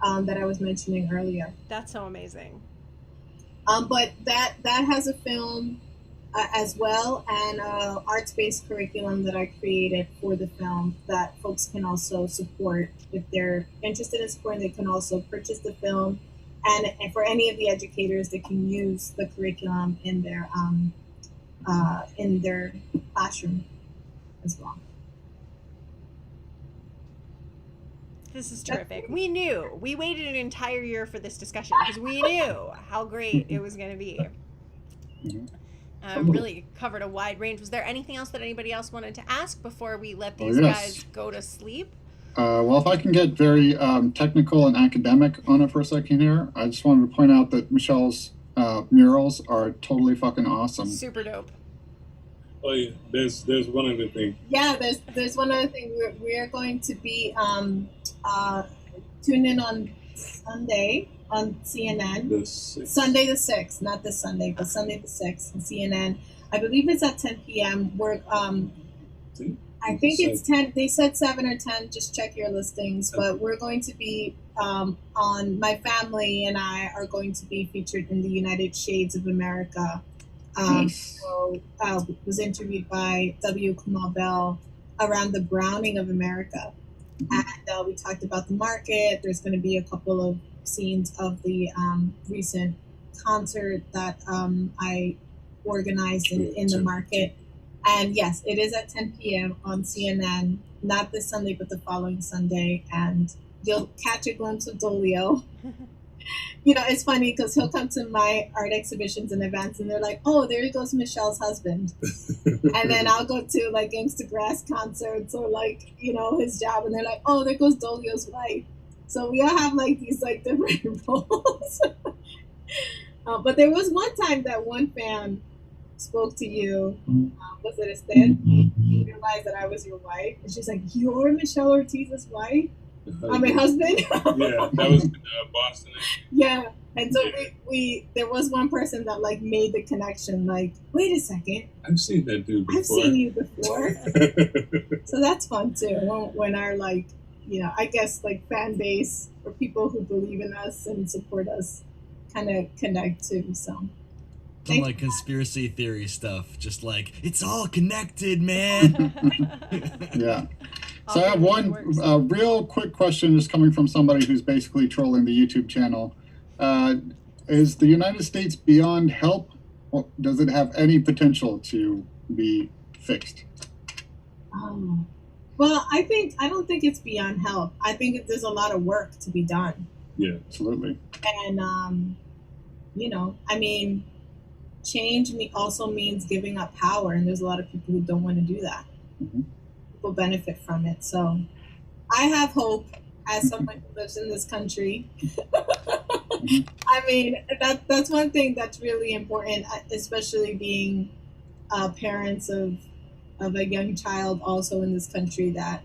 that I was mentioning earlier. That's so amazing. But that has a film as well, and arts-based curriculum that I created for the film that folks can also support. If they're interested in supporting, they can also purchase the film, and for any of the educators, they can use the curriculum in their classroom as well. This is terrific. We waited an entire year for this discussion because we knew how great it was going to be. Really covered a wide range. Was there anything else that anybody else wanted to ask before we let these guys go to sleep? Well, if I can get very technical and academic on it for a second here, I just wanted to point out that Michelle's murals are totally fucking awesome. Super dope. Oh yeah, there's one other thing. Yeah, there's one other thing. We are going to be tuned in on Sunday on CNN. Sunday the 6th, not this Sunday, but Sunday the 6th on CNN. I believe it's at 10 p.m. We're I think it's 10. They said 7 or 10. Just check your listings. But we're going to be on. My family and I are going to be featured in the United Shades of America. So was interviewed by W. Kamau Bell around the browning of America, and we talked about the market. There's going to be a couple of scenes of the recent concert that I organized in the market. And yes, it is at 10 p.m. on CNN, not this Sunday, but the following Sunday. And you'll catch a glimpse of Dolio. It's funny because he'll come to my art exhibitions and events and they're like, oh, there goes Michelle's husband. And then I'll go to like Gangstagrass concerts or like, his job. And they're like, oh, there goes Dolio's wife. So we all have like these like different roles. But there was one time that one fan spoke to you, was it Esther? You realized that I was your wife, and she's like, "You're Michelle Ortiz's wife." I'm my husband. Yeah, that was Boston. Yeah, and so we there was one person that like made the connection. Like, wait a second, I've seen that dude before. I've seen you before. So that's fun too. When our like, I guess like fan base or people who believe in us and support us kind of connect too. So. Some like conspiracy theory stuff, just like it's all connected, man. Yeah. So I have one real quick question just coming from somebody who's basically trolling the YouTube channel. Is the United States beyond help? Or does it have any potential to be fixed? Well, I don't think it's beyond help. I think there's a lot of work to be done. Yeah, absolutely. And, I mean, change also means giving up power, and there's a lot of people who don't want to do that. Mm-hmm. People benefit from it. So I have hope as someone who lives in this country. I mean, that's one thing that's really important, especially being parents of a young child also in this country, that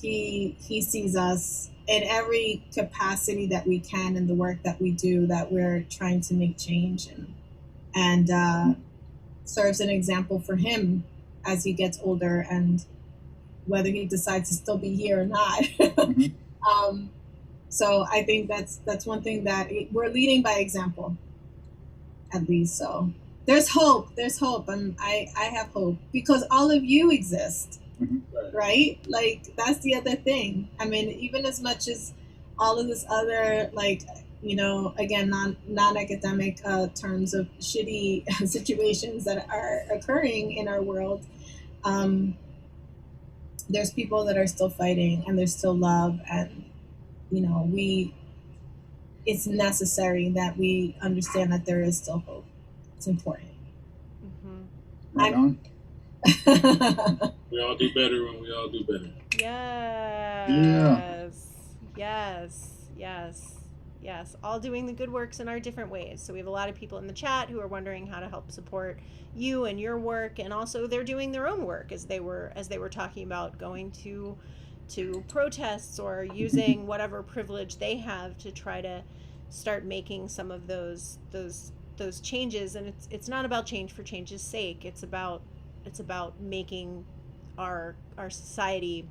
he sees us in every capacity that we can in the work that we do, that we're trying to make change, and serves an example for him as he gets older, and whether he decides to still be here or not. So I think that's one thing that we're leading by example, at least. So there's hope. There's hope. I have hope because all of you exist, right? Like that's the other thing. I mean, even as much as all of this other, like, you know, again, non-academic terms of shitty situations that are occurring in our world, there's people that are still fighting, and there's still love, and you know, it's necessary that we understand that there is still hope. It's important. Right on. We all do better when we all do better. Yes. All doing the good works in our different ways. So we have a lot of people in the chat who are wondering how to help support you and your work, and also they're doing their own work as they were talking about going to protests or using whatever privilege they have to try to start making some of those changes. And it's not about change for change's sake. It's about making our society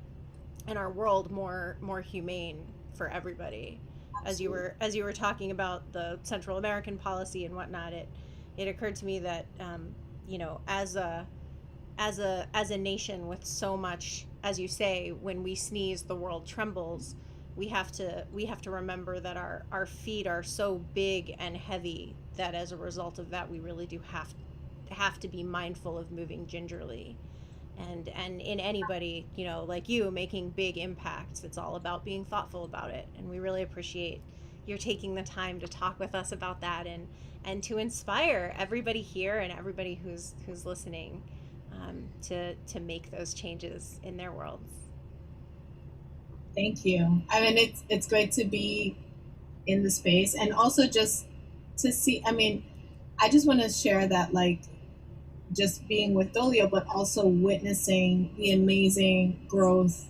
and our world more humane for everybody. Absolutely. As you were talking about the Central American policy and whatnot, it occurred to me that you know, as a nation with so much, as you say, when we sneeze the world trembles, we have to remember that our feet are so big and heavy that as a result of that we really do have to be mindful of moving gingerly. And in anybody, you know, like you making big impacts, it's all about being thoughtful about it. And we really appreciate your taking the time to talk with us about that, and to inspire everybody here and everybody who's listening to make those changes in their worlds. Thank you. I mean, it's great to be in the space, and also just to see, I mean, I just want to share that, like, just being with Dolio, but also witnessing the amazing growth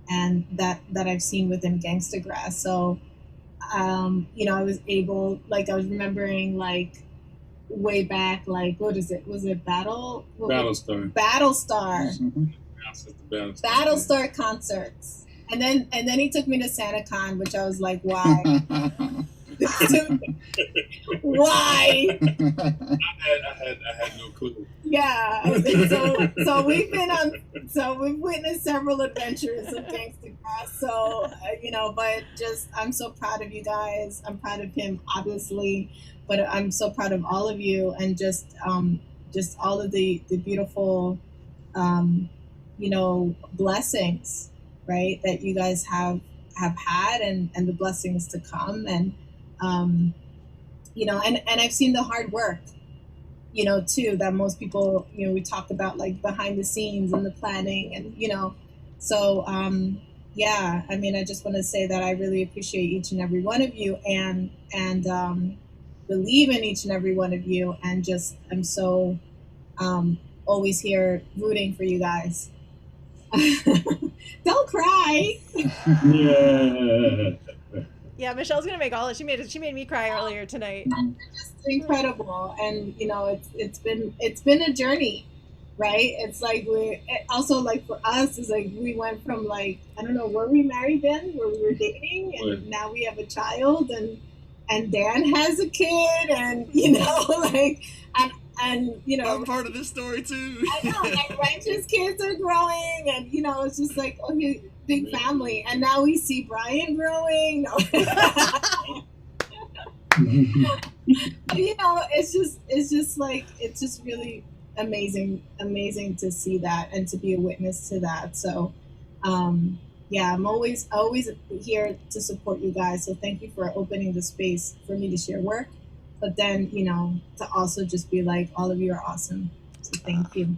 and that I've seen within Gangstagrass. So, you know, I was remembering, like, way back, like, what is it? Was it Battlestar? Battlestar concerts. And then he took me to SantaCon, which I was like, why? Why? I had no clue. Yeah. So we've witnessed several adventures of Gangstagrass. So you know, but just I'm so proud of you guys. I'm proud of him, obviously, but I'm so proud of all of you, and just all of the beautiful you know, blessings, right, that you guys have had, and the blessings to come, and you know, and I've seen the hard work, you know, too, that most people, you know, we talk about, like, behind the scenes and the planning, and you know, so yeah, I mean, I just want to say that I really appreciate each and every one of you, and believe in each and every one of you, and just I'm so always here rooting for you guys. Don't cry. Yeah, Michelle's gonna make all it. She made me cry earlier tonight. Just incredible, and you know, it's been a journey, right? It's like also, like, for us, it's like we went from, like, I don't know, were we married then? Were we were dating, and now we have a child, and Dan has a kid, and you know, like, and you know, I'm part of this story too. I know, and Wrench's kids are growing, and you know, it's just like, okay, big family, and now we see Brian growing. You know, it's just like, it's just really amazing to see that and to be a witness to that. So yeah, I'm always here to support you guys. So thank you for opening the space for me to share work, but then, you know, to also just be like, all of you are awesome. So thank you.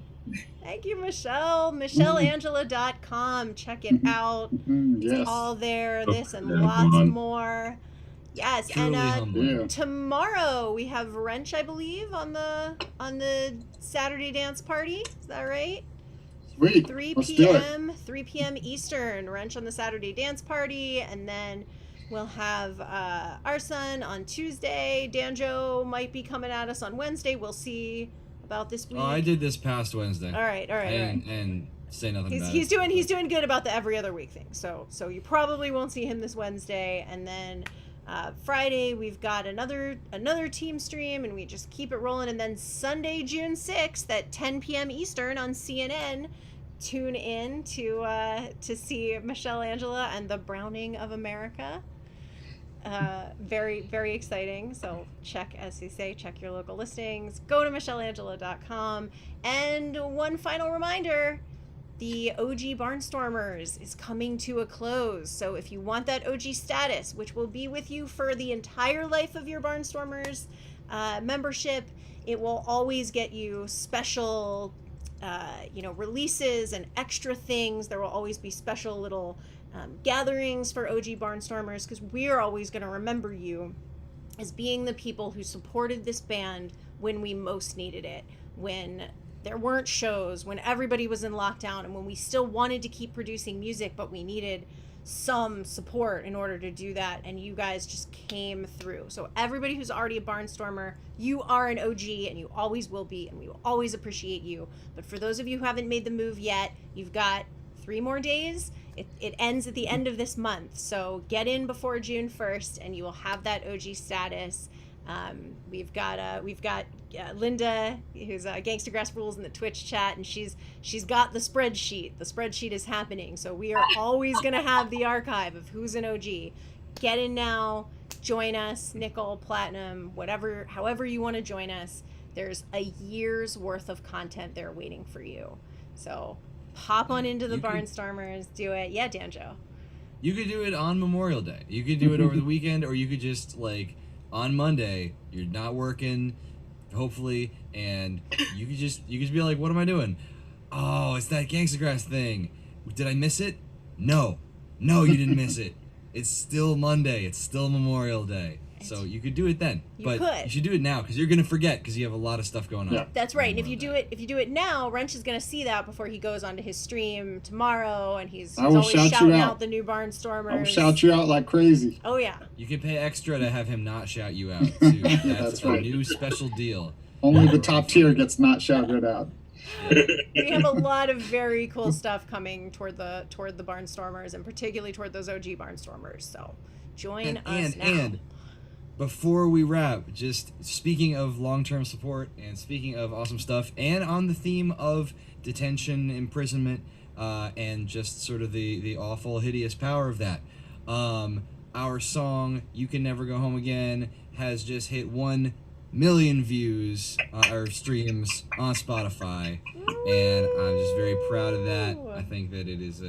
Thank you, Michelle. MichelleAngela.com. Check it out. Yes. It's all there. This and lots more. Yes, Truly and humbling. Yeah. tomorrow we have Wrench, I believe, on the Saturday dance party. Is that right? Sweet. 3 Let's do it. p.m. 3 p.m. Eastern. Wrench on the Saturday dance party, and then we'll have our son on Tuesday. Danjo might be coming at us on Wednesday. We'll see about this week. Oh, I did this past Wednesday. All right. And say nothing about He's it. doing good about the every other week thing. So you probably won't see him this Wednesday, and then Friday we've got another team stream, and we just keep it rolling. And then Sunday, June 6th at 10 p.m. Eastern on CNN, tune in to see Michelle Angela and the Browning of America. Very, very exciting. So check, as they say, check your local listings. Go to michelleangela.com. And one final reminder, the OG Barnstormers is coming to a close. So if you want that OG status, which will be with you for the entire life of your Barnstormers membership, it will always get you special releases and extra things. There will always be special little gatherings for OG Barnstormers, because we're always going to remember you as being the people who supported this band when we most needed it, when there weren't shows, when everybody was in lockdown, and when we still wanted to keep producing music, but we needed some support in order to do that, and you guys just came through. So everybody who's already a Barnstormer, you are an OG, and you always will be, and we will always appreciate you. But for those of you who haven't made the move yet, you've got 3 more days. It ends at the end of this month, so get in before June 1st, and you will have that OG status. We've got Linda, who's Gangstagrass Rules in the Twitch chat, and she's got the spreadsheet. The spreadsheet is happening, so we are always gonna have the archive of who's an OG. Get in now, join us, nickel, platinum, whatever, however you want to join us. There's a year's worth of content there waiting for you. So hop on into the Barnstormers, do it. Yeah, Danjo. You could do it on Memorial Day. You could do it over the weekend, or you could just on Monday, you're not working, hopefully, and you could just be like, what am I doing? Oh, it's that Gangstagrass thing. Did I miss it? No, you didn't miss it. It's still Monday. It's still Memorial Day. So you could do it then. You should do it now, because you're gonna forget, because you have a lot of stuff going on. Yeah. That's right. And if you do it now, Wrench is gonna see that before he goes onto his stream tomorrow, and he's always shouting out the new Barnstormers. I will shout you out like crazy. Oh yeah. You can pay extra to have him not shout you out too. That's a new special deal. Only the top tier gets not shouted out. We have a lot of very cool stuff coming toward the Barnstormers, and particularly toward those OG Barnstormers. So join us now. And before we wrap, just speaking of long-term support and speaking of awesome stuff, and on the theme of detention, imprisonment, and just sort of the awful, hideous power of that, our song "You Can Never Go Home Again" has just hit 1 million views or streams on Spotify, and I'm just very proud of that. I think that it is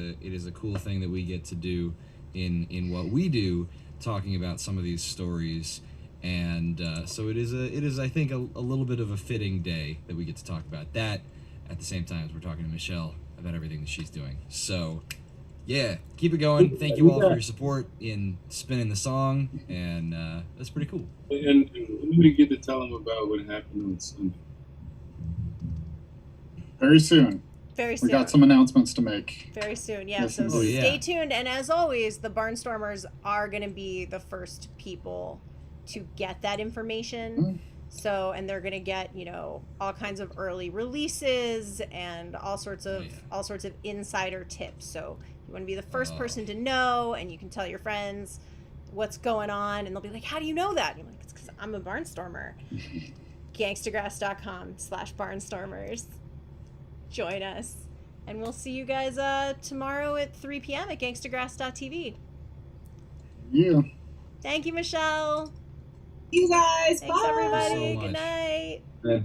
a cool thing that we get to do in what we do, talking about some of these stories, and so it is I think a little bit of a fitting day that we get to talk about that at the same time as we're talking to Michelle about everything that she's doing. So yeah, keep it going. Thank you all for your support in spinning the song, and that's pretty cool. And we get to tell them about what happened on Sunday. Very soon. Very soon. We got some announcements to make. Very soon, yeah. Yes, So indeed. stay tuned. And as always, the Barnstormers are going to be the first people to get that information. So, and they're going to get, all kinds of early releases and all sorts of insider tips. So you want to be the first person to know, and you can tell your friends what's going on, and they'll be like, how do you know that? And you're like, it's because I'm a Barnstormer. Gangstagrass.com/Barnstormers. Join us, and we'll see you guys tomorrow at 3 p.m. at gangstagrass.tv. Yeah. Thank you, Michelle. You guys. Thanks, bye. everybody. So Good much. night. Yeah.